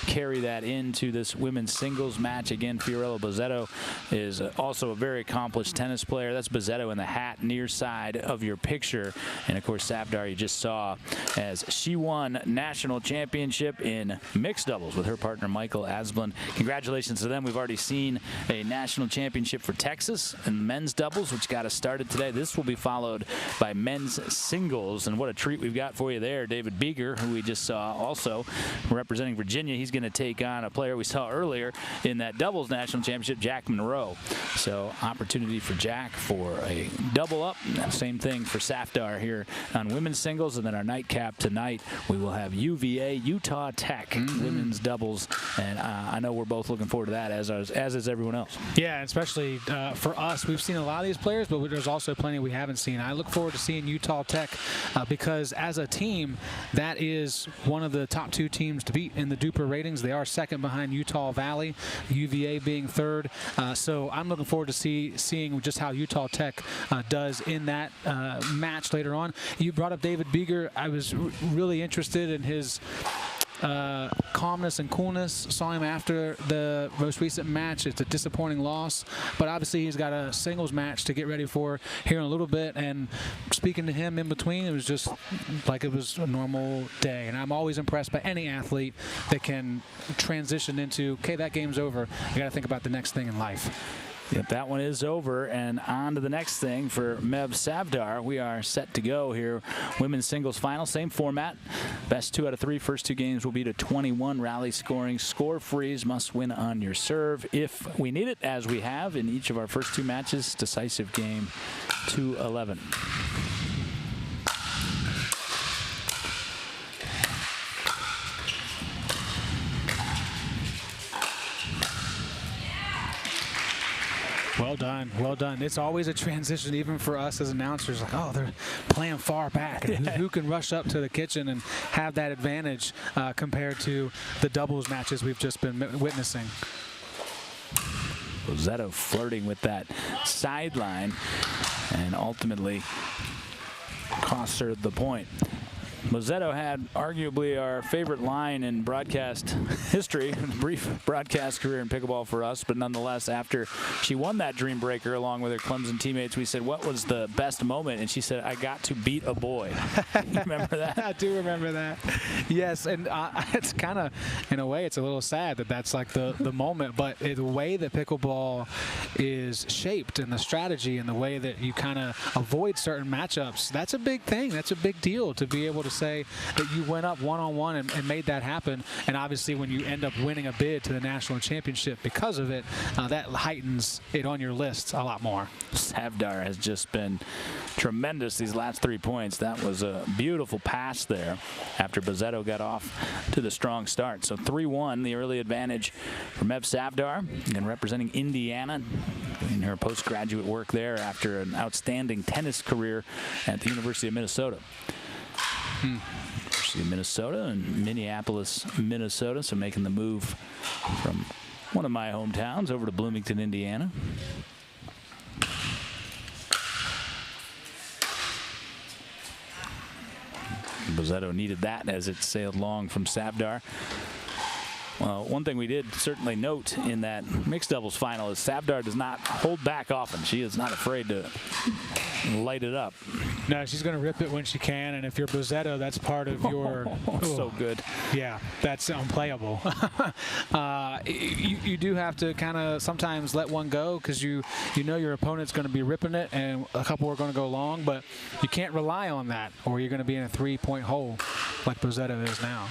carry that into this women's singles match. Again, Fiorella Bozzetto is also a very accomplished tennis player. That's Bozzetto in the hat near side of your picture, and of course Safdar you just saw as she won national championship in mixed doubles with her partner Michael Asplund. Congratulations to them. We've already seen a national championship for Texas in men's doubles, which got us started today. This will be followed by men's singles, and what a treat we've got for you there. David Beeger, who we just saw also representing Virginia, he's going to take on a player we saw earlier in that doubles national championship, Jack Monroe. So opportunity for Jack for a double up. Same thing for Safdar here on women's singles, and then our nightcap tonight, we will have UVA, Utah Tech women's doubles, and I know we're both looking forward to that, as is everyone else. Yeah, especially for us. We've seen a lot of these players, but there's also plenty we haven't seen. I look forward to seeing Utah Tech because as a team, that is one of the top two teams to beat in the DUPR ratings. They are second behind Utah Valley, UVA being third. So I'm looking forward to seeing just how Utah Tech does in that match later on. You brought up David Beeger. I was really interested in his calmness and coolness. Saw him after the most recent match. It's a disappointing loss, but obviously he's got a singles match to get ready for here in a little bit, and speaking to him in between, it was just like it was a normal day. And I'm always impressed by any athlete that can transition into, okay, that game's over, I got to think about the next thing in life. Yep, that one is over, and on to the next thing for Mev Safdar. We are set to go here. Women's singles final, same format. Best 2 out of 3. First 2 games will be to 21 rally scoring. Score freeze, must win on your serve if we need it, as we have in each of our first 2 matches. Decisive game 2-11. Well done, well done. It's always a transition, even for us as announcers. Like, oh, they're playing far back. And who can rush up to the kitchen and have that advantage compared to the doubles matches we've just been witnessing? Bozzetto flirting with that sideline and ultimately costs her the point. Bozzetto had arguably our favorite line in broadcast history, brief broadcast career in pickleball for us, but nonetheless, after she won that Dream Breaker along with her Clemson teammates, we said, what was the best moment? And she said, I got to beat a boy. You remember that? I do remember that. Yes, and it's kind of, in a way, it's a little sad that that's like the moment, but the way that pickleball is shaped and the strategy and the way that you kind of avoid certain matchups, that's a big thing. That's a big deal to be able to say that you went up one-on-one and made that happen. And obviously when you end up winning a bid to the national championship because of it, that heightens it on your list a lot more. Safdar has just been tremendous these last 3 points. That was a beautiful pass there after Bozzetto got off to the strong start. So 3-1, the early advantage from Ev Safdar, and representing Indiana in her postgraduate work there after an outstanding tennis career at the University of Minnesota. University of Minnesota and Minneapolis, Minnesota, so making the move from one of my hometowns over to Bloomington, Indiana. Bozzetto needed that as it sailed long from Safdar. Well, one thing we did certainly note in that mixed doubles final is Safdar does not hold back often. She is not afraid to light it up. No, she's going to rip it when she can, and if you're Bozzetto, that's part of your... So good. Yeah, that's unplayable. You do have to kind of sometimes let one go because you know your opponent's going to be ripping it, and a couple are going to go long, but you can't rely on that, or you're going to be in a 3-point hole like Bozzetto is now.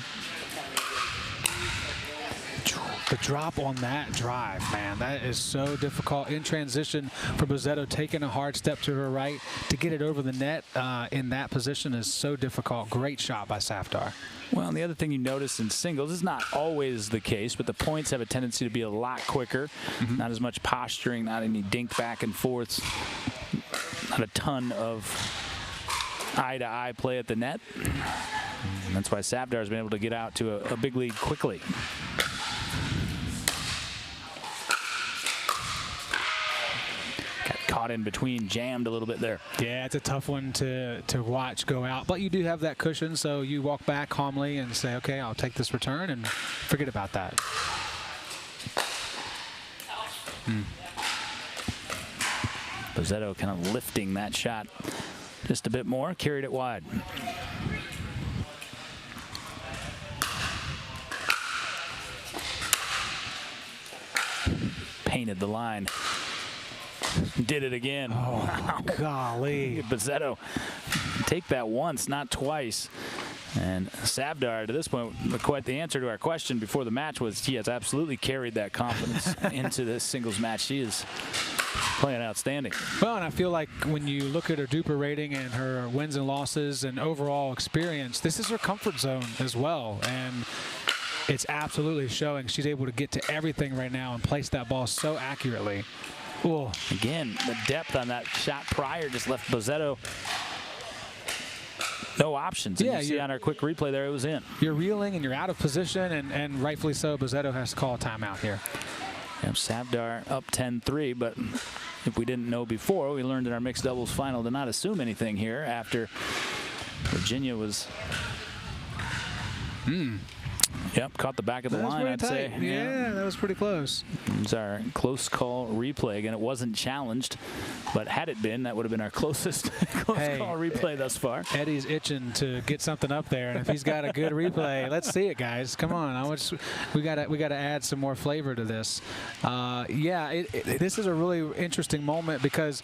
The drop on that drive, man, that is so difficult. In transition for Bozzetto, taking a hard step to her right to get it over the net in that position is so difficult. Great shot by Safdar. Well, and the other thing you notice in singles is not always the case, but the points have a tendency to be a lot quicker. Not as much posturing, not any dink back and forths, not a ton of eye-to-eye play at the net. And that's why Safdar has been able to get out to a big lead quickly. Caught in between, jammed a little bit there. Yeah, it's a tough one to watch go out, but you do have that cushion, so you walk back calmly and say, okay, I'll take this return and forget about that. Bozzetto kind of lifting that shot just a bit more, carried it wide. Painted the line. Did it again. Oh, wow. Golly. Bozzetto take that once, not twice. And Safdar, to this point, quite the answer to our question before the match was he has absolutely carried that confidence into this singles match. She is playing outstanding. Well, and I feel like when you look at her DUPR rating and her wins and losses and overall experience, this is her comfort zone as well. And it's absolutely showing. She's able to get to everything right now and place that ball so accurately. Ooh. Again, the depth on that shot prior just left Bozzetto no options. And yeah, you see on our quick replay there, it was in. You're reeling and you're out of position, and rightfully so. Bozzetto has to call a timeout here. Yep, Safdar up 10-3, but if we didn't know before, we learned in our mixed doubles final to not assume anything here after Virginia was... Yep, caught the back of the line, I'd say. Yeah, that was pretty close. It's our close call replay. Again, it wasn't challenged, but had it been, that would have been our closest call replay thus far. Eddie's itching to get something up there, and if he's got a good replay, let's see it, guys. Come on, we gotta add some more flavor to this. This is a really interesting moment because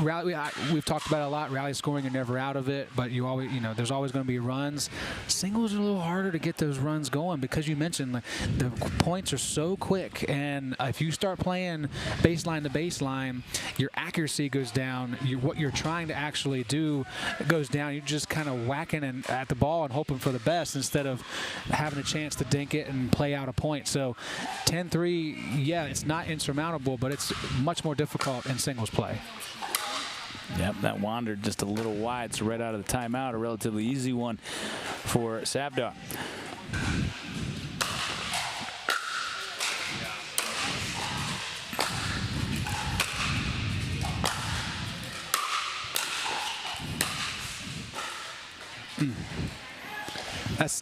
we've talked about it a lot. Rally scoring, you're never out of it, but you always, there's always going to be runs. Singles are a little harder to get those runs going because you mentioned the points are so quick, and if you start playing baseline to baseline, your accuracy goes down. What you're trying to actually do goes down. You're just kind of whacking at the ball and hoping for the best instead of having a chance to dink it and play out a point. So 10-3, yeah, it's not insurmountable, but it's much more difficult in singles play. Yep, that wandered just a little wide, so right out of the timeout, a relatively easy one for Safdar.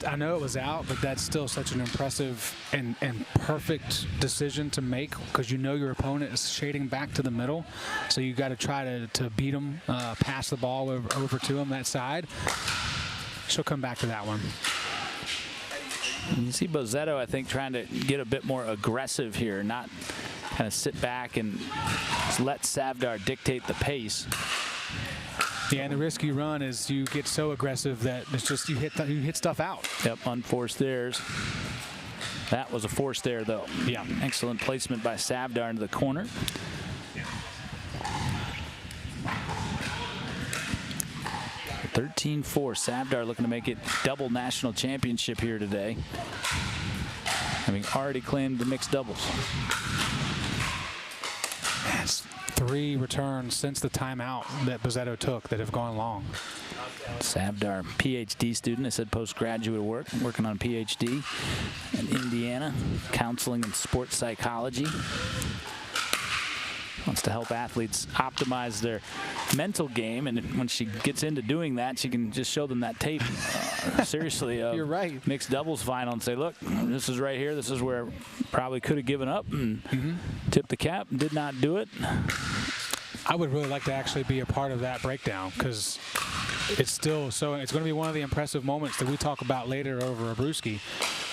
I know it was out, but that's still such an impressive and perfect decision to make, because you know your opponent is shading back to the middle, so you got to try to beat him, pass the ball over to him that side. She'll come back to that one. You see Bozzetto, I think, trying to get a bit more aggressive here, not kind of sit back and just let Savdar dictate the pace. Yeah, and the risk you run is you get so aggressive that it's just you hit stuff out. Yep, unforced theirs. That was a forced there, though. Yeah. Excellent placement by Savdar into the corner. – 13-4. Savdar looking to make it double national championship here today, having already claimed the mixed doubles. That's 3 returns since the timeout that Bozzetto took that have gone long. Savdar, PhD student. I said postgraduate work, working on PhD in Indiana, counseling and sports psychology. Wants to help athletes optimize their mental game, and when she gets into doing that, she can just show them that tape, seriously, You're right. mixed doubles final, and say, look, this is right here. This is where probably could have given up and tipped the cap, did not do it. I would really like to actually be a part of that breakdown, because it's still so. It's going to be one of the impressive moments that we talk about later over a brewski.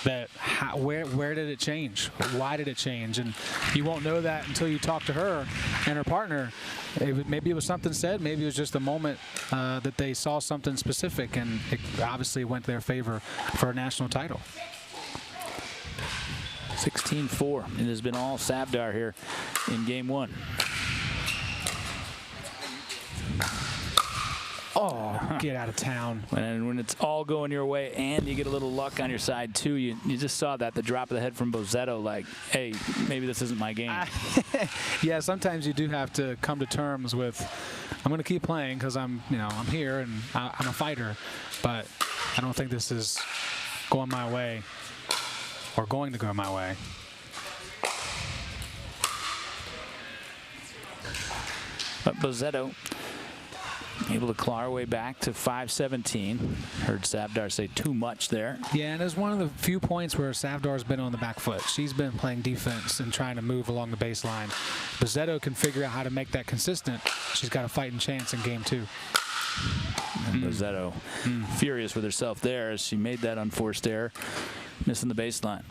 That where did it change? Why did it change? And you won't know that until you talk to her and her partner. Maybe it was something said. Maybe it was just a moment that they saw something specific, and it obviously went to their favor for a national title. 16-4. It has been all Savdar here in game 1. Oh, get out of town. And when it's all going your way and you get a little luck on your side, too, you just saw that, the drop of the head from Bozzetto, like, hey, maybe this isn't my game. Yeah, sometimes you do have to come to terms with, I'm going to keep playing because I'm here and I'm a fighter, but I don't think this is going my way or going to go my way. But Bozzetto able to claw our way back to 5-17. Heard Savdar say too much there. Yeah, and it's one of the few points where Savdar's been on the back foot. She's been playing defense and trying to move along the baseline. Bozzetto can figure out how to make that consistent. She's got a fighting chance in game 2. And Bozzetto furious with herself there as she made that unforced error, missing the baseline.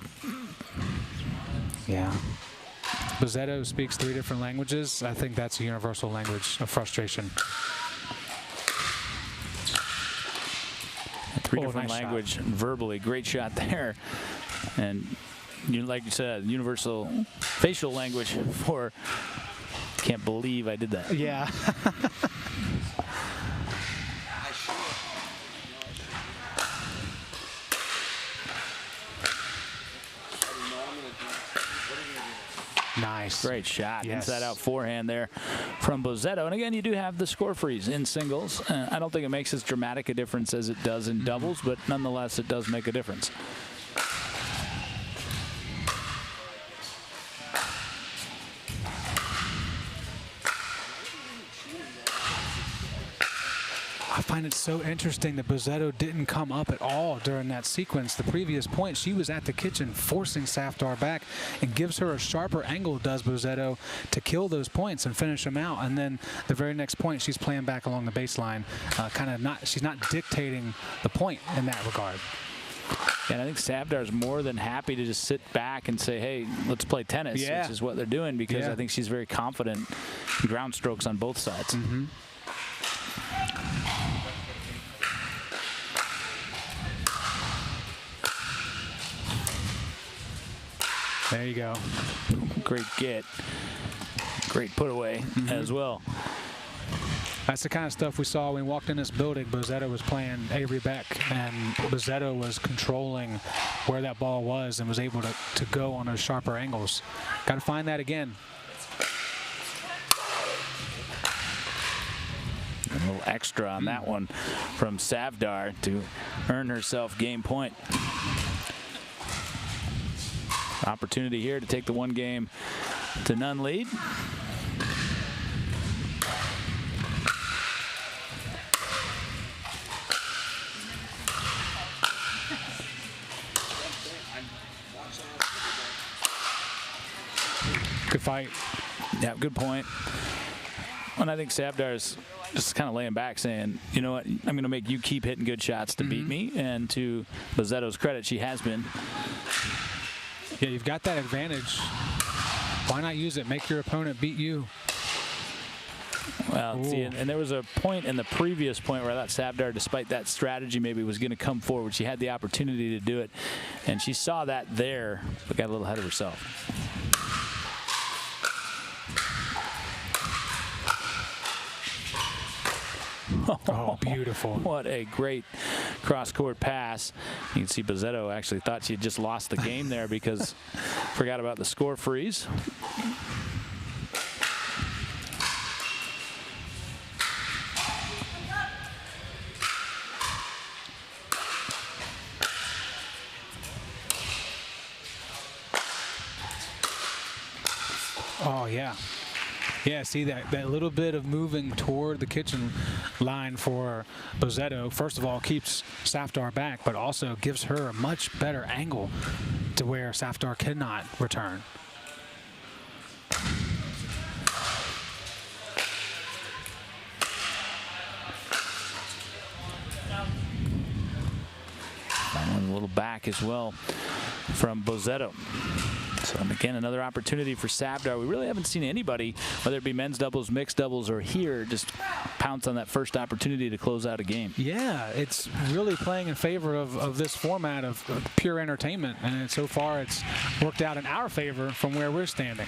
Yeah. Bozzetto speaks 3 different languages. I think that's a universal language of frustration. 3 different nice language shot. verbally. Great shot there. And like you said, universal facial language for can't believe I did that. Yeah. Nice. Great shot. Yes. Inside out forehand there from Bozzetto. And again, you do have the score freeze in singles. I don't think it makes as dramatic a difference as it does in doubles, but nonetheless, it does make a difference. I find it so interesting that Bozzetto didn't come up at all during that sequence. The previous point, she was at the kitchen forcing Savdar back and gives her a sharper angle, does Bozzetto, to kill those points and finish them out. And then the very next point, she's playing back along the baseline. She's not dictating the point in that regard. And I think Savdar's more than happy to just sit back and say, hey, let's play tennis, which is what they're doing, because I think she's very confident in ground strokes on both sides. There you go. Great get. Great put away as well. That's the kind of stuff we saw when we walked in this building. Bozzetto was playing Avery Beck, and Bozzetto was controlling where that ball was and was able to go on those sharper angles. Got to find that again. A little extra on that one from Savdar to earn herself game point. Opportunity here to take the 1-game to none lead. Good fight. Yeah, good point. And I think Savdar's just kind of laying back saying, you know what, I'm going to make you keep hitting good shots to beat me. And to Bozzetto's credit, she has been. Yeah, you've got that advantage. Why not use it? Make your opponent beat you. Well, see, and there was a point in the previous point where I thought Savdar, despite that strategy, maybe was going to come forward. She had the opportunity to do it, and she saw that there, but got a little ahead of herself. Oh, beautiful. What a great cross-court pass. You can see Bozzetto actually thought she had just lost the game there because forgot about the score freeze. Oh, yeah. Yeah, see that little bit of moving toward the kitchen line for Bozzetto, first of all, keeps Safdar back, but also gives her a much better angle to where Safdar cannot return. And a little back as well from Bozzetto. So again, another opportunity for Savdar. We really haven't seen anybody, whether it be men's doubles, mixed doubles, or here, just pounce on that first opportunity to close out a game. Yeah, it's really playing in favor of this format of pure entertainment, and so far it's worked out in our favor from where we're standing.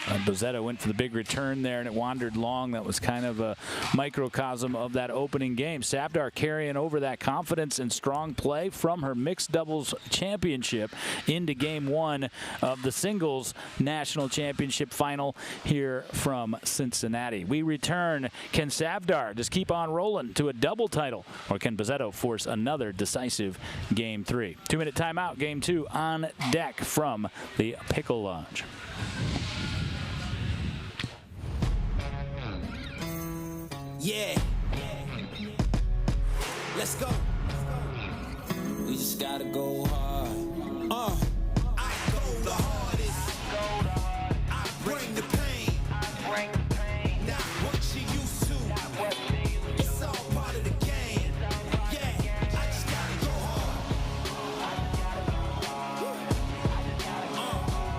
Bozzetto went for the big return there, and it wandered long. That was kind of a microcosm of that opening game. Savdar carrying over that confidence and strong play from her mixed doubles championship into game one of the singles national championship final here from Cincinnati. We return. Can Savdar just keep on rolling to a double title, or can Bozzetto force another decisive game three? 2-minute timeout. Game two on deck from the Pickle Lodge. Yeah. Let's go. We just gotta go hard. I go the hardest. I bring the pain. Not what you used to. It's all part of the game. Yeah. I just gotta go hard.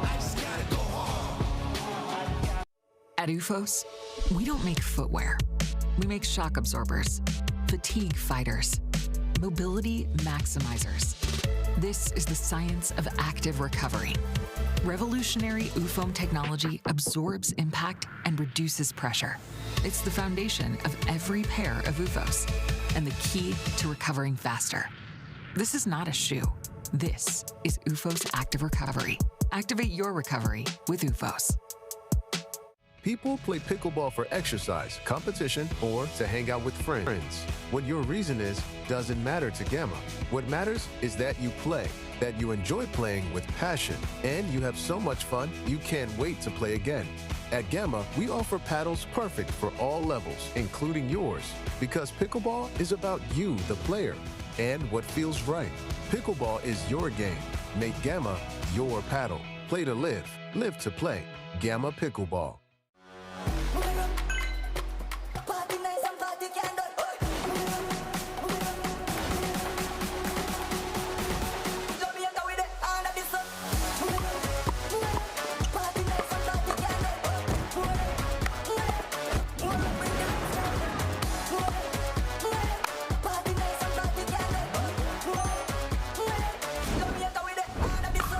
I just gotta go hard. At UFOS, we don't make footwear. We make shock absorbers, fatigue fighters, mobility maximizers. This is the science of active recovery. Revolutionary UFOM technology absorbs impact and reduces pressure. It's the foundation of every pair of UFOS and the key to recovering faster. This is not a shoe. This is UFOS Active Recovery. Activate your recovery with UFOS. People play pickleball for exercise, competition, or to hang out with friends. What your reason is doesn't matter to Gamma. What matters is that you play, that you enjoy playing with passion, and you have so much fun you can't wait to play again. At Gamma, we offer paddles perfect for all levels, including yours, because pickleball is about you, the player, and what feels right. Pickleball is your game. Make Gamma your paddle. Play to live, live to play. Gamma Pickleball. Party nice and party candle. Jamaica with it on this. Party nice and party candle. Party nice and party candle. Jamaica with it on this.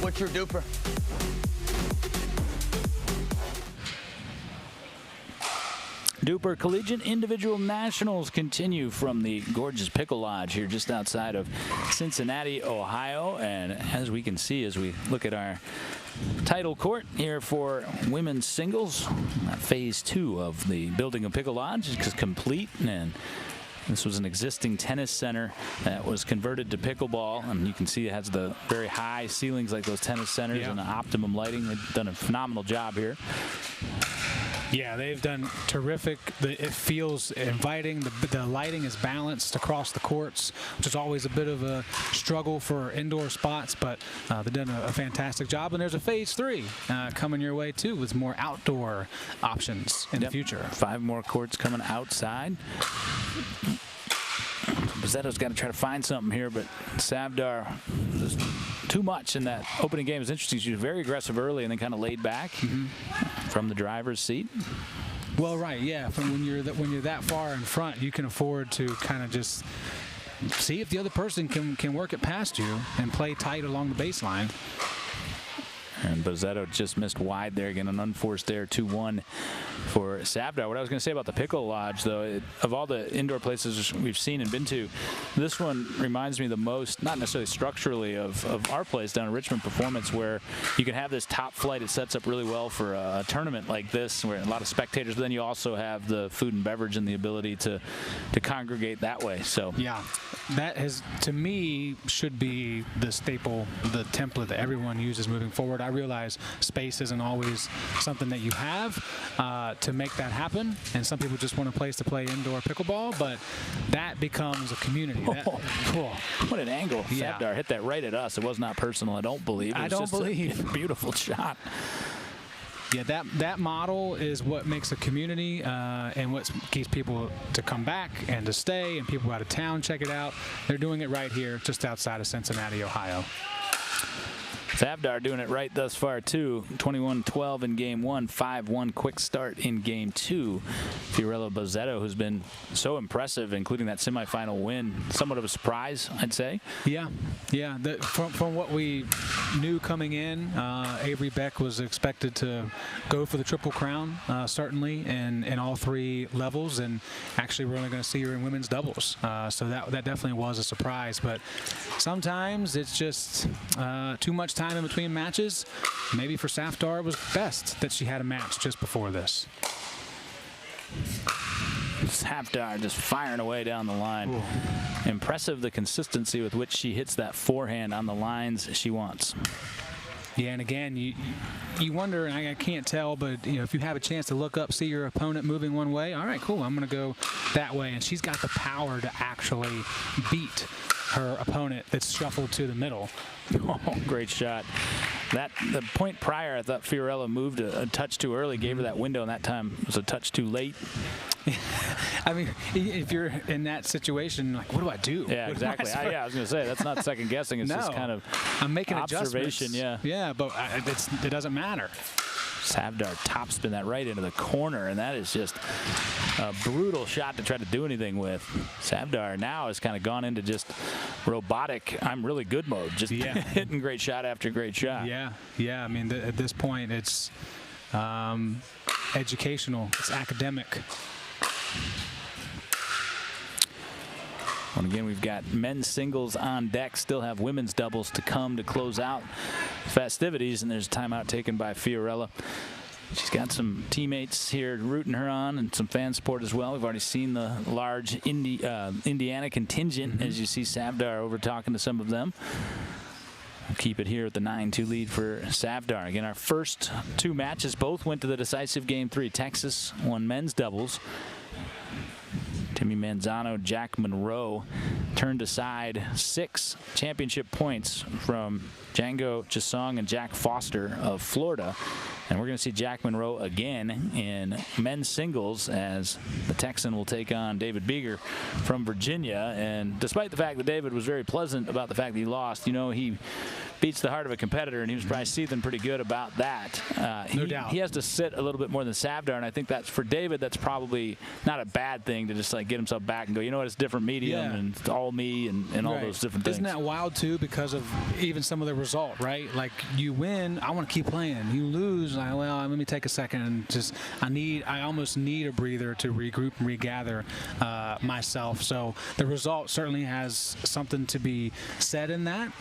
What's your duper? DUPR Collegiate Individual Nationals continue from the gorgeous Pickle Lodge here just outside of Cincinnati, Ohio. And as we can see, as we look at our title court here for women's singles, phase 2 of the building of Pickle Lodge is complete. And this was an existing tennis center that was converted to pickleball, and you can see it has the very high ceilings like those tennis centers and the optimum lighting. They've done a phenomenal job here. Yeah, they've done terrific. It feels inviting. The lighting is balanced across the courts, which is always a bit of a struggle for indoor spots, but they've done a fantastic job. And there's a phase 3 coming your way, too, with more outdoor options in the future. 5 more courts coming outside. Bozzetto's got to try to find something here, but Savdar just too much in that opening game. It's interesting. She was very aggressive early and then kind of laid back from the driver's seat. Well, right, yeah. From when you're that far in front, you can afford to kind of just see if the other person can work it past you and play tight along the baseline. And Bozzetto just missed wide there. Again, an unforced there, 2-1 for Savdar. What I was going to say about the Pickle Lodge, though, of all the indoor places we've seen and been to, this one reminds me the most, not necessarily structurally, of our place down in Richmond Performance, where you can have this top flight. It sets up really well for a tournament like this, where a lot of spectators, but then you also have the food and beverage and the ability to congregate that way. So yeah, that has, to me, should be the staple, the template that everyone uses moving forward. I realize space isn't always something that you have to make that happen, and some people just want a place to play indoor pickleball, but that becomes a community. What an angle. Yeah. Savdar hit that right at us. It was not personal, I don't believe. It was a beautiful shot. Yeah, that model is what makes a community and what keeps people to come back and to stay, and people out of town check it out. They're doing it right here just outside of Cincinnati, Ohio. Savdar doing it right thus far, too. 21-12 in Game 1, 5-1 quick start in Game 2. Fiorello Bozzetto, who's been so impressive, including that semifinal win. Somewhat of a surprise, I'd say. Yeah. From what we knew coming in, Avery Beck was expected to go for the Triple Crown, certainly, in all 3 levels, and actually we're only going to see her in women's doubles. So that definitely was a surprise, but sometimes it's just too much time in between matches. Maybe for Savdar it was best that she had a match just before this. Savdar just firing away down the line. Ooh. Impressive the consistency with which she hits that forehand on the lines she wants. Yeah, and again, you wonder, and I can't tell, but if you have a chance to look up, see your opponent moving one way, all right, cool, I'm going to go that way. And she's got the power to actually beat her opponent that's shuffled to the middle. Oh, great shot. The point prior, I thought Fiorello moved a touch too early, gave her that window, and that time was a touch too late. I mean, if you're in that situation, like, what do I do? Yeah, exactly. I was going to say, that's not second guessing. It's just kind of I'm making observation. Adjustments. Yeah, but it doesn't matter. Savdar topspin that right into the corner, and that is just a brutal shot to try to do anything with. Savdar now has kind of gone into just robotic, I'm really good mode, just hitting great shot after great shot. Yeah. I mean, at this point, it's educational, it's academic. And again, we've got men's singles on deck. Still have women's doubles to come to close out festivities. And there's a timeout taken by Fiorello. She's got some teammates here rooting her on and some fan support as well. We've already seen the large Indiana contingent as you see Savdar over talking to some of them. We'll keep it here at the 9-2 lead for Savdar. Again, our first 2 matches both went to the decisive Game 3. Texas won men's doubles. Timmy Manzano, Jack Monroe turned aside 6 championship points from Django Chisong and Jack Foster of Florida. And we're going to see Jack Monroe again in men's singles as the Texan will take on David Beeger from Virginia. And despite the fact that David was very pleasant about the fact that he lost, he beats the heart of a competitor, and he was probably seething pretty good about that. No doubt. He has to sit a little bit more than Savdar, and I think that's, for David, that's probably not a bad thing to just get himself back and go, you know what, it's different medium, and it's all me, and all those different things. Isn't that wild, too, because of even some of the result, right? Like, you win, I want to keep playing. You lose, let me take a second and just, I almost need a breather to regroup and regather myself. So the result certainly has something to be said in that.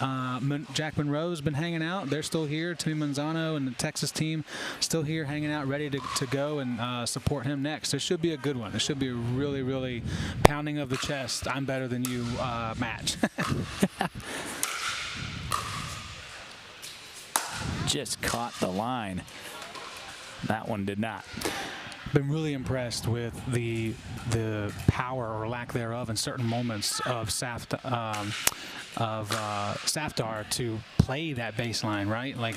Jack Monroe's been hanging out. They're still here. Timmy Manzano and the Texas team still here hanging out, ready to go and support him next. This should be a good one. This should be a really, really pounding of the chest, I'm better than you match. Just caught the line. That one did not. been really impressed with the power or lack thereof in certain moments of Safar to play that baseline, right? Like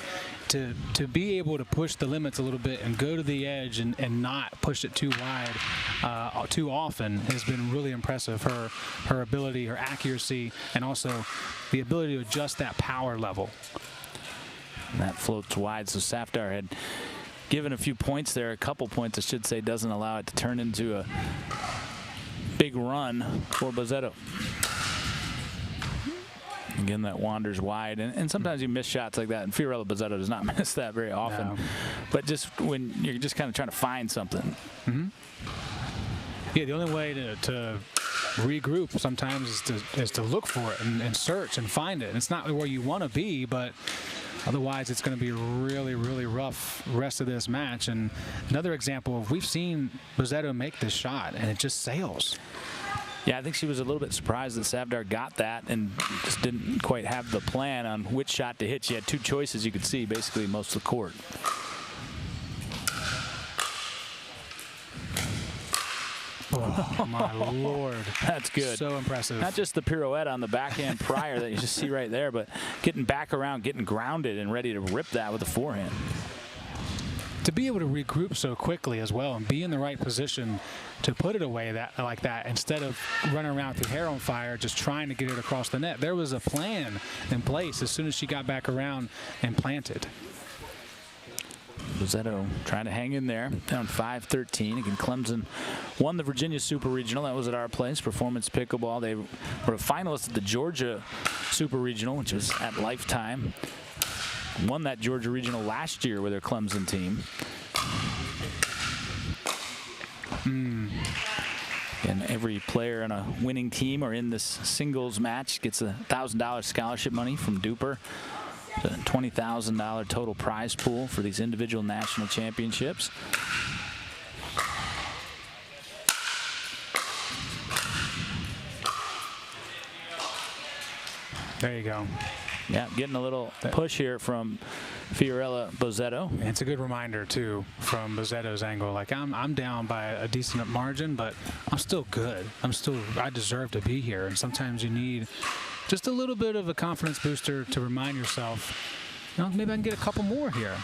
to be able to push the limits a little bit and go to the edge and not push it too wide too often has been really impressive. Her ability, her accuracy, and also the ability to adjust that power level. And that floats wide, so Safar had given a few points there, a couple points I should say, doesn't allow it to turn into a big run for Bozzetto. Again, that wanders wide, and sometimes you miss shots like that, and Fiorello Bozzetto does not miss that very often. No. But just when you're just kind of trying to find something. Mm-hmm. Yeah, the only way to regroup sometimes is to look for it and search and find it. And it's not where you want to be, but otherwise it's going to be really, really rough rest of this match. And another example of we've seen Bozzetto make this shot, and it just sails. Yeah, I think she was a little bit surprised that Safar got that and just didn't quite have the plan on which shot to hit. She had two choices you could see basically most of the court. Oh, my Lord. That's good. So impressive. Not just the pirouette on the backhand prior that you just see right there, but getting back around, getting grounded and ready to rip that with the forehand. To be able to regroup so quickly as well and be in the right position to put it away like that instead of running around with your hair on fire just trying to get it across the net. There was a plan in place as soon as she got back around and planted. Bozzetto trying to hang in there, down 5-13. Again, Clemson won the Virginia Super Regional. That was at our place, Performance Pickleball. They were a finalist at the Georgia Super Regional, which was at Lifetime. Won that Georgia Regional last year with their Clemson team. And every player on a winning team or in this singles match gets a $1,000 scholarship money from DUPR. The $20,000 total prize pool for these individual national championships. There you go. Yeah, getting a little push here from Fiorello Bozzetto. And it's a good reminder too from Bozzetto's angle. Like I'm down by a decent margin, but I'm still good. I deserve to be here. And sometimes you need just a little bit of a confidence booster to remind yourself, you know, maybe I can get a couple more here.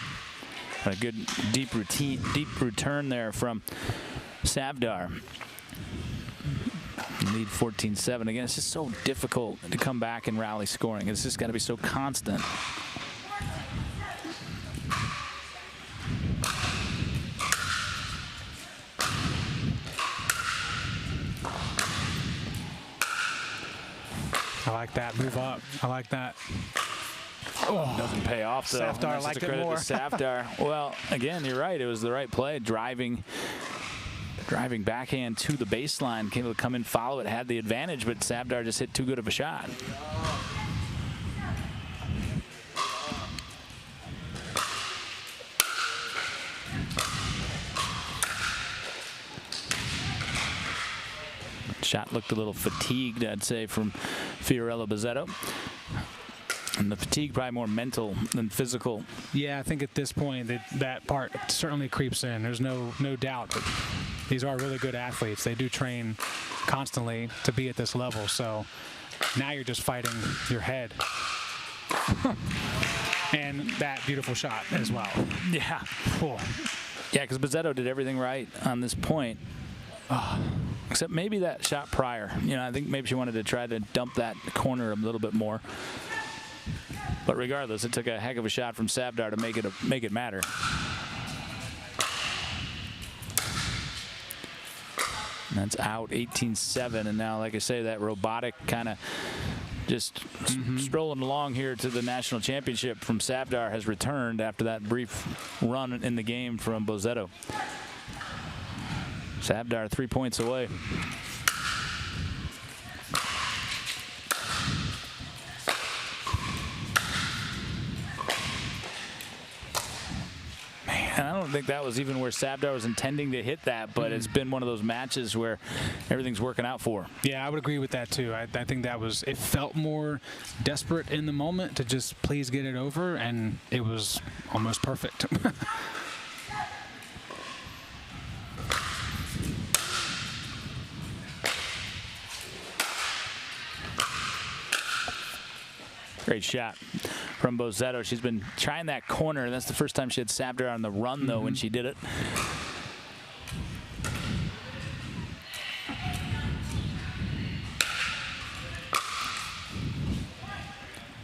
A good deep return there from Safar. Lead 14-7. Again, it's just so difficult to come back and rally scoring. It's just got to be so constant. I like that. Move up. I like that. Oh, doesn't pay off, though. Safar liked it more. Safar. Well, again, you're right. It was the right play. Driving backhand to the baseline, came to come in, follow it, had the advantage, but Safar just hit too good of a shot. Shot looked a little fatigued, I'd say, from Fiorello Bozzetto. And the fatigue probably more mental than physical. Yeah, I think at this point that part certainly creeps in. There's no doubt that these are really good athletes. They do train constantly to be at this level. So now you're just fighting your head. And that beautiful shot as well. Yeah. Cool. Yeah, because Bozzetto did everything right on this point. Except maybe that shot prior. You know, I think maybe she wanted to try to dump that corner a little bit more. But regardless, it took a heck of a shot from Safar to make it matter. And that's out 18-7, and now, like I say, that robotic kind of just strolling along here to the national championship from Safar has returned after that brief run in the game from Bozzetto. Safar 3 points away. And I don't think that was even where Safar was intending to hit that, but it's been one of those matches where everything's working out for her. Yeah, I would agree with that too. I think that was, it felt more desperate in the moment to just please get it over, and it was almost perfect. Great shot from Bozzetto. She's been trying that corner. That's the first time she had Safdar on the run, though, when she did it.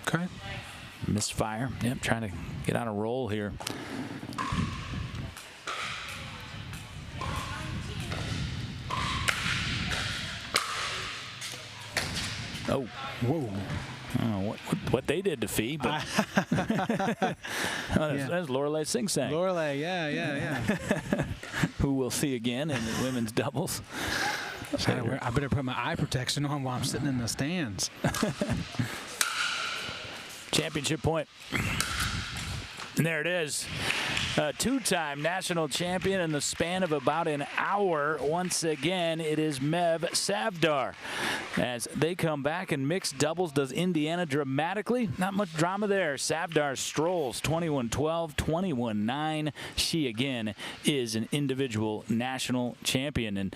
Okay. Misfire. Yep, trying to get on a roll here. Oh, whoa. I don't know what they did to Fee, but that's Lorelei Sing Sang. Lorelei, yeah. Who we'll see again in the women's doubles. I better put my eye protection on while I'm sitting in the stands. Championship point. And there it is. A two-time national champion in the span of about an hour. Once again, it is Mev Safdar. As they come back in mixed doubles, does Indiana dramatically? Not much drama there. Safdar strolls 21-12, 21-9. She, again, is an individual national champion. And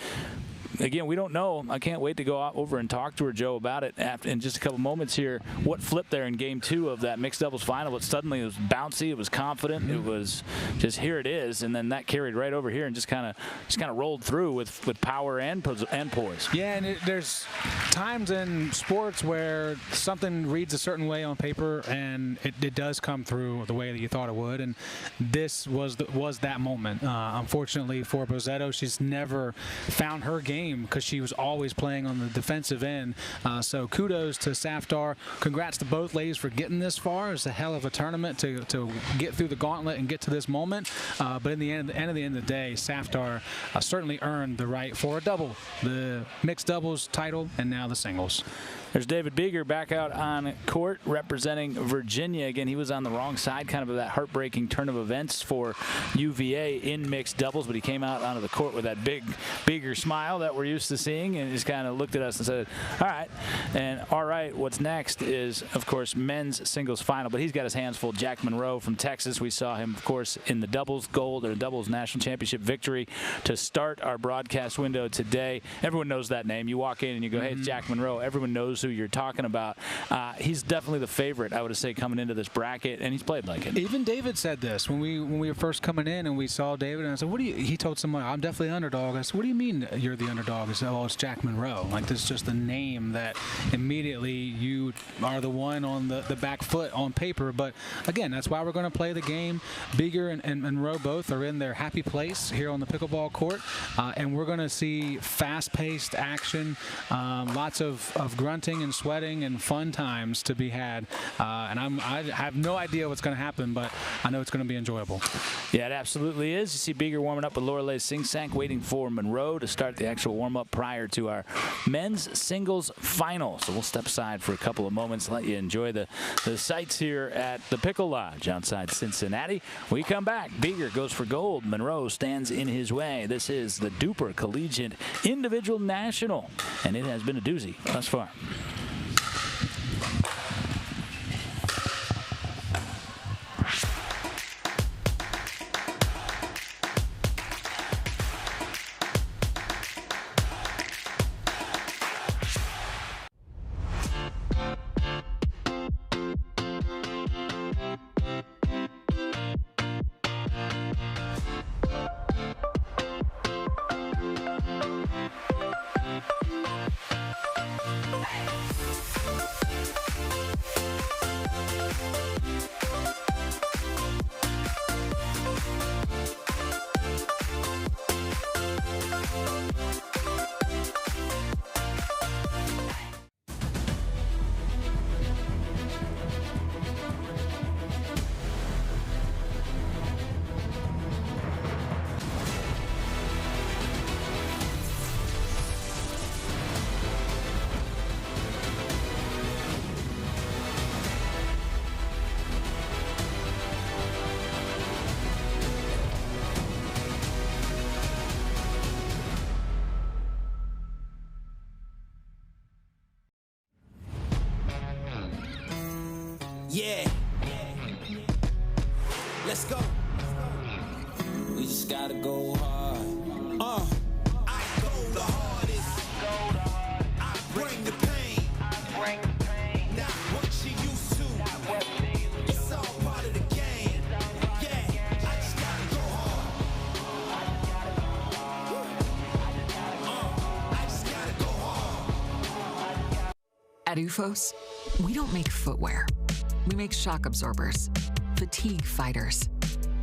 again, we don't know. I can't wait to go out over and talk to her, Joe, about it in just a couple moments here. What flipped there in game 2 of that mixed doubles final? But suddenly it was bouncy, it was confident, it was just here it is, and then that carried right over here and just kind of rolled through with power and poise. Yeah, and there's times in sports where something reads a certain way on paper and it does come through the way that you thought it would, and this was that moment. Unfortunately for Bozzetto, she's never found her game because she was always playing on the defensive end. So kudos to Safdar. Congrats to both ladies for getting this far. It's a hell of a tournament to get through the gauntlet and get to this moment. But in the end of the day, Safdar certainly earned the right for a double, the mixed doubles title, and now the singles. There's David Beeger back out on court representing Virginia. Again, he was on the wrong side, kind of that heartbreaking turn of events for UVA in mixed doubles, but he came out onto the court with that big Beeger smile that we're used to seeing and just kind of looked at us and said, all right. And all right, what's next is, of course, men's singles final, but he's got his hands full. Jack Monroe from Texas. We saw him, of course, in the doubles gold or doubles national championship victory to start our broadcast window today. Everyone knows that name. You walk in and you go, hey, it's Jack Monroe. Everyone knows who you're talking about. He's definitely the favorite, I would say, coming into this bracket, and he's played like it. Even David said this when we were first coming in and we saw David, and I said, he told someone, I'm definitely underdog. I said, what do you mean you're the underdog? I said, oh, it's Jack Monroe. Like, this is just a name that immediately you are the one on the back foot on paper. But again, that's why we're going to play the game. Beeger and Monroe both are in their happy place here on the pickleball court, and we're going to see fast-paced action, lots of grunting and sweating and fun times to be had. And I have no idea what's going to happen, but I know it's going to be enjoyable. Yeah, it absolutely is. You see Beeger warming up with Lorelei Sing Sang, waiting for Monroe to start the actual warm-up prior to our men's singles final. So we'll step aside for a couple of moments, let you enjoy the sights here at the Pickle Lodge outside Cincinnati. We come back. Beeger goes for gold. Monroe stands in his way. This is the DUPR Collegiate Individual National, and it has been a doozy thus far. Yeah. Let's go. We just gotta go hard. I go the hardest. I bring the pain. Not what you used to. At UFOS, we don't make footwear. We make shock absorbers, fatigue fighters,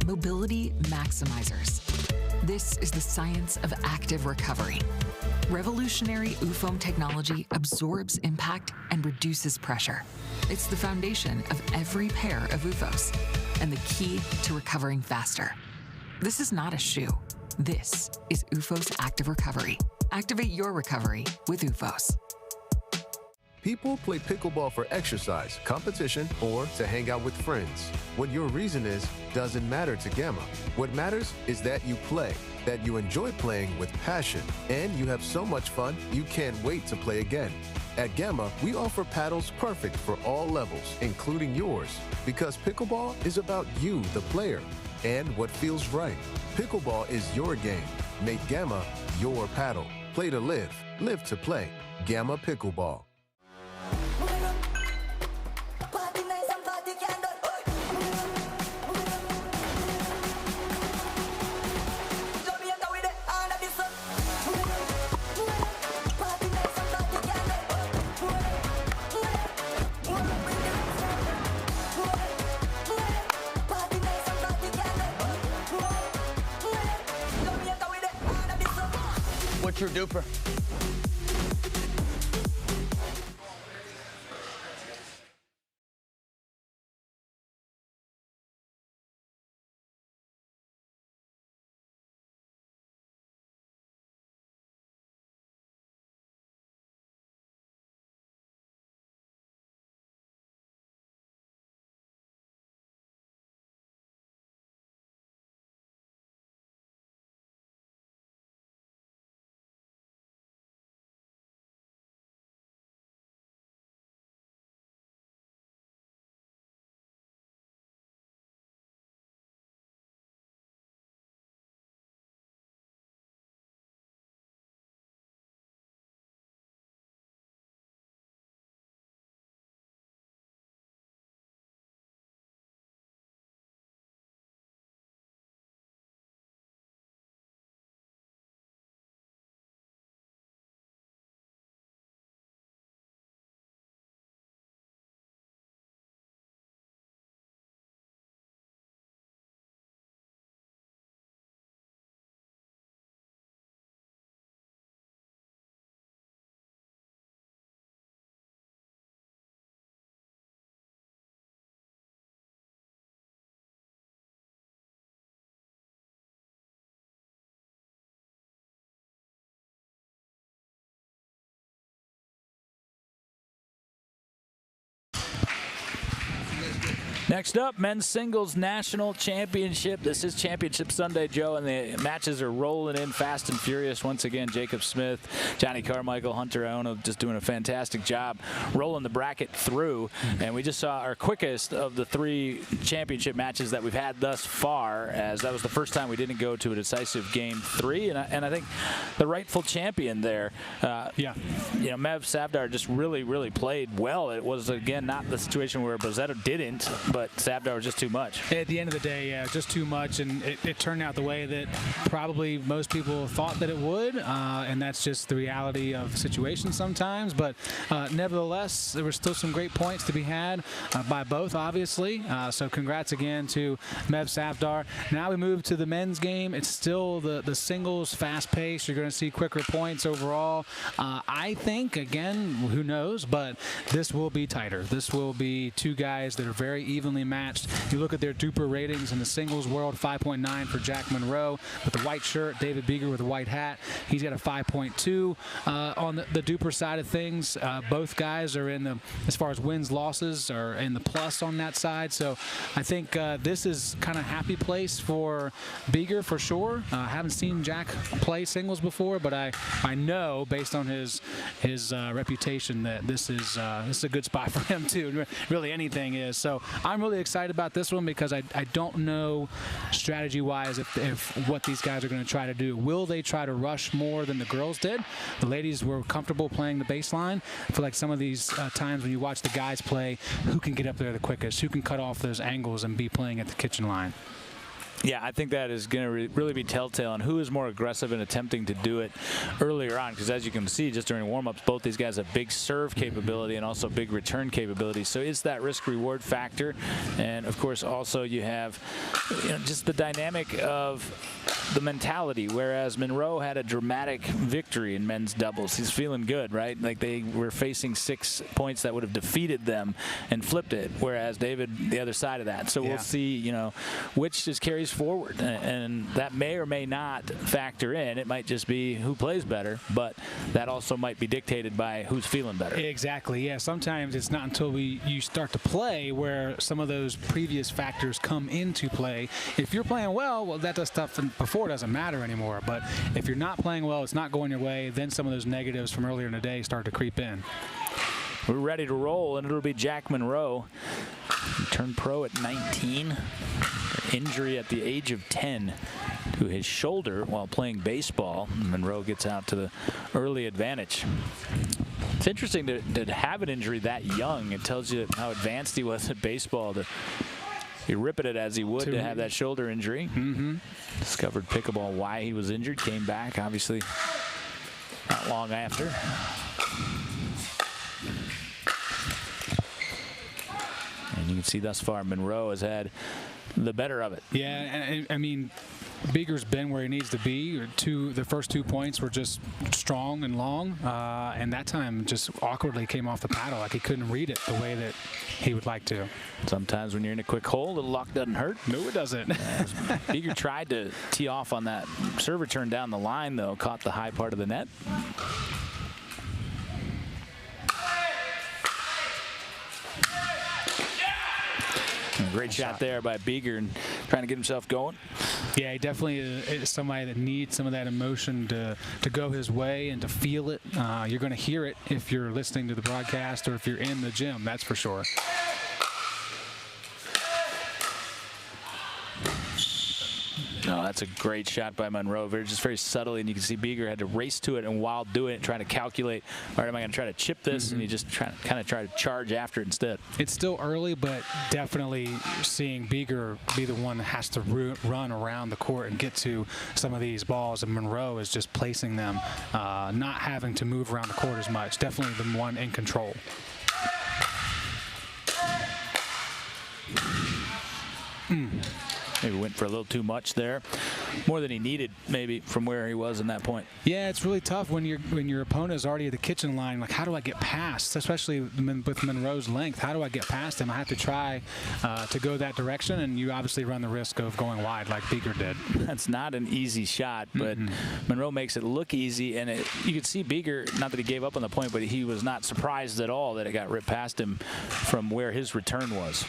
mobility maximizers. This is the science of active recovery. Revolutionary UFOM technology absorbs impact and reduces pressure. It's the foundation of every pair of UFOS and the key to recovering faster. This is not a shoe. This is UFOS Active Recovery. Activate your recovery with UFOS. People play pickleball for exercise, competition, or to hang out with friends. What your reason is doesn't matter to Gamma. What matters is that you play, that you enjoy playing with passion, and you have so much fun you can't wait to play again. At Gamma, we offer paddles perfect for all levels, including yours, because pickleball is about you, the player, and what feels right. Pickleball is your game. Make Gamma your paddle. Play to live, live to play. Gamma Pickleball. Party nice and party can do. Jamaica with the all of this. Party nice and party can do. Party nice and party can do. Jamaica with the all of this. What's your duper? Next up, men's singles national championship. This is Championship Sunday, Joe, and the matches are rolling in fast and furious. Once again, Jacob Smith, Johnny Carmichael, Hunter Iona just doing a fantastic job rolling the bracket through. And we just saw our quickest of the 3 championship matches that we've had thus far, as that was the first time we didn't go to a decisive game 3. And I think the rightful champion there, you know, Mev Savdar just really played well. It was, again, not the situation where Bozzetto didn't, but Savdar was just too much. At the end of the day, yeah, just too much, and it turned out the way that probably most people thought that it would, and that's just the reality of situations sometimes. But nevertheless, there were still some great points to be had by both, obviously. So congrats again to Mev Savdar. Now we move to the men's game. It's still the singles fast pace. You're going to see quicker points overall. I think, again, who knows, but this will be tighter. This will be 2 guys that are very evenly matched. You look at their DUPR ratings in the singles world, 5.9 for Jack Monroe with the white shirt, David Beeger with the white hat. He's got a 5.2 on the DUPR side of things. Both guys are in the, as far as wins, losses, are in the plus on that side. So I think this is kind of happy place for Beeger for sure. I haven't seen Jack play singles before, but I know based on his reputation that this is a good spot for him too. Really, anything is. So I'm really excited about this one because I don't know strategy-wise if what these guys are going to try to do. Will they try to rush more than the girls did? The ladies were comfortable playing the baseline. I feel like some of these times when you watch the guys play, who can get up there the quickest, who can cut off those angles and be playing at the kitchen line. Yeah, I think that is going to really be telltale on who is more aggressive in attempting to do it earlier on, because as you can see just during warm-ups, both these guys have big serve capability and also big return capability. So it's that risk-reward factor. And, of course, also you have just the dynamic of the mentality, whereas Monroe had a dramatic victory in men's doubles. He's feeling good, right? Like they were facing 6 points that would have defeated them and flipped it, whereas David, the other side of that. So we'll see, which just carries forward, and that may or may not factor in. It might just be who plays better, but that also might be dictated by who's feeling better. Exactly. Yeah. Sometimes it's not until you start to play where some of those previous factors come into play. If you're playing well, that does stuff before doesn't matter anymore. But if you're not playing well, it's not going your way, then some of those negatives from earlier in the day start to creep in. We're ready to roll, and it'll be Jack Monroe. He turned pro at 19. Injury at the age of 10 to his shoulder while playing baseball. Monroe gets out to the early advantage. It's interesting to have an injury that young. It tells you how advanced he was at baseball. He ripped it as he would to have that shoulder injury. Discovered pickleball why he was injured. Came back, obviously, not long after. And you can see thus far Monroe has had the better of it. Yeah, and I mean, Beeger's been where he needs to be. The first 2 points were just strong and long, and that time just awkwardly came off the paddle, like he couldn't read it the way that he would like to. Sometimes when you're in a quick hole, a little luck doesn't hurt. No, it doesn't. Beeger tried to tee off on that serve return down the line, though, caught the high part of the net. Great shot there by Beeger and trying to get himself going. Yeah, he definitely is somebody that needs some of that emotion to go his way and to feel it. You're going to hear it if you're listening to the broadcast or if you're in the gym, that's for sure. No, that's a great shot by Monroe. Just very subtly, and you can see Beeger had to race to it, and while doing it, trying to calculate, all right, am I going to try to chip this? And he just kind of try to charge after it instead. It's still early, but definitely seeing Beeger be the one that has to run around the court and get to some of these balls, and Monroe is just placing them, not having to move around the court as much. Definitely the one in control. Maybe went for a little too much there, more than he needed maybe from where he was in that point. Yeah, it's really tough when your opponent is already at the kitchen line. Like, how do I get past, especially with Monroe's length? How do I get past him? I have to try to go that direction, and you obviously run the risk of going wide like Beeger did. That's not an easy shot, but Monroe makes it look easy, and you could see Beeger, not that he gave up on the point, but he was not surprised at all that it got ripped past him from where his return was.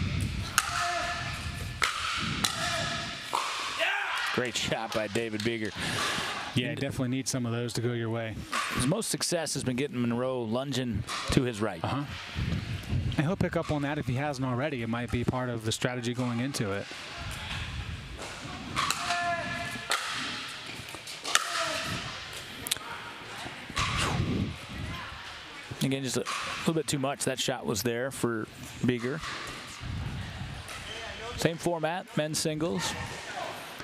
Great shot by David Beeger. Yeah, definitely need some of those to go your way. His most success has been getting Monroe lunging to his right. And he'll pick up on that if he hasn't already. It might be part of the strategy going into it. Again, just a little bit too much. That shot was there for Beeger. Same format, men's singles.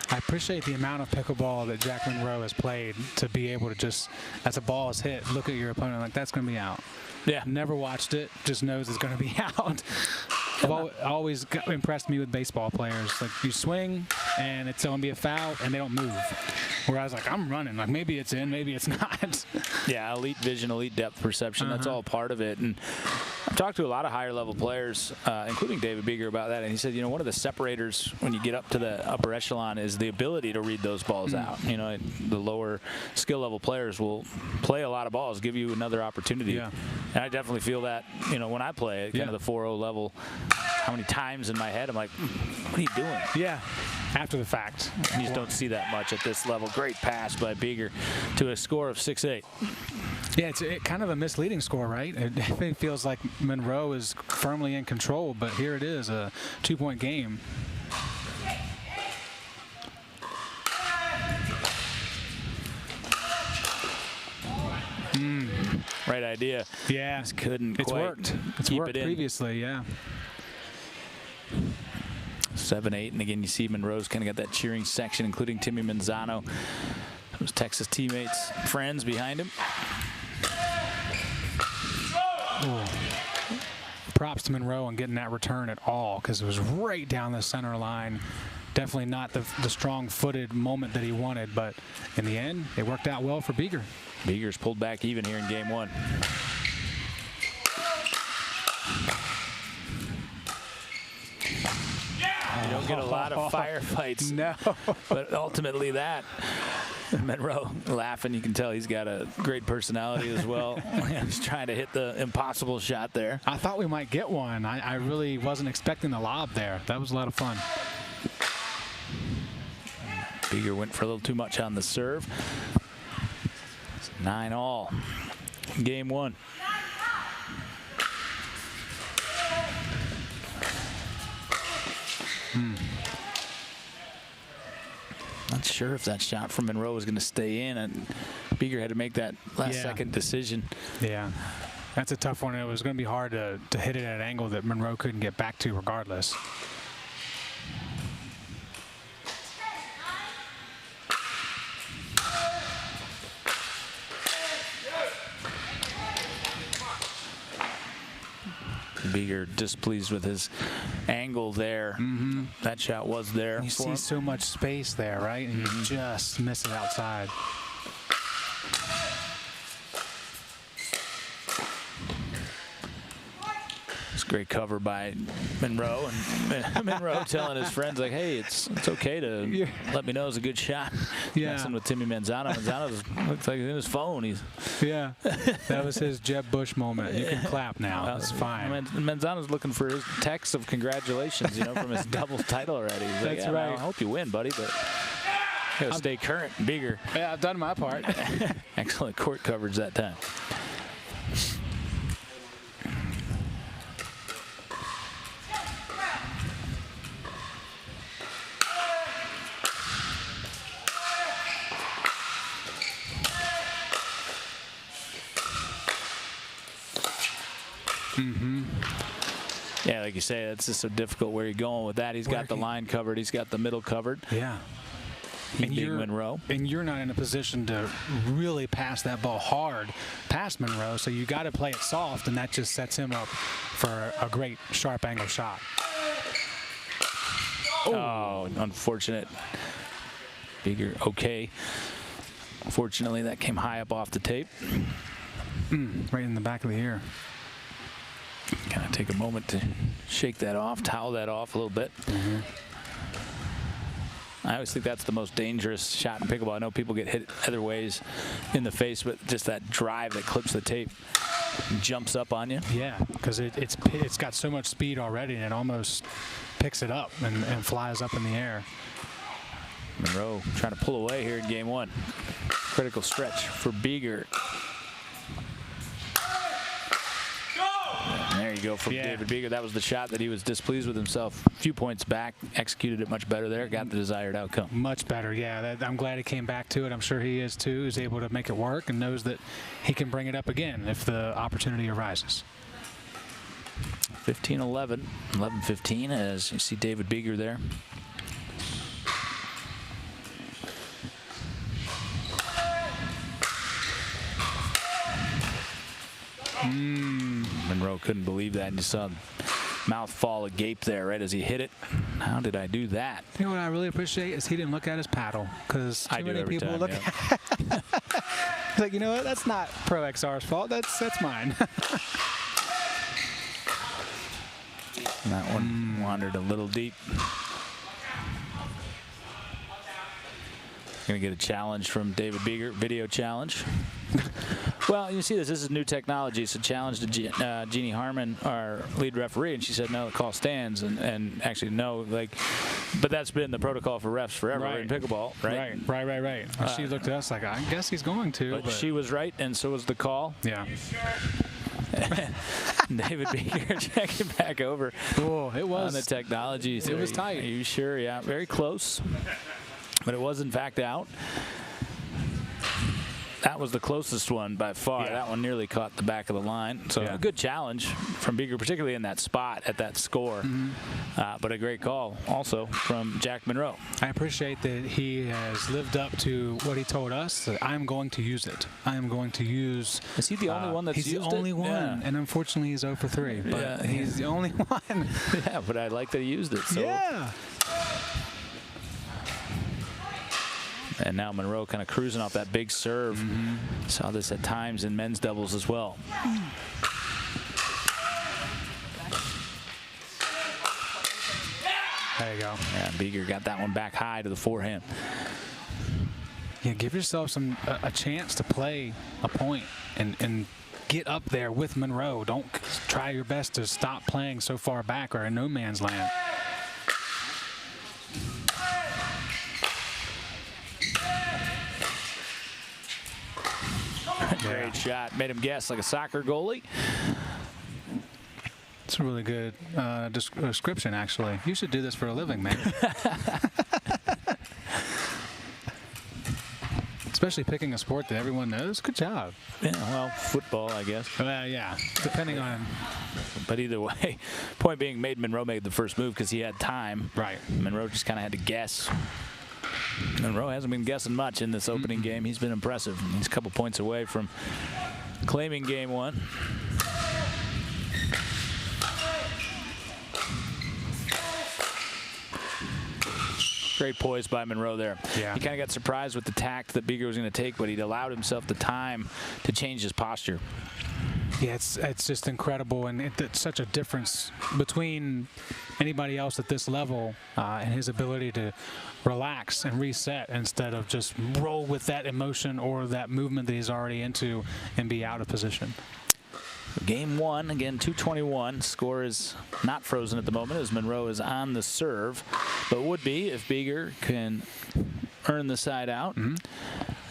I appreciate the amount of pickleball that Jack Monroe has played to be able to just, as a ball is hit, look at your opponent like, that's going to be out. Yeah. Never watched it, just knows it's going to be out. Always impressed me with baseball players. Like, you swing, and it's going to be a foul, and they don't move. Whereas, like, I'm running. Like, maybe it's in, maybe it's not. Yeah, elite vision, elite depth perception. That's all part of it. And I've talked to a lot of higher-level players, including David Beeger, about that. And he said, one of the separators when you get up to the upper echelon is the ability to read those balls out. The lower skill-level players will play a lot of balls, give you another opportunity. Yeah. And I definitely feel that, when I play at kind of the 4-0 level, how many times in my head I'm like, what are you doing? Yeah, after the fact. You just don't see that much at this level. Great pass by Beeger to a score of 6-8. Yeah, it's kind of a misleading score, right? It feels like Monroe is firmly in control, but here it is, a 2-point game. Right idea. Yeah. Just couldn't it's quite worked. It's keep worked it in. previously, yeah. 7-8, and again, you see Monroe's kind of got that cheering section, including Timmy Manzano, those Texas teammates, friends behind him. Props to Monroe on getting that return at all, because it was right down the center line. Definitely not the strong-footed moment that he wanted, but in the end, it worked out well for Beeger. Beeger's pulled back even here in game one. You don't get a lot of firefights. No. But ultimately that, Monroe laughing, you can tell he's got a great personality as well. He's trying to hit the impossible shot there. I thought we might get one. I really wasn't expecting the lob there. That was a lot of fun. Beeger went for a little too much on the serve. It's 9-all. Game one. Not sure if that shot from Monroe was going to stay in, and Beeger had to make that last-second decision. Yeah, that's a tough one. It was going to be hard to hit it at an angle that Monroe couldn't get back to regardless. Beeger displeased with his angle there. That shot was there. You see so much space there, right? And you just miss it outside. It's great cover by Monroe, and Monroe telling his friends, like, hey, it's okay to let me know it's a good shot. Messing with Timmy Manzano. Manzano looks like he's in his phone. That was his Jeb Bush moment. You can clap now. That's fine. Manzano's looking for his text of congratulations, from his double title already. He's like, That's right. I hope you win, buddy, but you gotta stay current, Beeger. Yeah, I've done my part. Excellent court coverage that time. Yeah, like you say, it's just so difficult where you're going with that. He's got the line covered. He's got the middle covered. Yeah. And Monroe. And you're not in a position to really pass that ball hard past Monroe, so you got to play it soft, and that just sets him up for a great sharp angle shot. Oh, unfortunate. Beeger, okay. Fortunately, that came high up off the tape. Right in the back of the ear. Kind of take a moment to shake that off, towel that off a little bit. I always think that's the most dangerous shot in pickleball. I know people get hit other ways in the face, but just that drive that clips the tape jumps up on you. Yeah, because it's got so much speed already, and it almost picks it up and flies up in the air. Monroe trying to pull away here in game one. Critical stretch for Beeger. And there you go from David Beeger. That was the shot that he was displeased with himself. A few points back, executed it much better there, got the desired outcome. Much better, yeah. I'm glad he came back to it. I'm sure he is too. He's able to make it work and knows that he can bring it up again if the opportunity arises. 15-11, 11-15 as you see David Beeger there. Monroe couldn't believe that, and you saw mouth fall agape there right as he hit it. How did I do that? You know what I really appreciate is he didn't look at his paddle, because too many people look at He's like, you know what? That's not Pro XR's fault. That's mine. That one wandered a little deep. Going to get a challenge from David Beeger, video challenge. Well, you see this is new technology, so challenge to Jeannie Harmon, our lead referee, and she said no, the call stands, and actually no, but that's been the protocol for refs forever in pickleball, right? Right. And she looked at us like, I guess he's going to. But she was right, and so was the call. Yeah. David Beeger checking back over. Oh, it was on the technology. It was tight. Are you sure? Yeah, very close. But it was in fact out. That was the closest one by far. Yeah. That one nearly caught the back of the line. So a good challenge from Beeger, particularly in that spot at that score. But a great call also from Jack Monroe. I appreciate that he has lived up to what he told us, that I'm going to use it. I am going to use... Is he the only one that's used it? He's the only one. Yeah. And unfortunately, he's 0 for 3. But he's the only one. Yeah, but I like that he used it. So. Yeah. And now Monroe kind of cruising off that big serve. Saw this at times in men's doubles as well. There you go. Yeah, Beeger got that one back high to the forehand. Yeah, give yourself a chance to play a point and get up there with Monroe. Don't try your best to stop playing so far back or in no man's land. Great shot. Made him guess like a soccer goalie. It's a really good description, actually. You should do this for a living, man. Especially picking a sport that everyone knows. Good job. Yeah, well, football, I guess. Yeah, depending on... But either way, point being, Monroe made the first move because he had time. Right. Monroe just kind of had to guess. Monroe hasn't been guessing much in this opening game. He's been impressive. He's a couple points away from claiming game one. Great poise by Monroe there. Yeah. He kind of got surprised with the tact that Beeger was going to take, but he'd allowed himself the time to change his posture. Yeah, it's just incredible, and it's such a difference between anybody else at this level and his ability to relax and reset instead of just roll with that emotion or that movement that he's already into and be out of position. Game one, again, 221. Score is not frozen at the moment as Monroe is on the serve, but would be if Beeger can earn the side out.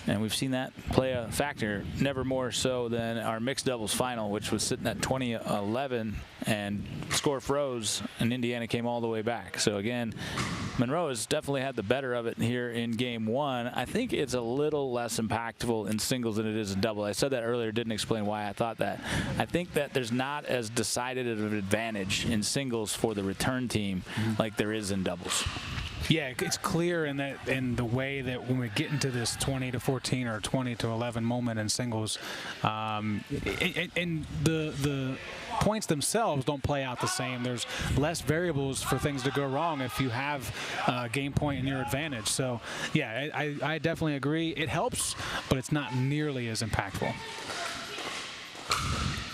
And we've seen that play a factor, never more so than our mixed doubles final, which was sitting at 20-11, and score froze, and Indiana came all the way back. So again, Monroe has definitely had the better of it here in game one. I think it's a little less impactful in singles than it is in double. I said that earlier, didn't explain why I thought that. I think that there's not as decided of an advantage in singles for the return team like there is in doubles. Yeah, it's clear in the way that when we get into this 20-14 or 20-11 moment in singles, and the points themselves don't play out the same. There's less variables for things to go wrong if you have a game point in your advantage. So, yeah, I definitely agree. It helps, but it's not nearly as impactful.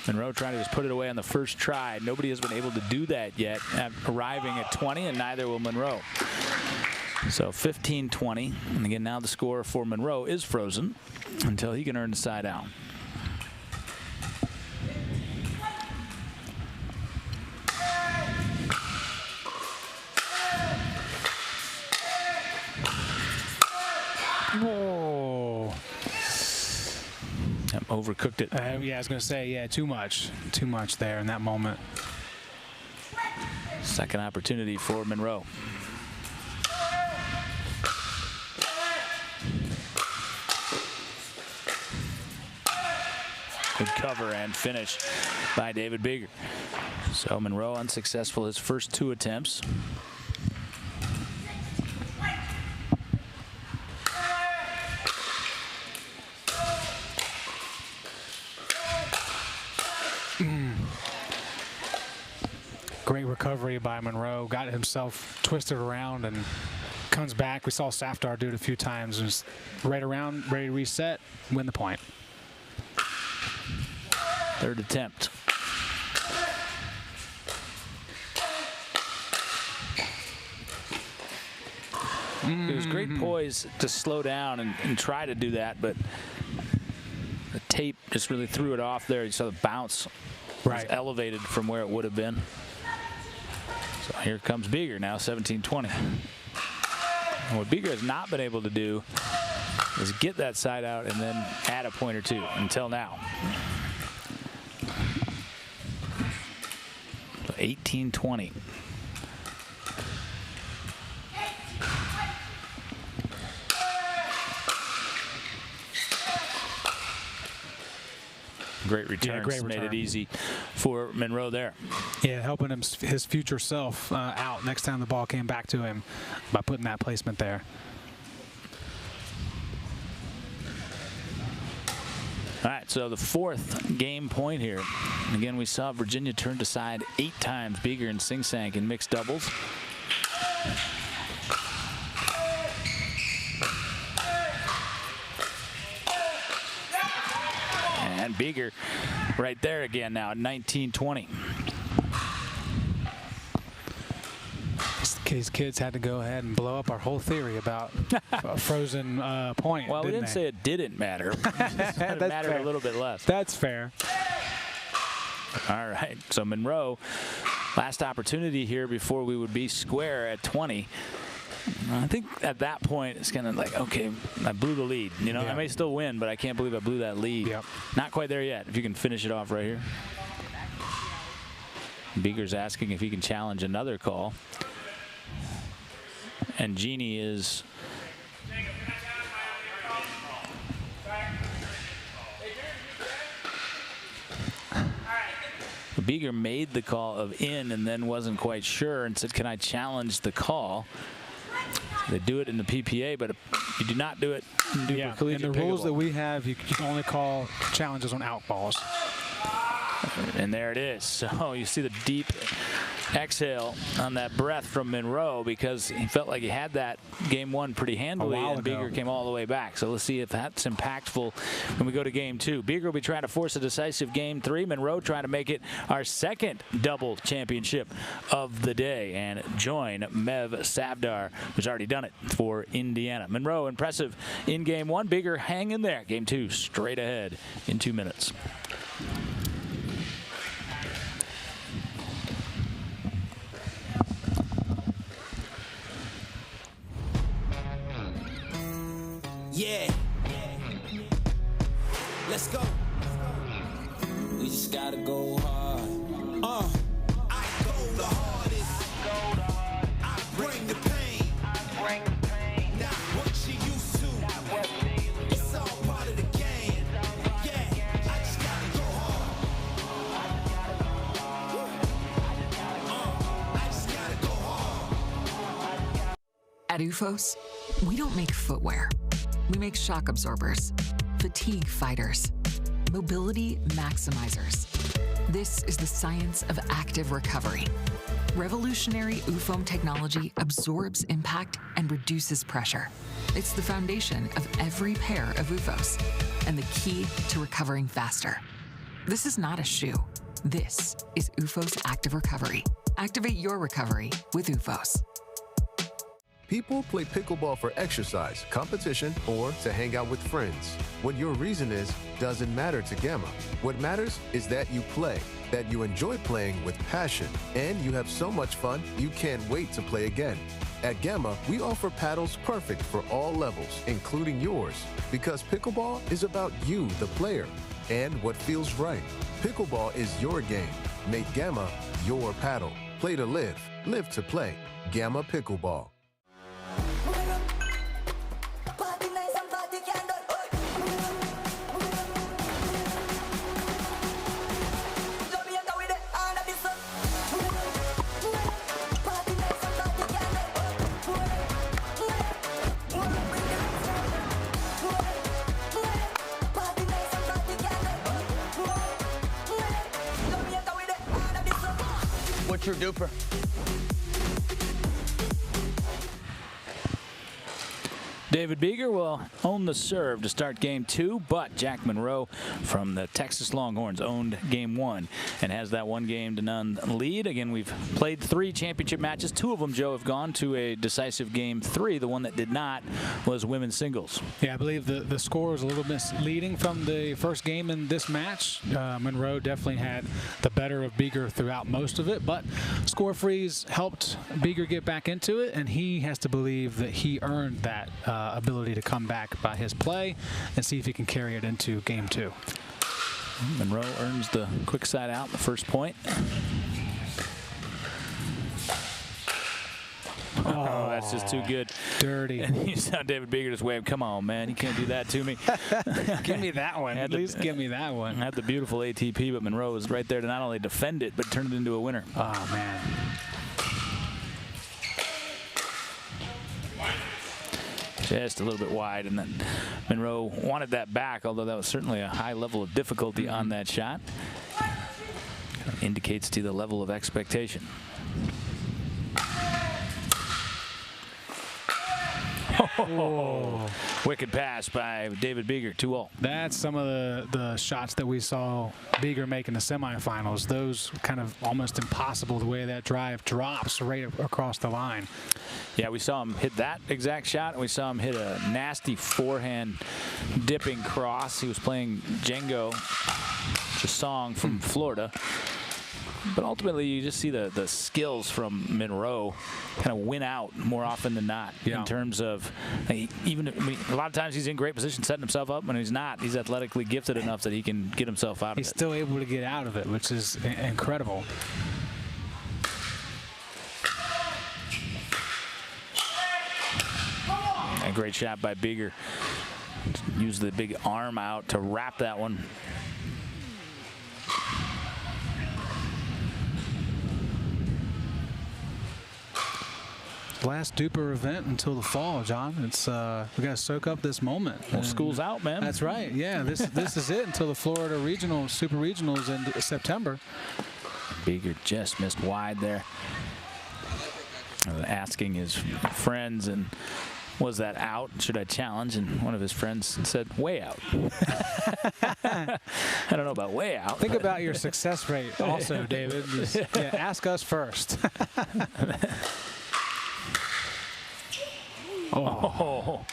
Monroe trying to just put it away on the first try. Nobody has been able to do that yet, arriving at 20, and neither will Monroe. So 15-20, and again, now the score for Monroe is frozen until he can earn the side out. Oh. Yep, overcooked it. Yeah, I was going to say, yeah, too much there in that moment. Second opportunity for Monroe. Good cover and finish by David Beeger. So Monroe unsuccessful his first two attempts. Great recovery by Monroe. Got himself twisted around and comes back. We saw Safar do it a few times. Just right around, ready to reset, win the point. Third attempt. It was great poise to slow down and try to do that, but the tape just really threw it off there. You saw the bounce was elevated from where it would have been. So here comes Beeger now, 17-20. And what Beeger has not been able to do is get that side out and then add a point or two until now. 18-20. great returns. great Made return. it easy for Monroe there. Yeah, helping him, his future self out next time the ball came back to him by putting that placement there. All right, so the fourth game point here. Again, we saw Virginia turned aside 8 times. Beeger and Sing Sang in mixed doubles. And Beeger right there again now at 19-20. These kids had to go ahead and blow up our whole theory about a frozen point. Well, we didn't they? say it didn't matter. It That's mattered fair. a little bit less. That's fair. All right, so Monroe, last opportunity here before we would be square at 20. I think at that point it's kind of like, okay, I blew the lead. You know, Yeah. I may still win, but I can't believe I blew that lead. Yep. Not quite there yet. If you can finish it off right here. Beeger's asking if he can challenge another call. And Jeannie is Beeger made the call of in and then wasn't quite sure and said, can I challenge the call? They do it in the PPA, but you do not do it in DUPR Yeah, collegiate and the rules pickleball. that we have, you can only call challenges on out balls. And there it is. So you see the deep exhale on that breath from Monroe because he felt like he had that game one pretty handily, while and ago. Beeger came all the way back. So let's see if that's impactful when we go to game two. Beeger will be trying to force a decisive game three. Monroe trying to make it our second double championship of the day and join Mev Savdar, who's already done it for Indiana. Monroe impressive in game one. Beeger hang in there. Game two straight ahead in 2 minutes. Yeah. Let's go. We just gotta go hard. I go the hardest. I bring the pain. Not what you used to. It's all part of the game. Yeah. I just gotta go hard. I just gotta go hard. At UFOS, we don't make footwear. We make shock absorbers, fatigue fighters, mobility maximizers. This is the science of active recovery. Revolutionary UFOM technology absorbs impact and reduces pressure. It's the foundation of every pair of UFOS and the key to recovering faster. This is not a shoe. This is UFOS Active Recovery. Activate your recovery with UFOS. People play pickleball for exercise, competition, or to hang out with friends. What your reason is doesn't matter to Gamma. What matters is that you play, that you enjoy playing with passion, and you have so much fun you can't wait to play again. At Gamma, we offer paddles perfect for all levels, including yours, because pickleball is about you, the player, and what feels right. Pickleball is your game. Make Gamma your paddle. Play to live, live to play. Gamma Pickleball. Party nice and party candle. Jamaica with it, and this one. Party nice and party candle. Party nice and party candle. Jamaica with it, and this one. What's your duper? David Beeger will own the serve to start game two, but Jack Monroe from the Texas Longhorns owned game one and has that 1-0 lead. Again, we've played 3 championship matches. 2 of them, Joe, have gone to a decisive game 3. The one that did not was women's singles. Yeah, I believe the score was a little misleading from the first game in this match. Monroe definitely had the better of Beeger throughout most of it, but score freeze helped Beeger get back into it, and he has to believe that he earned that ability to come back by his play and see if he can carry it into game 2. Monroe earns the quick side out, the first point. Oh, that's just too good. Dirty. And you saw David Beeger just wave, come on, man, you can't do that to me. Give me that one. At least give me that one. Had the beautiful ATP, but Monroe was right there to not only defend it, but turn it into a winner. Oh, man. Just a little bit wide, and then Monroe wanted that back, although that was certainly a high level of difficulty on that shot. Indicates to the level of expectation. Oh, wicked pass by David Beeger, 2-all. That's some of the shots that we saw Beeger make in the semifinals. Those kind of almost impossible, the way that drive drops right across the line. Yeah, we saw him hit that exact shot, and we saw him hit a nasty forehand dipping cross. He was playing Django Chasong from Florida. But ultimately, you just see the skills from Monroe kind of win out more often than not in terms of a lot of times he's in great position setting himself up. When he's not, he's athletically gifted enough that he can get himself out of it. He's still able to get out of it, which is incredible. A great shot by Beeger. Use the big arm out to wrap that one. Last DUPR event until the fall, John. It's we got to soak up this moment. Well, school's out, man. That's right. Yeah, this is it until the Florida Regionals, Super Regionals in September. Beeger just missed wide there. Asking his friends, and was that out? Should I challenge? And one of his friends said, way out. I don't know about way out. Think about your success rate also, David. Yeah, ask us first. Oh,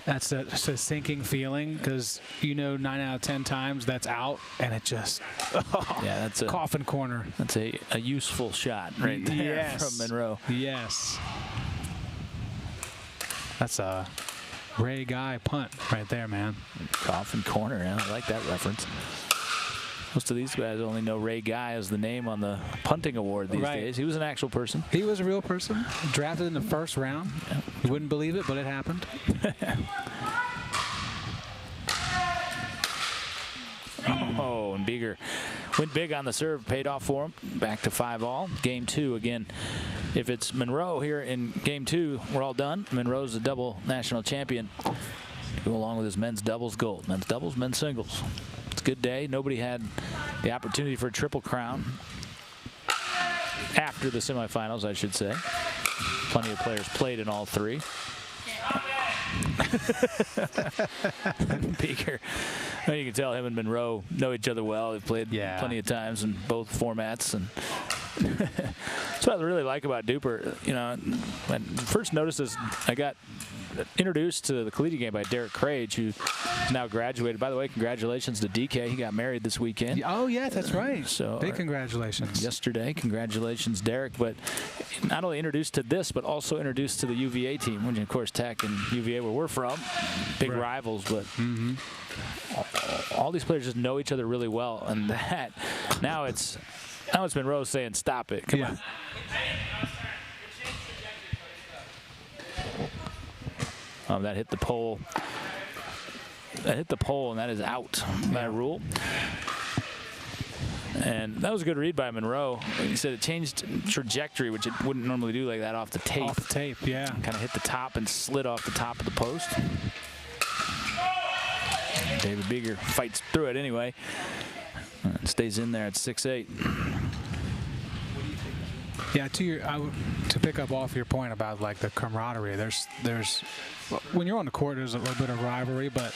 that's a sinking feeling, because 9 out of 10 times that's out, and it just yeah, that's a coffin corner. That's a useful shot right there from Monroe. Yes, that's a Ray Guy punt right there, man. Coffin corner. Yeah, I like that reference. Most of these guys only know Ray Guy as the name on the punting award these days. He was an actual person. He was a real person. Drafted in the first round. Yeah. You wouldn't believe it, but it happened. Oh, and Beeger went big on the serve, paid off for him. Back to 5-all. Game 2 again. If it's Monroe here in Game 2, we're all done. Monroe's a double national champion. Go along with his men's doubles gold. Men's doubles, men's singles. It's a good day. Nobody had the opportunity for a triple crown after the semifinals, I should say. Plenty of players played in all three. Beeger, well, you can tell him and Monroe know each other well. They've played plenty of times in both formats, and that's what I really like about DUPR. When I first noticed this, I got introduced to the collegiate game by Derek Crage, who is now graduated. By the way, congratulations to DK. He got married this weekend. Oh, yeah, that's right. So big congratulations. Yesterday, congratulations, Derek. But not only introduced to this, but also introduced to the UVA team, which, of course, Tech and UVA, where we're from, big rivals. But all these players just know each other really well, and that now it's Monroe saying, "Stop it, come on." That hit the pole. That hit the pole, and that is out by rule. And that was a good read by Monroe. He said it changed trajectory, which it wouldn't normally do like that off the tape. Off the tape, yeah. Kind of hit the top and slid off the top of the post. David Beeger fights through it anyway. And stays in there at 6'8". Yeah, to pick up off your point about like the camaraderie, there's when you're on the court, there's a little bit of rivalry, but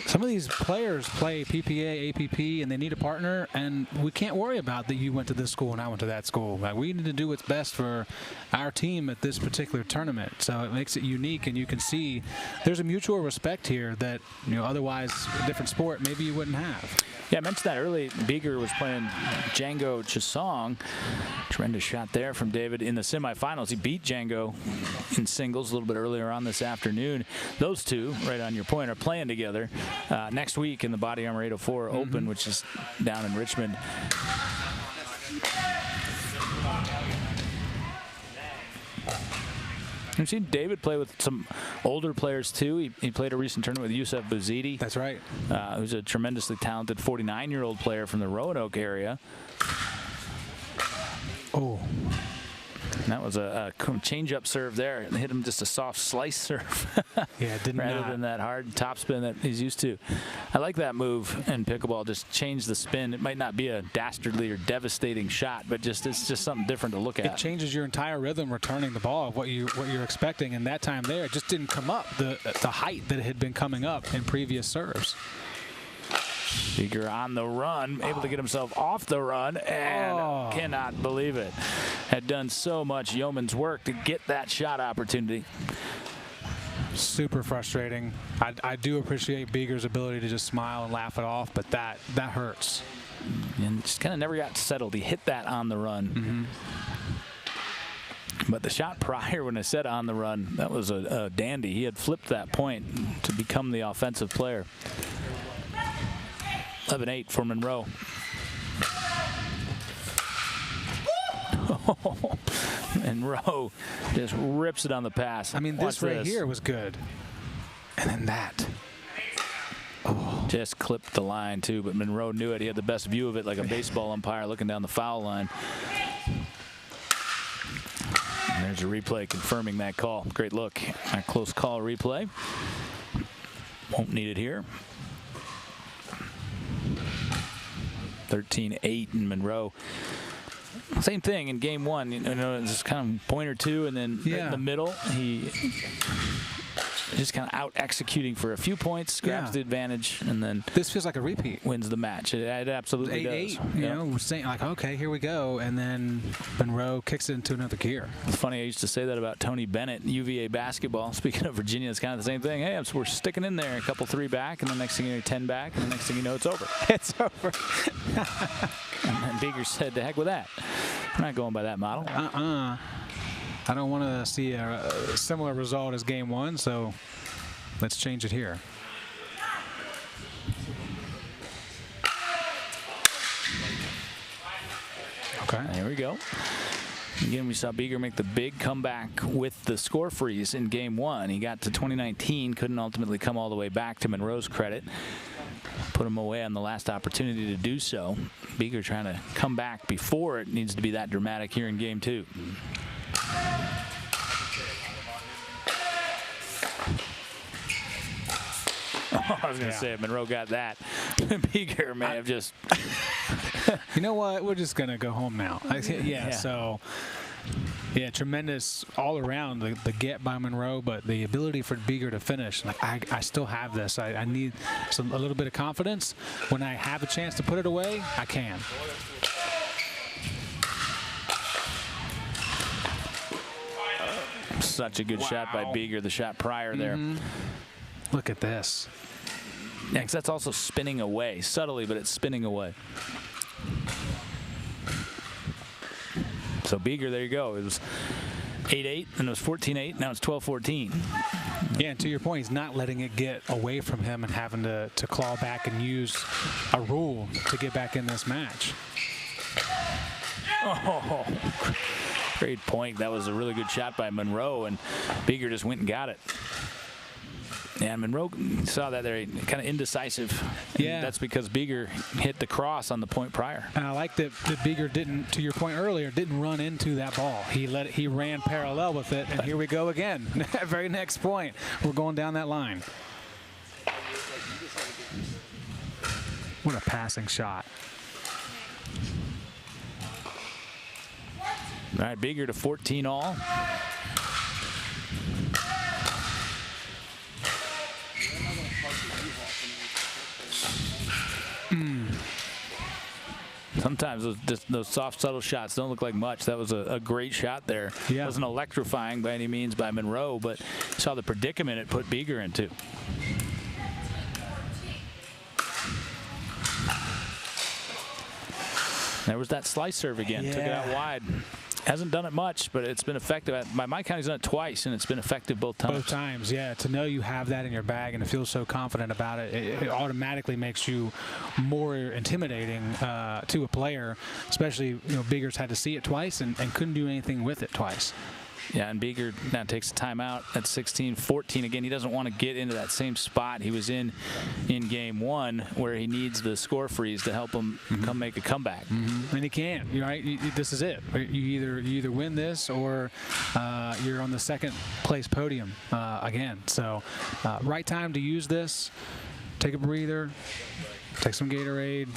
some of these players play PPA, APP, and they need a partner, and we can't worry about that you went to this school and I went to that school. Like, we need to do what's best for our team at this particular tournament. So it makes it unique, and you can see there's a mutual respect here that otherwise a different sport maybe you wouldn't have. Yeah, I mentioned that early. Beeger was playing Django Chasong. Tremendous shot there from David in the semifinals. He beat Django in singles a little bit earlier on this afternoon. Those two, right on your point, are playing together next week in the Body Armor 804 Open, which is down in Richmond. I've seen David play with some older players too. He played a recent tournament with Yusuf Bouzidi. That's right. Who's a tremendously talented 49-year-old player from the Roanoke area. Oh. And that was a change-up serve there. And hit him just a soft slice serve. Yeah, did rather not. than that hard topspin that he's used to. I like that move in pickleball. Just change the spin. It might not be a dastardly or devastating shot, but it's just something different to look at. It changes your entire rhythm returning the ball of what you're expecting. And that time there, it just didn't come up the height that had been coming up in previous serves. Beaker on the run, able to get himself off the run, and cannot believe it. Had done so much yeoman's work to get that shot opportunity. Super frustrating. I do appreciate Beaker's ability to just smile and laugh it off, but that hurts. And just kind of never got settled. He hit that on the run. But the shot prior, when I said on the run, that was a dandy. He had flipped that point to become the offensive player. 11-8 for Monroe. Monroe just rips it on the pass. I mean, Watch this right here was good. And then that. Just clipped the line, too, but Monroe knew it. He had the best view of it, like a baseball umpire looking down the foul line. And there's a replay confirming that call. Great look. A close call replay. Won't need it here. 13-8 in Monroe. Same thing in game one. You know, it's kind of point or two, and then in the middle, he just kind of out executing for a few points, grabs the advantage, and then this feels like a repeat. Wins the match. It absolutely 8-8, does. You know, we're saying like, okay, here we go, and then Monroe kicks it into another gear. It's funny. I used to say that about Tony Bennett, UVA basketball. Speaking of Virginia, it's kind of the same thing. Hey, we're sticking in there, a couple 3 back, and the next thing you know, 10 back, and the next thing you know, it's over. It's over. And Beaker said, "To heck with that. I'm not going by that model." I don't want to see a similar result as game one, so let's change it here. Okay. There we go. Again, we saw Beaker make the big comeback with the score freeze in game one. He got to 2019, couldn't ultimately come all the way back, to Monroe's credit. Put him away on the last opportunity to do so. Beaker trying to come back before it needs to be that dramatic here in game two. I was going to say, if Monroe got that, Beaker may have just... You know what? We're just going to go home now. So... Yeah, tremendous all around the get by Monroe, but the ability for Beaker to finish. Like I still have this. I need a little bit of confidence. When I have a chance to put it away, I can. Such a good shot by Beaker. The shot prior there. Look at this. Yeah, 'cause that's also spinning away subtly, but it's spinning away. So Beaker, there you go. It was 8-8, and it was 14-8. Now it's 12-14. Yeah, and to your point, he's not letting it get away from him and having to claw back and use a rule to get back in this match. Oh, great point. That was a really good shot by Monroe, and Beaker just went and got it. And Monroe saw that there, kind of indecisive. Yeah. That's because Beaker hit the cross on the point prior. And I like that Beaker didn't, to your point earlier, didn't run into that ball. He ran parallel with it, and here we go again. Very next point, we're going down that line. What a passing shot. All right, Beaker to 14 all. Sometimes those soft, subtle shots don't look like much. That was a great shot there. Yeah. It wasn't electrifying by any means by Monroe, but saw the predicament it put Beaker into. There was that slice serve again. Yeah. Took it out wide. Hasn't done it much, but it's been effective. By my count, he's done it twice, and it's been effective both times. Both times, yeah. To know you have that in your bag and to feel so confident about it, it automatically makes you more intimidating to a player, especially, Beaker's had to see it twice and couldn't do anything with it twice. Yeah, and Beeger now takes a timeout at 16-14. Again, he doesn't want to get into that same spot he was in game one, where he needs the score freeze to help him come make a comeback. And he can't. Right? This is it. You either win this or you're on the second place podium again. So, right time to use this. Take a breather. Take some Gatorade.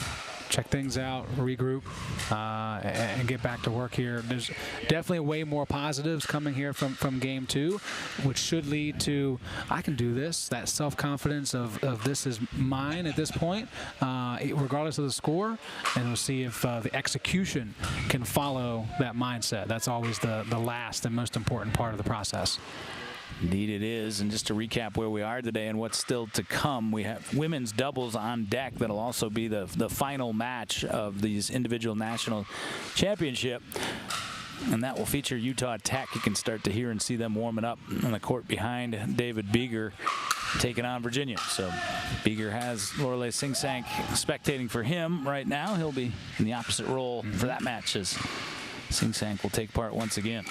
Check things out, regroup, and get back to work here. There's definitely way more positives coming here from game two, which should lead to, I can do this, that self-confidence of this is mine at this point, regardless of the score, and we'll see if the execution can follow that mindset. That's always the last and most important part of the process. Indeed it is. And just to recap where we are today and what's still to come, we have women's doubles on deck. That'll also be the final match of these individual national championship. And that will feature Utah Tech. You can start to hear and see them warming up on the court behind David Beeger, taking on Virginia. So Beeger has Lorelei Singsank spectating for him right now. He'll be in the opposite role for that match as Singsank will take part once again.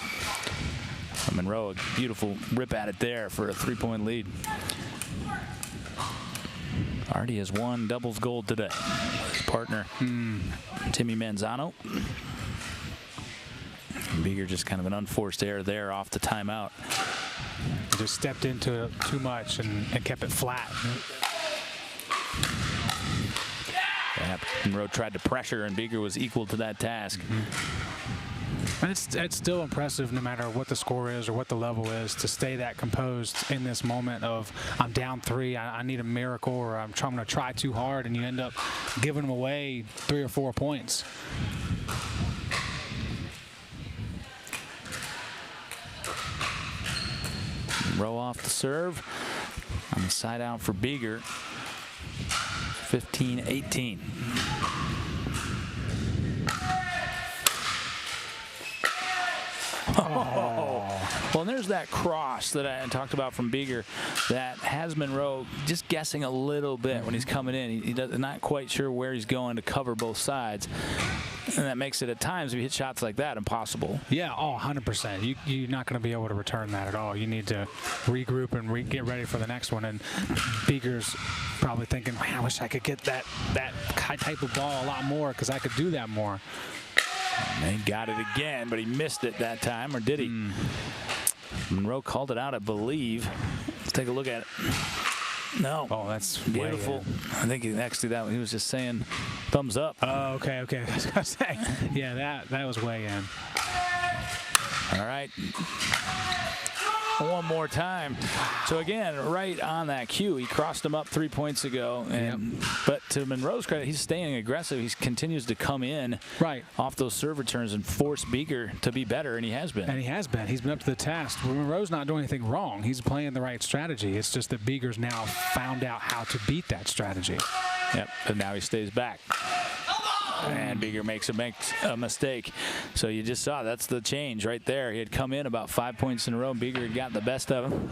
Monroe, a beautiful rip at it there for a 3-point lead. Already has won doubles gold today. His partner, Timmy Manzano. Beeger just kind of an unforced error there off the timeout. He just stepped into it too much and kept it flat. Yeah, Monroe tried to pressure, and Beeger was equal to that task. And it's still impressive, no matter what the score is or what the level is, to stay that composed in this moment of I'm down 3, I need a miracle, or I'm going to try too hard, and you end up giving them away 3 or 4 points. Monroe off the serve. On the side out for Beeger. 15-18. Oh. Well, and there's that cross that I talked about from Beeger that has Monroe just guessing a little bit when he's coming in. He's not quite sure where he's going to cover both sides. And that makes it, at times, if you hit shots like that, impossible. Yeah, 100%. You're not going to be able to return that at all. You need to regroup and get ready for the next one. And Beeger's probably thinking, man, I wish I could get that type of ball a lot more, because I could do that more. And he got it again, but he missed it that time, or did he? Monroe called it out, I believe. Let's take a look at it. No. Oh, that's beautiful. I think actually that he was just saying thumbs up. Oh, okay. I was gonna say, yeah, that was way in. All right. One more time. So again, right on that cue, he crossed him up 3 points ago. And but to Monroe's credit, he's staying aggressive. He continues to come in off those serve returns and force Beeger to be better, and he has been. He's been up to the task. Monroe's not doing anything wrong. He's playing the right strategy. It's just that Beeger's now found out how to beat that strategy. Yep, and now he stays back. And Beeger makes a mistake. So you just saw that's the change right there. He had come in about 5 points in a row, and Beeger had gotten the best of him.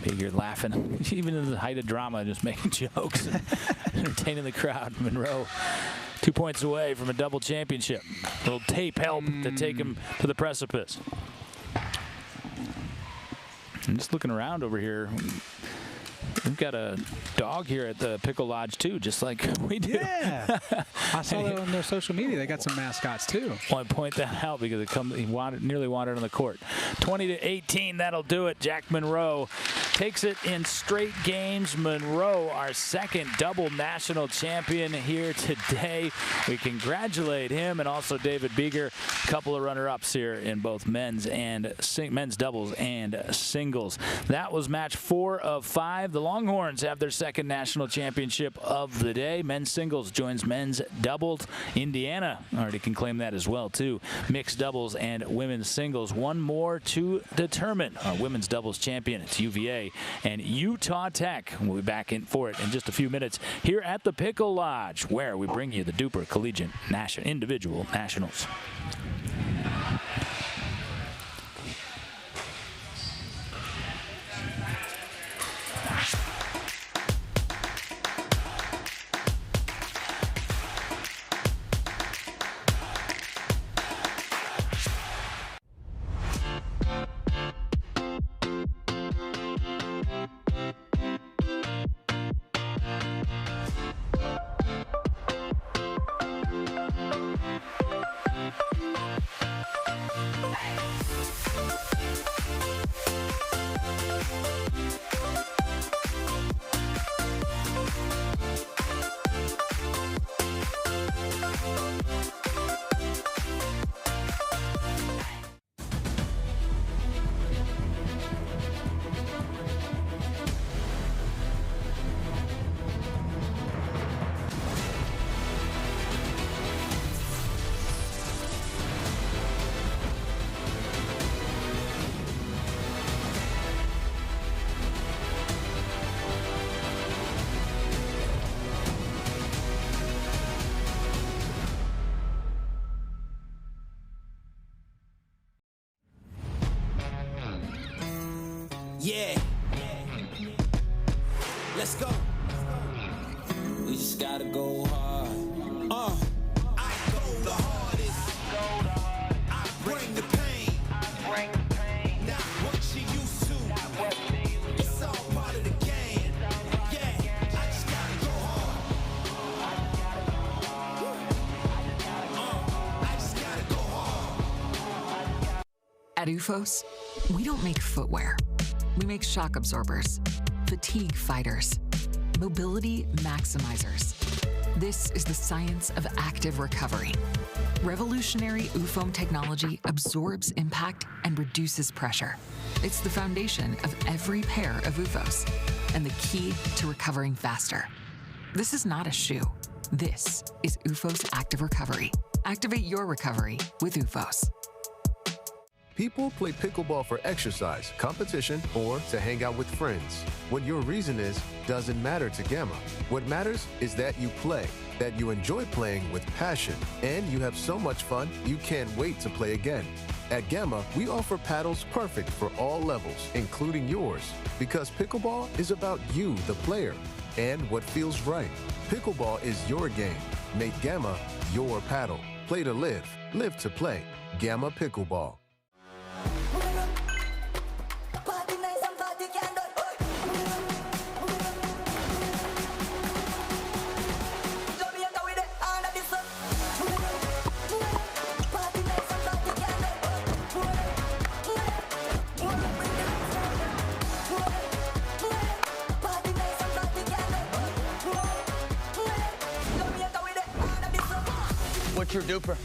Beeger laughing, even in the height of drama, just making jokes, entertaining the crowd. Monroe 2 points away from a double championship. A little tape help to take him to the precipice. I'm just looking around over here. We've got a dog here at the Pickle Lodge, too, just like we do. Yeah. I saw that on their social media. They got some mascots, too. Well, I point that out because he nearly wandered on the court. 20-18, that'll do it. Jack Monroe takes it in straight games. Monroe, our second double national champion here today. We congratulate him and also David Beeger, a couple of runner-ups here in both men's doubles and singles. That was match 4 of 5. The Longhorns have their second national championship of the day. Men's singles joins men's doubles. Indiana already can claim that as well, too. Mixed doubles and women's singles. One more to determine our women's doubles champion. It's UVA and Utah Tech. We'll be back in for it in just a few minutes here at the Pickle Lodge, where we bring you the DUPR Collegiate Individual Nationals. Let's go. We just gotta go hard. I go the hardest. I bring the pain. Not what you used to. It's all part of the game. Yeah, I just gotta go hard. I just gotta go hard. At UFOS, we don't make footwear. We make shock absorbers, fatigue fighters, mobility maximizers. This is the science of active recovery. Revolutionary UFOM technology absorbs impact and reduces pressure. It's the foundation of every pair of UFOS and the key to recovering faster. This is not a shoe. This is UFOS Active Recovery. Activate your recovery with UFOS. People play pickleball for exercise, competition, or to hang out with friends. What your reason is doesn't matter to Gamma. What matters is that you play, that you enjoy playing with passion, and you have so much fun you can't wait to play again. At Gamma, we offer paddles perfect for all levels, including yours, because pickleball is about you, the player, and what feels right. Pickleball is your game. Make Gamma your paddle. Play to live, live to play. Gamma Pickleball. Party nice and party can do. Jamaica with the hand of this. Party nice and party can do. Party nice and party can do. Jamaica with the hand of this. What's your duper?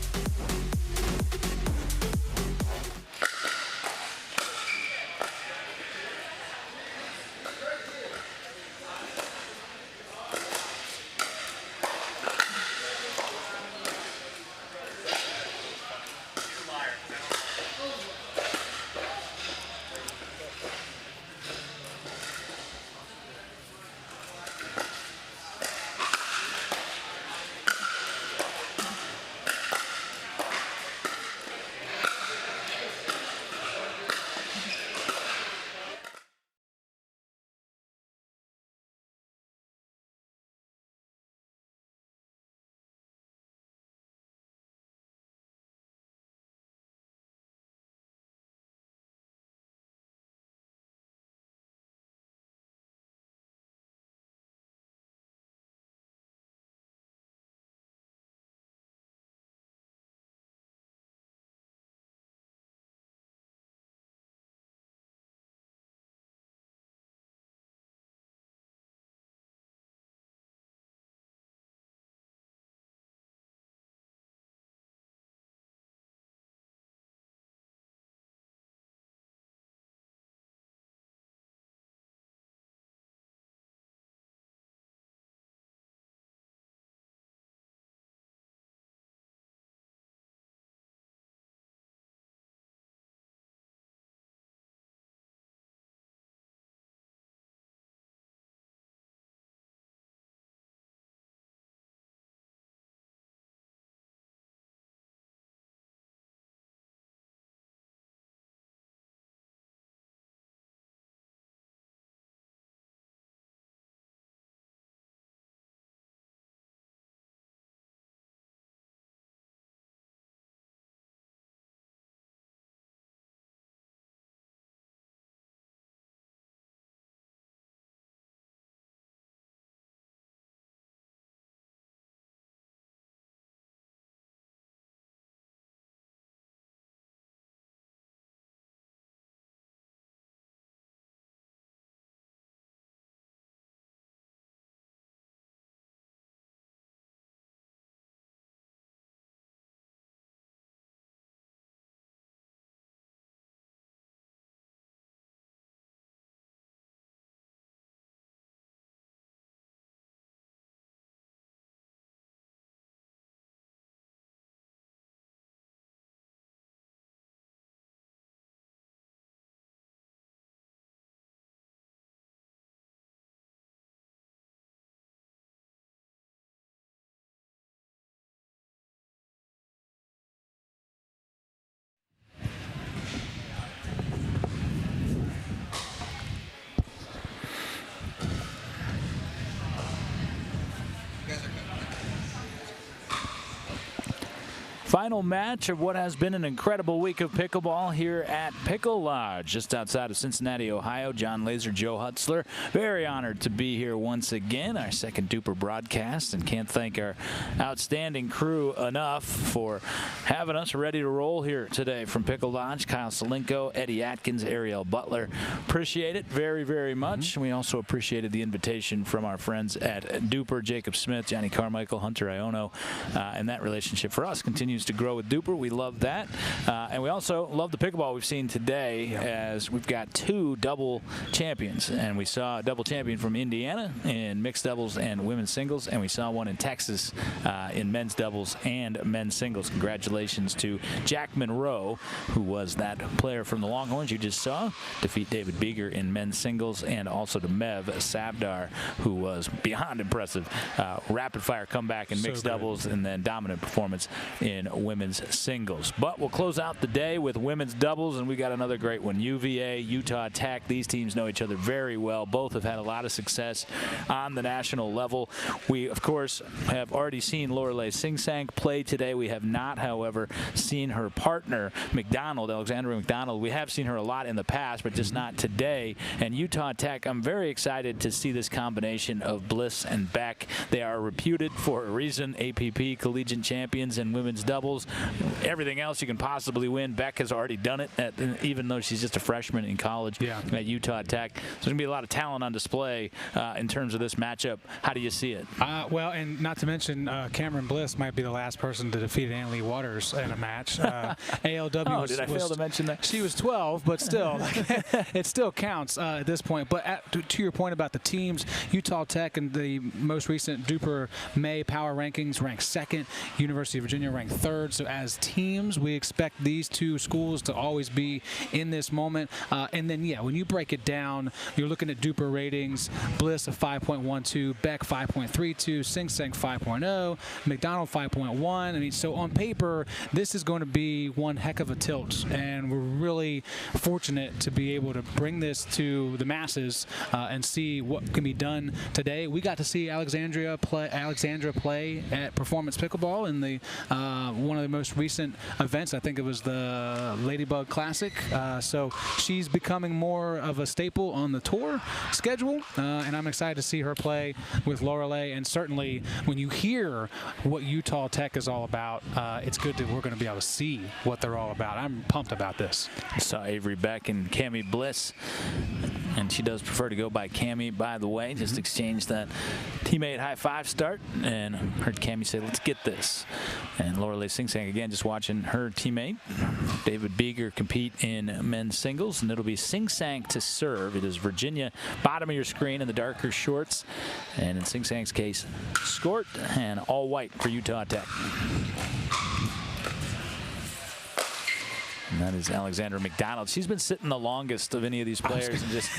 Final match of what has been an incredible week of pickleball here at Pickle Lodge, just outside of Cincinnati, Ohio. John Laser, Joe Hutzler, very honored to be here once again, our second Duper broadcast, and can't thank our outstanding crew enough for having us ready to roll here today from Pickle Lodge. Kyle Salenko, Eddie Atkins, Ariel Butler. Appreciate it very, very much. We also appreciated the invitation from our friends at Duper, Jacob Smith, Johnny Carmichael, Hunter Iono, and that relationship for us continues to grow with Duper. We love that. And we also love the pickleball we've seen today, as we've got two double champions. And we saw a double champion from Indiana in mixed doubles and women's singles, and we saw one in Texas in men's doubles and men's singles. Congratulations to Jack Monroe, who was that player from the Longhorns you just saw, defeat David Beeger in men's singles, and also to Mev Savdar, who was beyond impressive. Rapid fire comeback in mixed doubles, and then dominant performance in women's singles. But we'll close out the day with women's doubles, and we got another great one. UVA, Utah Tech. These teams know each other very well. Both have had a lot of success on the national level. We, of course, have already seen Lorelei Singsank play today. We have not, however, seen her partner, Alexandra McDonald. We have seen her a lot in the past, but just not today. And Utah Tech, I'm very excited to see this combination of Bliss and Beck. They are reputed for a reason, APP collegiate champions in women's doubles. Everything else you can possibly win. Beck has already done it, even though she's just a freshman in college at Utah Tech. So there's going to be a lot of talent on display in terms of this matchup. How do you see it? Well, and not to mention Cameron Bliss might be the last person to defeat Ann Lee Waters in a match. ALW did I fail to mention that? She was 12, but still, it still counts at this point. But to your point about the teams, Utah Tech in the most recent Duper May Power Rankings ranked second, University of Virginia ranked third. So as teams, we expect these two schools to always be in this moment. And then, when you break it down, you're looking at Duper ratings, Bliss a 5.12, Beck 5.32, Singsank 5.0, McDonald 5.1. I mean, so on paper, this is going to be one heck of a tilt, and we're really fortunate to be able to bring this to the masses and see what can be done today. We got to see Alexandra play at Performance Pickleball in the one of the most recent events. I think it was the Ladybug Classic. So she's becoming more of a staple on the tour schedule, and I'm excited to see her play with Lorelei. And certainly when you hear what Utah Tech is all about, it's good that we're going to be able to see what they're all about. I'm pumped about this. I saw Avery Beck and Cammie Bliss, and she does prefer to go by Cammie, by the way. Just exchanged that teammate high five start, and heard Cammie say, "Let's get this." And Lorelei Singsank, again, just watching her teammate David Beeger compete in men's singles, and it'll be Singsank to serve. It is Virginia, bottom of your screen in the darker shorts, and in Singsank's case, skort and all white for Utah Tech. And that is Alexandra McDonald. She's been sitting the longest of any of these players and just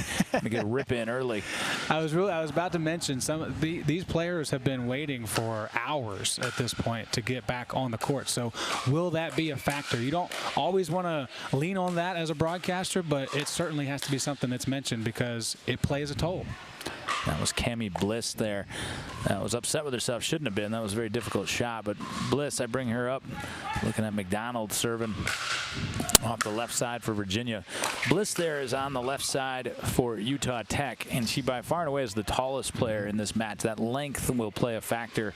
make a rip in early. I was about to mention these players have been waiting for hours at this point to get back on the court. So will that be a factor? You don't always want to lean on that as a broadcaster, but it certainly has to be something that's mentioned because it plays a toll. That was Cammie Bliss there. Was upset with herself. Shouldn't have been. That was a very difficult shot. But Bliss, I bring her up. Looking at McDonald serving off the left side for Virginia. Bliss there is on the left side for Utah Tech, and she by far and away is the tallest player in this match. That length will play a factor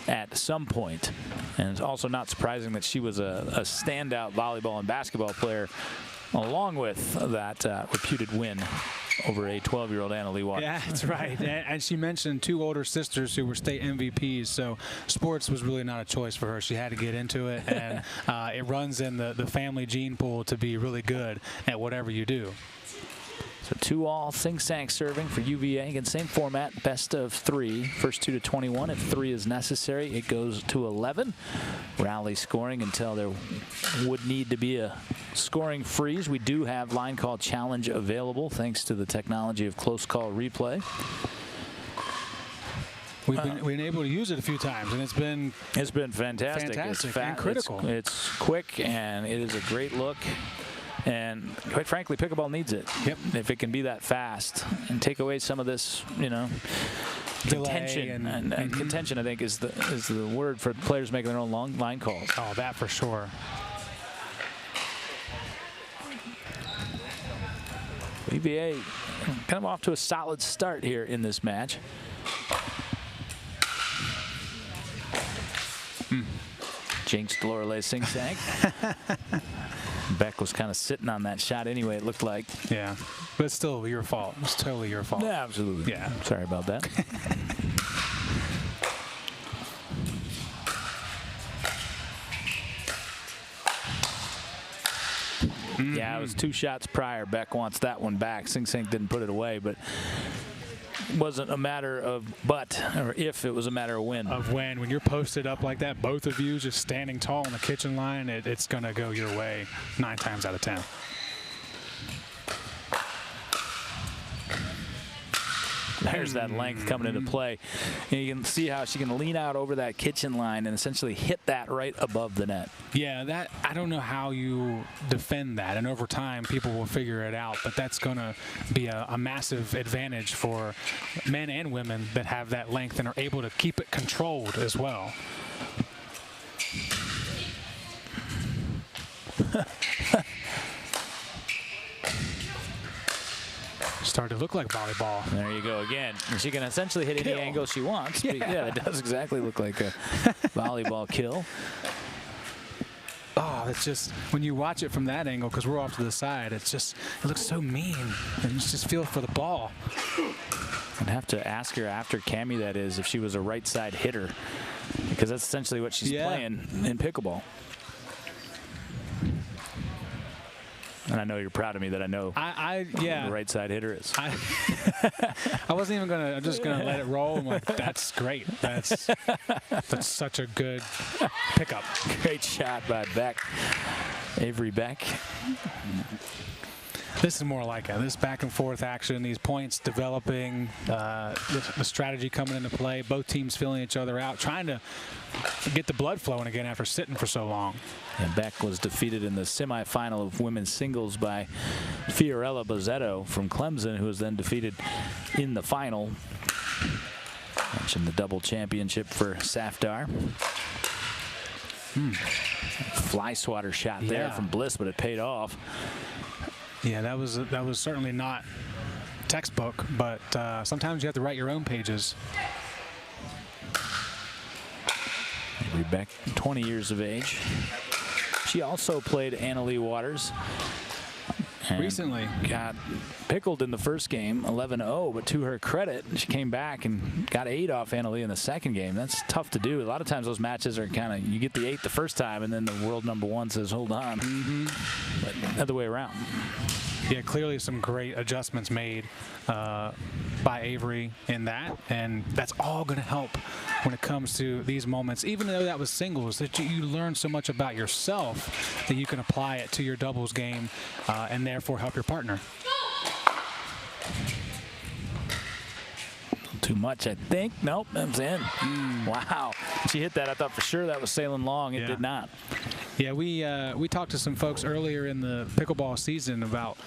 at some point. And it's also not surprising that she was a standout volleyball and basketball player, along with that reputed win over a 12-year-old Anna Lee Waters. Yeah, that's right. And she mentioned two older sisters who were state MVPs, so sports was really not a choice for her. She had to get into it, and it runs in the family gene pool to be really good at whatever you do. So 2-all, Singsank serving for UVA. Again, same format, best of 3. First 2 to 21. If 3 is necessary, it goes to 11. Rally scoring until there would need to be a scoring freeze. We do have line call challenge available thanks to the technology of close call replay. We've been able to use it a few times, and it's been fantastic. It's fast, and critical. It's quick, and it is a great look. And quite frankly, pickleball needs it. Yep. If it can be that fast and take away some of this, contention. And contention, I think, is the word for players making their own long line calls. Oh, that for sure. EVA kind of off to a solid start here in this match. Jinxed Lorelei Sing Sang. Beck was kind of sitting on that shot anyway, it looked like. Yeah, but it's still your fault. It's totally your fault. Yeah, absolutely. Yeah. Sorry about that. Yeah, it was 2 shots prior. Beck wants that one back. Sing Sang didn't put it away, but it wasn't a matter of or if, it was a matter of when. When you're posted up like that, both of you just standing tall on the kitchen line, it's going to go your way 9 times out of 10. There's that length coming into play. And you can see how she can lean out over that kitchen line and essentially hit that right above the net. Yeah, I don't know how you defend that, and over time people will figure it out, but that's going to be a massive advantage for men and women that have that length and are able to keep it controlled as well. Started to look like volleyball. There you go again. And she can essentially hit any angle she wants. Yeah. Yeah, it does exactly look like a volleyball kill. Oh, it's just, when you watch it from that angle, because we're off to the side, it looks so mean. And you just feel for the ball. I'd have to ask her after Cammie, that is, if she was a right side hitter, because that's essentially what she's playing in pickleball. And I know you're proud of me that I know who the right side hitter is. I wasn't even gonna. I'm just gonna let it roll. I'm like, that's great. That's such a good pickup. Great shot by Beck, Avery Beck. This is more like it. This back and forth action, these points developing, the strategy coming into play, both teams feeling each other out, trying to get the blood flowing again after sitting for so long. And Beck was defeated in the semifinal of women's singles by Fiorella Bozzetto from Clemson, who was then defeated in the final. Mentioned the double championship for Safar. Fly swatter shot there from Bliss, but it paid off. Yeah, that was certainly not textbook, but sometimes you have to write your own pages. Avery Beck, 20 years of age. She also played Anna Leigh Waters. Recently. Got pickled in the first game, 11-0, but to her credit, she came back and got 8 off Anna Leigh in the second game. That's tough to do. A lot of times those matches are kind of, you get the 8 the first time, and then the world #1 says, hold on. But other way around. Yeah, clearly some great adjustments made by Avery in that, and that's all going to help when it comes to these moments. Even though that was singles, that you learn so much about yourself that you can apply it to your doubles game and therefore help your partner. Too much, I think. Nope, that was in. Wow. She hit that. I thought for sure that was sailing long. It did not. Yeah, we talked to some folks earlier in the pickleball season about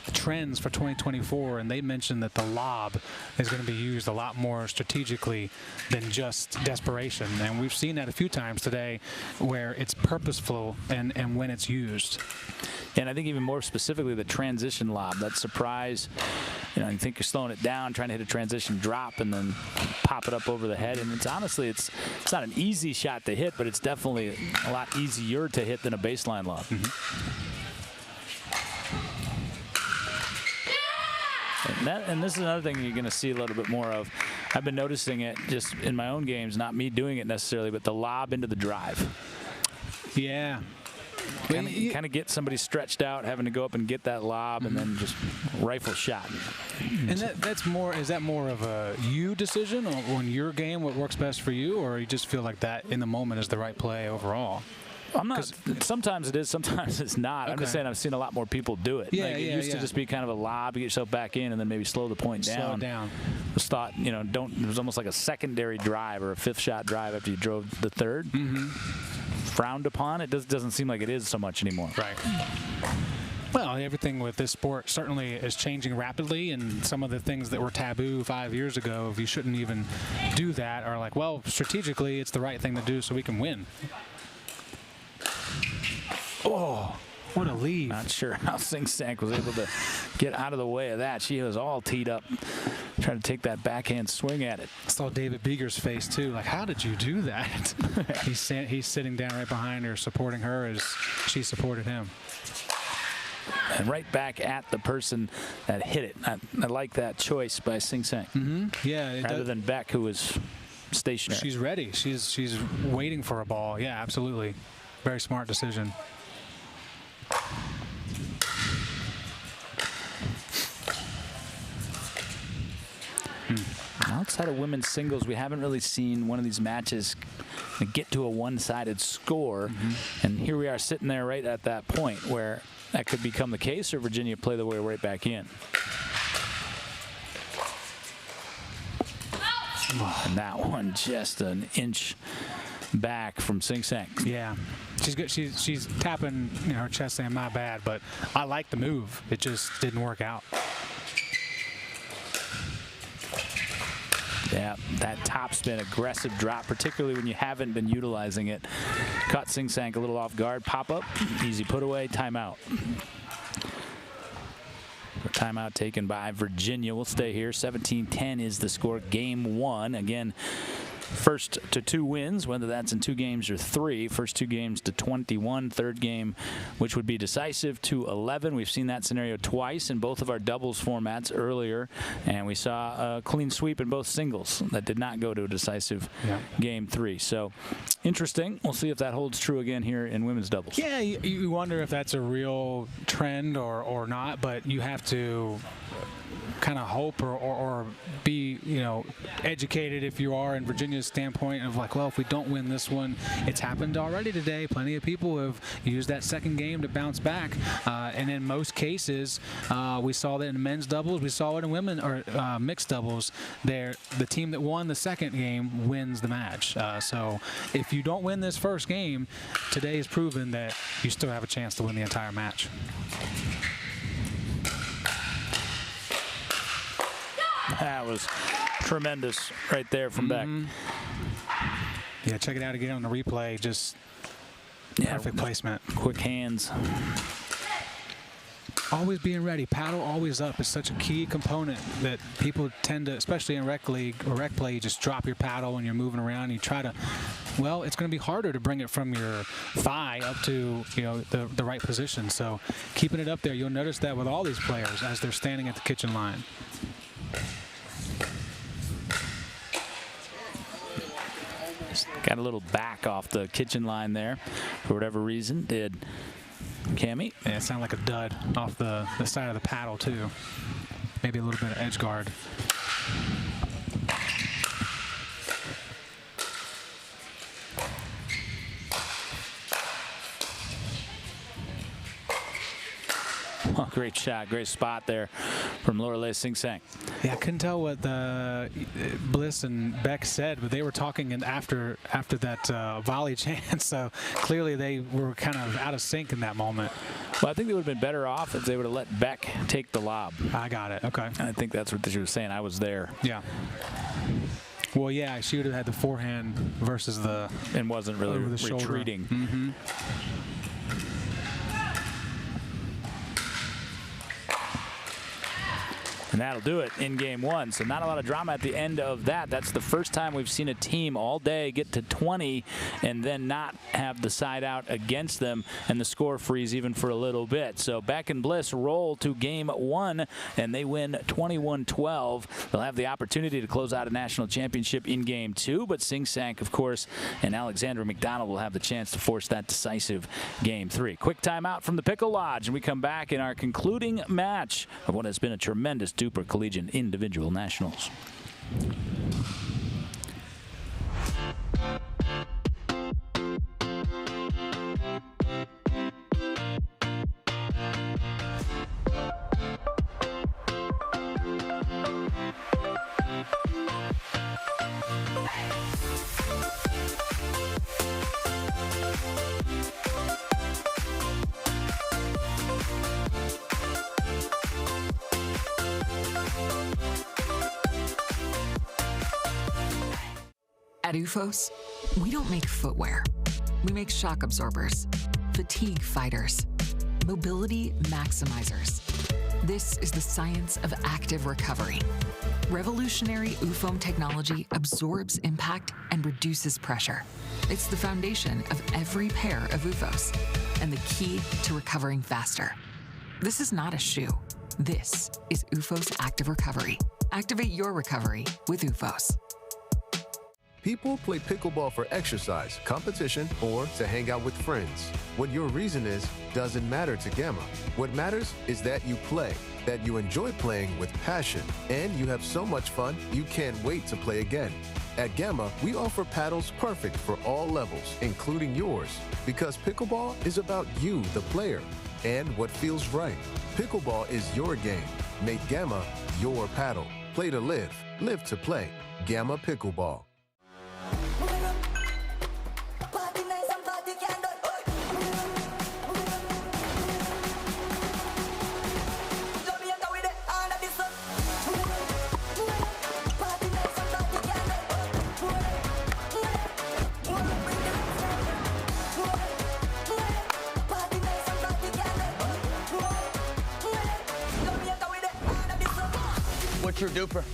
the trends for 2024, and they mentioned that the lob is going to be used a lot more strategically than just desperation. And we've seen that a few times today where it's purposeful and when it's used. And I think even more specifically, the transition lob, that surprise, you think you're slowing it down, trying to hit a transition drop and then pop it up over the head. And it's honestly, it's not an easy shot to hit, but it's definitely a lot easier to hit than a baseline lob. And this is another thing you're going to see a little bit more of. I've been noticing it just in my own games, not me doing it necessarily, but the lob into the drive. Yeah. Kind of get somebody stretched out, having to go up and get that lob, and then just rifle shot. And is that more of a you decision, or on your game, what works best for you, or you just feel like that in the moment is the right play overall? I'm not. Sometimes it is, sometimes it's not. Okay. I'm just saying I've seen a lot more people do it. Yeah, it used to just be kind of a lob, you get yourself back in, and then maybe slow the point down. Slow it down. It was thought, it was almost like a secondary drive or a fifth shot drive after you drove the third. Frowned upon. It doesn't seem like it is so much anymore. Right. Well, everything with this sport certainly is changing rapidly, and some of the things that were taboo 5 years ago, if you shouldn't even do that, are like, well, strategically, it's the right thing to do so we can win. Oh, what a lead. Not sure how Sing Sang was able to get out of the way of that. She was all teed up, trying to take that backhand swing at it. I saw David Beeger's face, too. Like, how did you do that? He's sitting down right behind her, supporting her as she supported him. And right back at the person that hit it. I like that choice by Sing Sang. Yeah. Rather than Beck, who was stationary. She's ready. She's waiting for a ball. Yeah, absolutely. Very smart decision. Outside of women's singles, we haven't really seen one of these matches get to a one-sided score. And here we are sitting there right at that point where that could become the case, or Virginia play the way right back in. And that one just an inch back from Sing Sang. Yeah, she's good. She's tapping her chest saying, "My bad," but I like the move. It just didn't work out. Yeah, that topspin aggressive drop, particularly when you haven't been utilizing it. Caught Sing Sang a little off guard. Pop up, easy put away, timeout. Timeout taken by Virginia. We'll stay here. 17-10 is the score. Game 1. Again, first to 2 wins, whether that's in 2 games or 3. First 2 games to 21. Third game, which would be decisive, to 11. We've seen that scenario twice in both of our doubles formats earlier, and we saw a clean sweep in both singles that did not go to a decisive game 3. So interesting. We'll see if that holds true again here in women's doubles. Yeah, you wonder if that's a real trend or not, but you have to kind of hope or be, educated if you are in Virginia's standpoint of like, well, if we don't win this one, it's happened already today. Plenty of people have used that second game to bounce back. And in most cases, we saw that in men's doubles. We saw it in women or mixed doubles. The team that won the second game wins the match. So if you don't win this first game, today has proven that you still have a chance to win the entire match. That was tremendous right there from Beck. Yeah, check it out again on the replay. Just perfect placement. Quick hands. Always being ready. Paddle always up is such a key component that people tend to, especially in rec league or rec play, you just drop your paddle when you're moving around. And you try to, well, it's going to be harder to bring it from your thigh up to, the right position. So keeping it up there, you'll notice that with all these players as they're standing at the kitchen line. Got a little back off the kitchen line there for whatever reason. Did Cammie? Yeah, it sounded like a dud off the side of the paddle, too. Maybe a little bit of edge guard. Oh, great shot, great spot there from Lorelei Sing Sang. Yeah, I couldn't tell what Bliss and Beck said, but they were talking after that volley chance, so clearly they were kind of out of sync in that moment. Well, I think they would have been better off if they would have let Beck take the lob. I got it. Okay. I think that's what she was saying. I was there. Yeah. Well, yeah, she would have had the forehand versus the and wasn't really retreating. Mm-hmm. And that'll do it in game 1. So not a lot of drama at the end of that. That's the first time we've seen a team all day get to 20 and then not have the side out against them and the score freeze even for a little bit. So Beck and Bliss roll to game 1 and they win 21-12. They'll have the opportunity to close out a national championship in game 2, but Sing Sang, of course, and Alexandra McDonald will have the chance to force that decisive game 3. Quick timeout from the Pickle Lodge, and we come back in our concluding match of what has been a tremendous DUPR Collegiate Individual Nationals. At UFOS, we don't make footwear. We make shock absorbers, fatigue fighters, mobility maximizers. This is the science of active recovery. Revolutionary UFOM technology absorbs impact and reduces pressure. It's the foundation of every pair of UFOS and the key to recovering faster. This is not a shoe. This is UFOS Active Recovery. Activate your recovery with UFOS. People play pickleball for exercise, competition, or to hang out with friends. What your reason is doesn't matter to Gamma. What matters is that you play, that you enjoy playing with passion, and you have so much fun you can't wait to play again. At Gamma, we offer paddles perfect for all levels, including yours, because pickleball is about you, the player, and what feels right. Pickleball is your game. Make Gamma your paddle. Play to live, live to play. Gamma Pickleball. Party nice and party can't do it. Jamaica with it, all of this up. Party nice and party can't do it. Party nice and party can't do it. Jamaica with it, all of this up. What's your duper?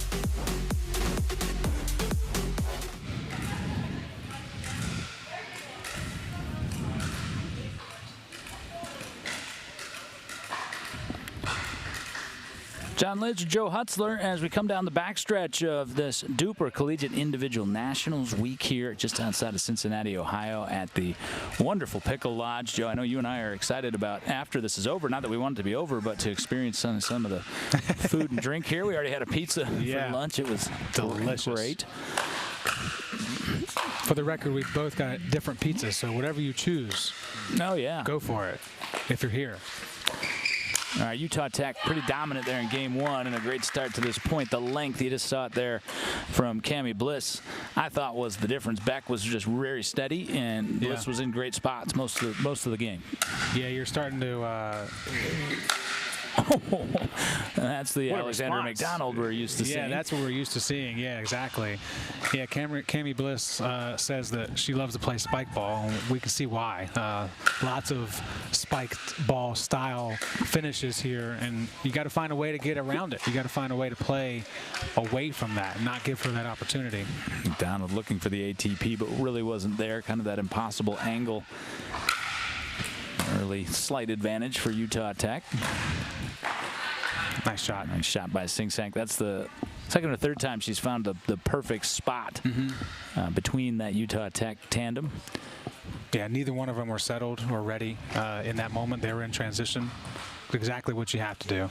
John Lidge, Joe Hutzler, as we come down the backstretch of this DUPR Collegiate Individual Nationals Week here just outside of Cincinnati, Ohio at the wonderful Pickle Lodge. Joe, I know you and I are excited about after this is over, not that we want it to be over, but to experience some of the food and drink here. We already had a pizza for lunch. It was delicious. Great. For the record, we've both got different pizzas, so whatever you choose, go for it if you're here. All right, Utah Tech pretty dominant there in game one and a great start to this point. The length, you just saw it there from Cammie Bliss, I thought was the difference. Beck was just very steady, and Bliss was in great spots most of the game. Yeah, you're starting to... That's the Alexander McDonald we're used to seeing. Yeah, that's what we're used to seeing. Yeah, exactly. Yeah, Cammie Bliss says that she loves to play spike ball, and we can see why. Lots of spiked ball style finishes here, and you got to find a way to get around it. You got to find a way to play away from that and not give her that opportunity. McDonald looking for the ATP, but really wasn't there. Kind of that impossible angle. Early slight advantage for Utah Tech. Nice shot. Nice shot by Sing Sang. That's the second or third time she's found the perfect spot between that Utah Tech tandem. Yeah, neither one of them were settled or ready in that moment. They were in transition. Exactly what you have to do.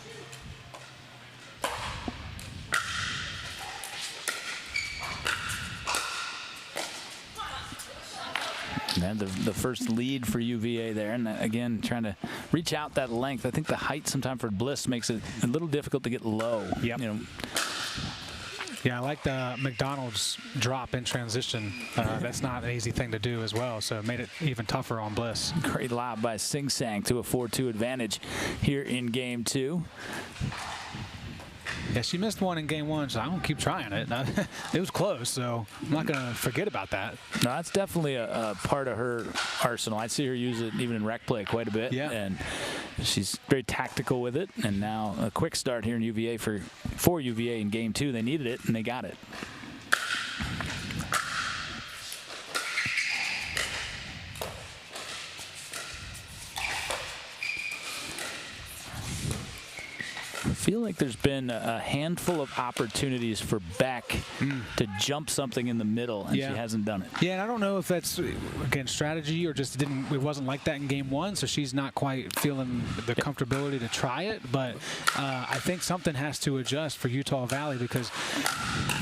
And the first lead for UVA there, and again trying to reach out that length. I think the height sometimes for Bliss makes it a little difficult to get low. Yep. Yeah, I like the McDonald's drop in transition. That's not an easy thing to do as well, so it made it even tougher on Bliss. Great lob by Sing Sang to a 4-2 advantage here in game two. Yeah, she missed one in game one, so I'm going to keep trying it. It was close, so I'm not going to forget about that. No, that's definitely a part of her arsenal. I see her use it even in rec play quite a bit. Yeah. And she's very tactical with it. And now a quick start here in UVA for UVA in game two. They needed it, and they got it. I feel like there's been a handful of opportunities for Beck to jump something in the middle, and she hasn't done it. Yeah, and I don't know if that's, again, strategy or just it wasn't like that in game one, so she's not quite feeling the comfortability to try it. But I think something has to adjust for Utah Valley because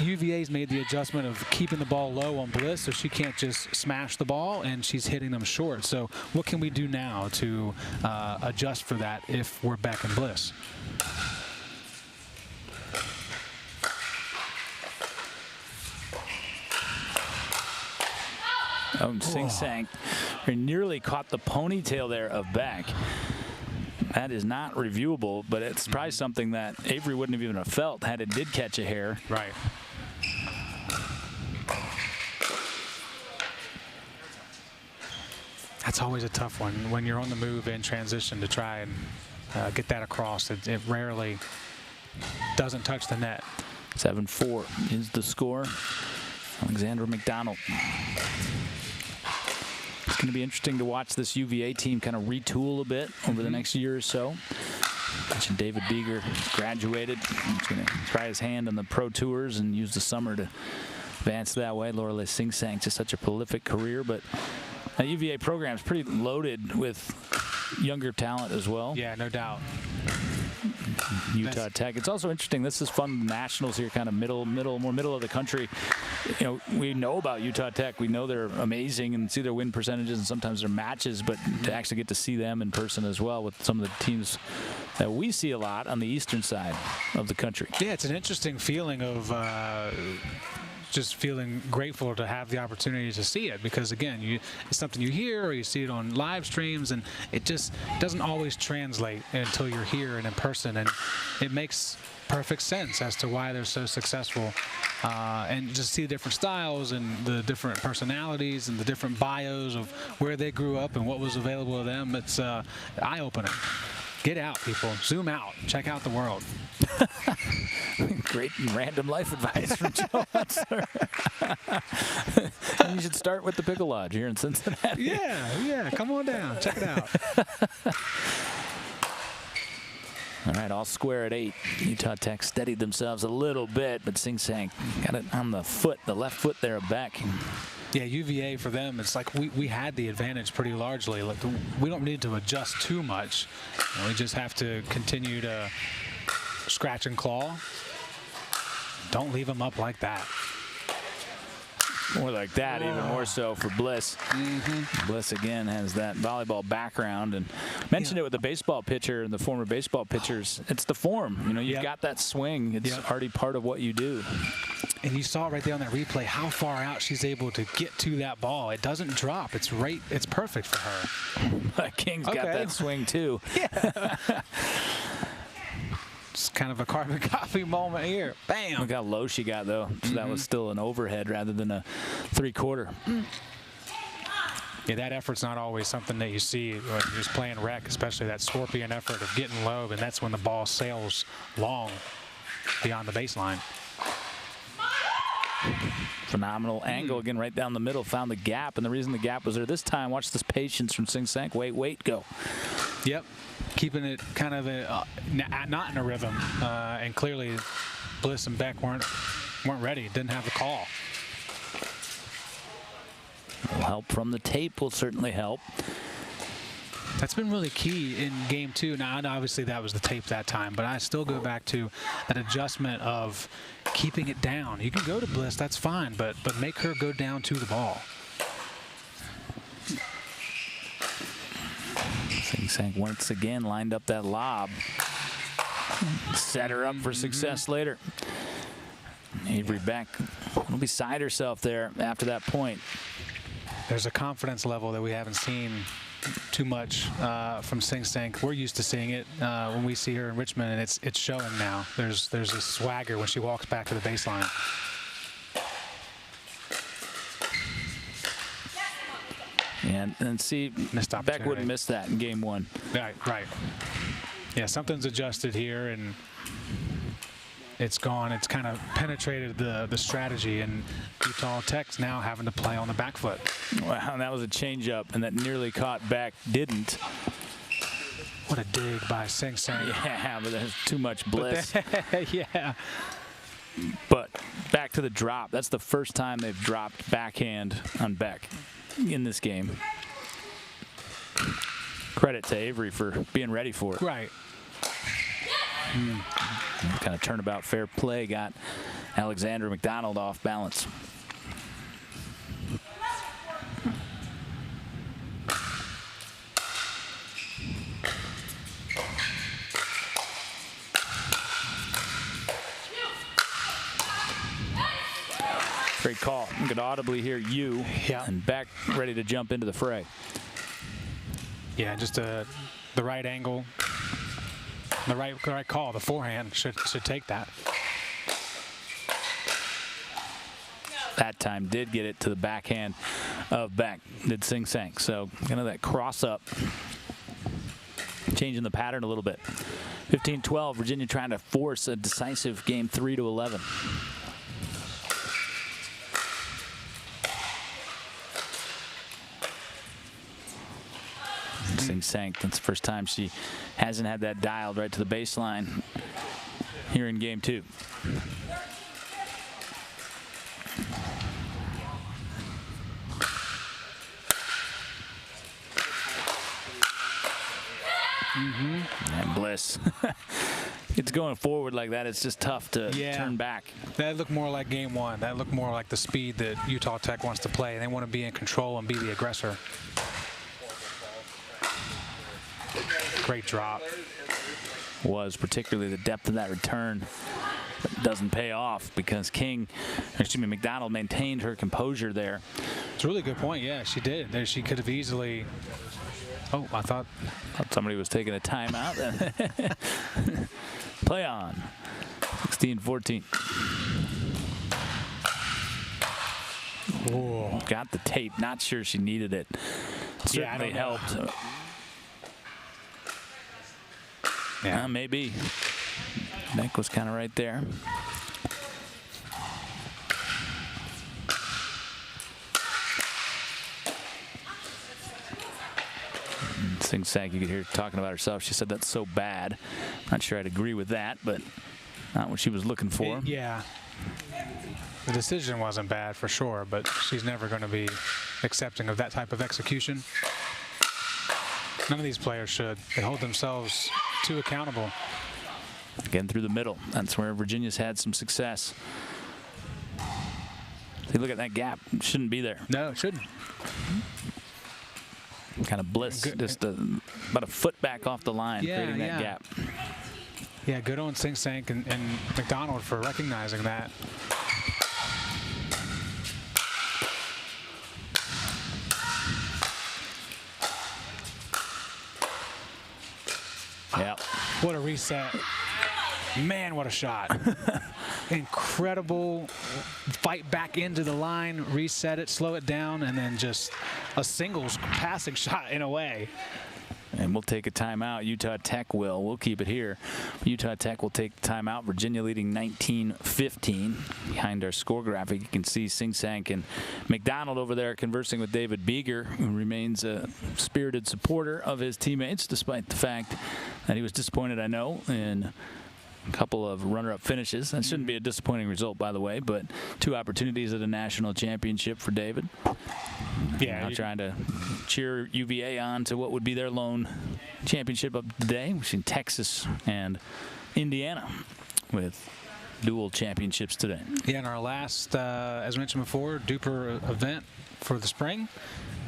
UVA's made the adjustment of keeping the ball low on Bliss so she can't just smash the ball, and she's hitting them short. So what can we do now to adjust for that if we're Beck and Bliss? Oh, and Sing Sang nearly caught the ponytail there of Beck. That is not reviewable, but it's probably something that Avery wouldn't have even felt had it did catch a hair. Right. That's always a tough one when you're on the move in transition to try and get that across. It rarely doesn't touch the net. 7-4 is the score. Alexander McDonald. It's going to be interesting to watch this UVA team kind of retool a bit over the next year or so. Mentioned David Beeger graduated. He's going to try his hand on the pro tours and use the summer to advance that way. Lorelei Sing Sang, just such a prolific career, but that UVA program is pretty loaded with younger talent as well. Yeah, no doubt. Utah Tech. It's also interesting. This is fun. Nationals here, kind of more middle of the country. You know, we know about Utah Tech. We know they're amazing and see their win percentages and sometimes their matches, but to actually get to see them in person as well with some of the teams that we see a lot on the eastern side of the country. Yeah, it's an interesting feeling of just feeling grateful to have the opportunity to see it, because again, it's something you hear or you see it on live streams, and it just doesn't always translate until you're here and in person, and it makes perfect sense as to why they're so successful, and just see the different styles and the different personalities and the different bios of where they grew up and what was available to them. It's eye-opening. Get out, people. Zoom out. Check out the world. Great random life advice from Joe Hunter. And you should start with the Pickle Lodge here in Cincinnati. Yeah. Come on down. Check it out. All right, all square at 8. Utah Tech steadied themselves a little bit, but Sing Sang got it on the foot, the left foot there back. Yeah, UVA for them, it's like we had the advantage pretty largely. Like, we don't need to adjust too much. We just have to continue to scratch and claw. Don't leave them up like that. More like that, even more so for Bliss. Bliss, again, has that volleyball background. And mentioned it with the baseball pitcher and the former baseball pitchers. It's the form. You know, you've got that swing. It's already part of what you do. And you saw right there on that replay how far out she's able to get to that ball. It doesn't drop. It's right. It's perfect for her. King's got that swing, too. Yeah. It's kind of a carbon copy moment here. Bam. Look how low she got, though. So that was still an overhead rather than a 3/4. Yeah, that effort's not always something that you see when you're just playing rec, especially that scorpion effort of getting low, and that's when the ball sails long beyond the baseline. Phenomenal angle again, right down the middle. Found the gap, and the reason the gap was there this time. Watch this patience from Sing Sang. Wait, go. Yep, keeping it kind of not in a rhythm, and clearly Bliss and Beck weren't ready. Didn't have the call. Help from the tape will certainly help. That's been really key in game 2. Now, obviously that was the tape that time, but I still go back to that adjustment of keeping it down. You can go to Bliss, that's fine, but make her go down to the ball. Sing Sang once again lined up that lob. Set her up for success later. Avery Beck will be beside herself there after that point. There's a confidence level that we haven't seen too much from Sing Sang. We're used to seeing it when we see her in Richmond, and it's showing now. There's a swagger when she walks back to the baseline. And see, Beck wouldn't miss that in game 1. Right. Yeah, something's adjusted here, and it's gone. It's kind of penetrated the strategy, and Utah Tech's now having to play on the back foot. Wow, that was a changeup, and that nearly caught Beck. Didn't. What a dig by Sing Sang. Yeah, but there's too much Bliss. Yeah. But back to the drop. That's the first time they've dropped backhand on Beck in this game. Credit to Avery for being ready for it. Right. Kind of turnabout fair play got Alexander McDonald off balance. Great call. You could audibly hear you and Beck ready to jump into the fray. Yeah, just the right angle, the right call. The forehand should take that. That time did get it to the backhand of Beck did Sing Sang. So kind of that cross up, changing the pattern a little bit. 15-12, Virginia trying to force a decisive game 3-11. Sing Sang, that's the first time she hasn't had that dialed right to the baseline here in game 2. And Bliss. It's going forward like that. It's just tough to turn back. That looked more like game 1. That looked more like the speed that Utah Tech wants to play. They want to be in control and be the aggressor. Great drop. Was particularly the depth of that return doesn't pay off because McDonald maintained her composure there. It's a really good point. Yeah, she did. There, she could have easily. Oh, I thought somebody was taking a timeout. Play on. 16-14. Whoa. Got the tape. Not sure she needed it. Certainly helped. Yeah, maybe. Beck was kind of right there. Sing Sang, you could hear her talking about herself. She said that's so bad. Not sure I'd agree with that, but not what she was looking for. Yeah. The decision wasn't bad for sure, but she's never going to be accepting of that type of execution. None of these players should. They hold themselves too accountable. Again through the middle. That's where Virginia's had some success. See, look at that gap. It shouldn't be there. No, it shouldn't. Kind of Bliss, just about a foot back off the line, creating that gap. Yeah, good on Sing Sang and McDonald for recognizing that. Yeah. What a reset. Man, what a shot. Incredible fight back into the line, reset it, slow it down, and then just a singles passing shot in a way. And we'll take a timeout. Utah Tech will. We'll keep it here. Utah Tech will take the timeout. Virginia leading 19-15. Behind our score graphic, you can see Sing Sang and McDonald over there conversing with David Beeger, who remains a spirited supporter of his teammates, despite the fact that he was disappointed, I know, in a couple of runner-up finishes. That shouldn't be a disappointing result, by the way, but 2 opportunities at a national championship for David. Yeah, now trying to cheer UVA on to what would be their lone championship of the day. We've seen Texas and Indiana with dual championships today. Yeah, in our last, as mentioned before, DUPR event for the spring.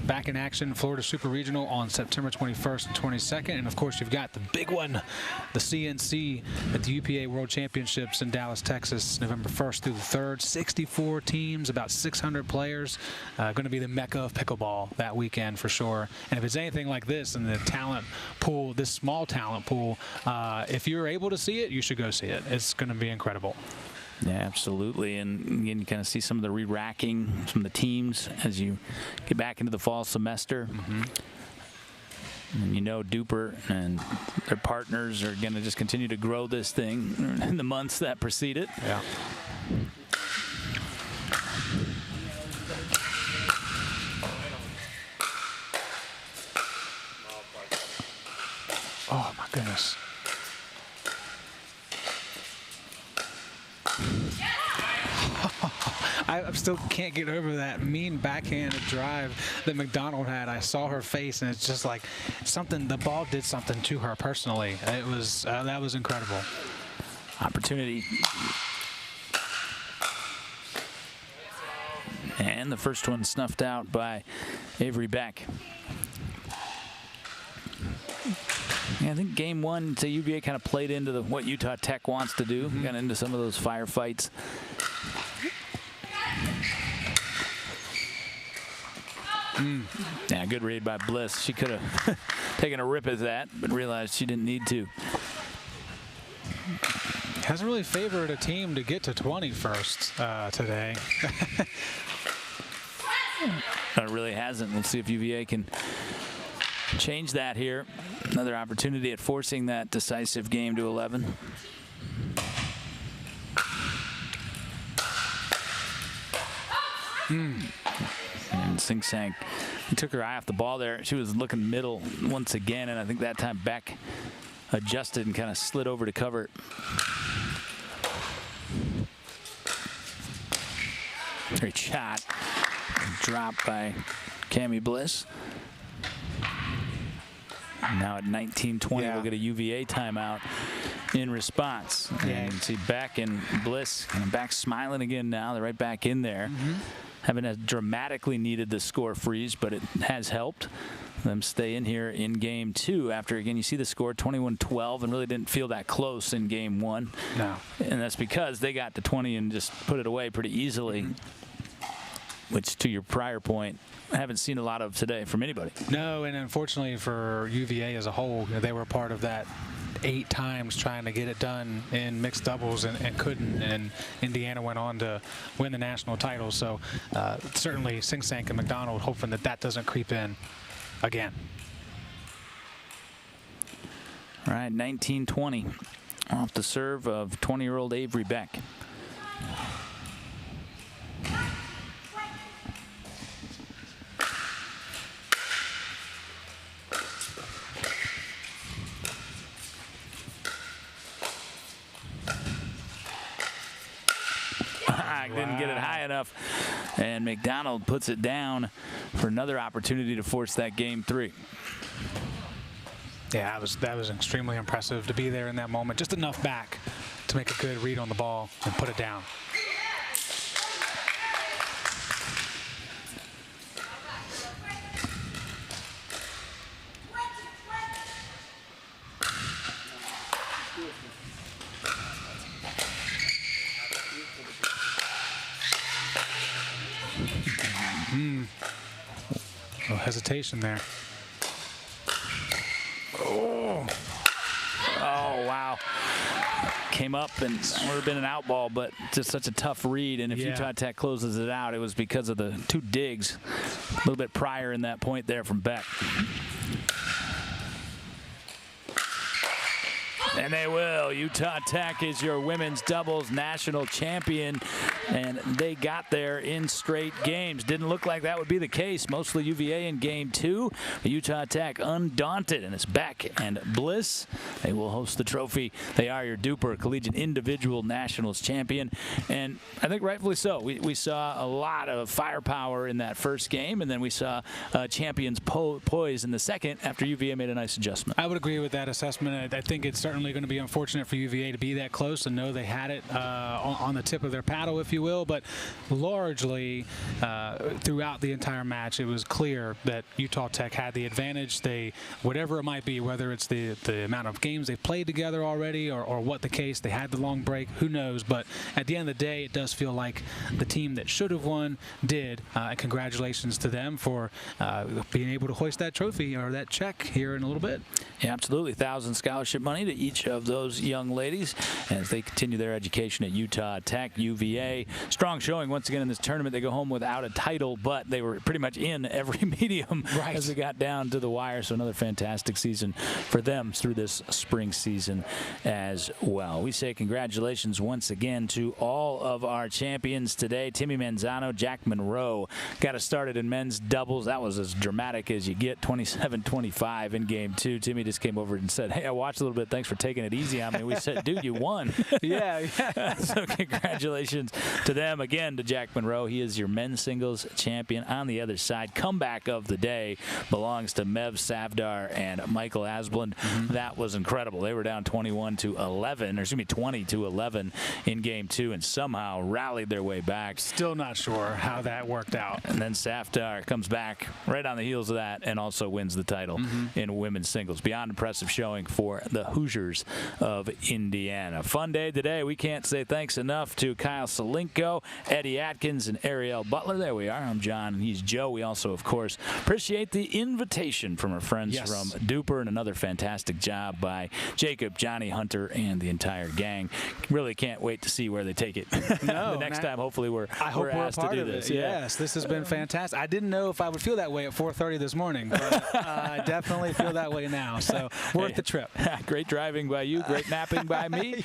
Back in action, Florida Super Regional on September 21st and 22nd. And, of course, you've got the big one, the CNC at the UPA World Championships in Dallas, Texas, November 1st through the 3rd. 64 teams, about 600 players. Going to be the mecca of pickleball that weekend for sure. And if it's anything like this in the talent pool, this small talent pool, if you're able to see it, you should go see it. It's going to be incredible. Yeah, absolutely. And again, you kind of see some of the re-racking from the teams as you get back into the fall semester. And you know DUPR and their partners are going to just continue to grow this thing in the months that precede it. Yeah. Oh, my goodness. I still can't get over that mean backhanded drive that McDonald had. I saw her face, and it's just like something. The ball did something to her personally. It was that was incredible. Opportunity. And the first one snuffed out by Avery Beck. Yeah, I think game 1, so UVA kind of played into what Utah Tech wants to do. Got into some of those firefights. Yeah, good read by Bliss. She could have taken a rip at that, but realized she didn't need to. Hasn't really favored a team to get to 20 first today. But it really hasn't. We'll see if UVA can change that here. Another opportunity at forcing that decisive game to 11. And Sing Sang, he took her eye off the ball there. She was looking middle once again, and I think that time Beck adjusted and kind of slid over to cover. Great shot. Dropped by Cammie Bliss. Now at 19-20, we'll get a UVA timeout in response. And you can see Beck and Bliss and back smiling again now. They're right back in there. Haven't as dramatically needed the score freeze, but it has helped them stay in here in game 2 after, again, you see the score 21-12 and really didn't feel that close in game 1. No. And that's because they got to 20 and just put it away pretty easily, which, to your prior point, I haven't seen a lot of today from anybody. No, and unfortunately for UVA as a whole, they were part of that 8 times trying to get it done in mixed doubles and couldn't, and Indiana went on to win the national title. So certainly Sing Sang and McDonald hoping that that doesn't creep in again. All right, 19-20 off the serve of 20-year-old Avery Beck. Didn't get it high enough, and McDonald puts it down for another opportunity to force that game 3. Yeah, that was extremely impressive to be there in that moment. Just enough back to make a good read on the ball and put it down. No hesitation there. Oh, wow. Came up and would have been an out ball, but just such a tough read. And if Utah Tech closes it out, it was because of the 2 digs a little bit prior in that point there from Beck. And they will. Utah Tech is your women's doubles national champion, and they got there in straight games. Didn't look like that would be the case. Mostly UVA in game 2. But Utah Tech undaunted, and it's Beck and Bliss. They will host the trophy. They are your DUPR Collegiate Individual Nationals champion, and I think rightfully so. We saw a lot of firepower in that first game, and then we saw champions poise in the second after UVA made a nice adjustment. I would agree with that assessment. I think it's certainly going to be unfortunate for UVA to be that close and know they had it on the tip of their paddle, if you will, but largely throughout the entire match it was clear that Utah Tech had the advantage. They, whatever it might be, whether it's the amount of games they've played together already or what the case, they had the long break, who knows, but at the end of the day it does feel like the team that should have won did, and congratulations to them for being able to hoist that trophy or that check here in a little bit. Yeah, absolutely. 1,000 scholarship money to each of those young ladies as they continue their education at Utah Tech. UVA, strong showing once again in this tournament. They go home without a title, but they were pretty much in every medium as they got down to the wire. So another fantastic season for them through this spring season as well. We say congratulations once again to all of our champions today. Timmy Manzano, Jack Monroe got us started in men's doubles. That was as dramatic as you get, 27-25 in game 2. Timmy just came over and said, "Hey, I watched a little bit. Thanks for taking it easy on me." We said, "Dude, you won." Yeah. So congratulations to them again, to Jack Monroe. He is your men's singles champion. On the other side, comeback of the day belongs to Mev Savdar and Michael Asplund. That was incredible. They were down 20-11 in game 2 and somehow rallied their way back. Still not sure how that worked out. And then Savdar comes back right on the heels of that and also wins the title in women's singles. Beyond impressive showing for the Hoosiers of Indiana. Fun day today. We can't say thanks enough to Kyle Salim. Malenko, Eddie Atkins, and Ariel Butler. There we are. I'm John, and he's Joe. We also, of course, appreciate the invitation from our friends from DUPR, and another fantastic job by Jacob, Johnny, Hunter, and the entire gang. Really can't wait to see where they take it. No, the next time, hopefully, we're asked part to do of this. it. Yes, this has been fantastic. I didn't know if I would feel that way at 4:30 this morning, but I definitely feel that way now. So worth the trip. Great driving by you. Great napping by me.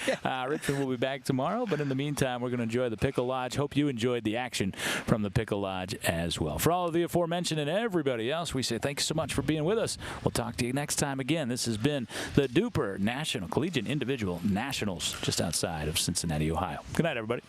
Richmond will be back tomorrow, but in the meantime, we're going to enjoy the Pickle Lodge. Hope you enjoyed the action from the Pickle Lodge as well. For all of the aforementioned and everybody else, we say thanks so much for being with us. We'll talk to you next time again. This has been the DUPR National Collegiate Individual Nationals just outside of Cincinnati, Ohio. Good night, everybody.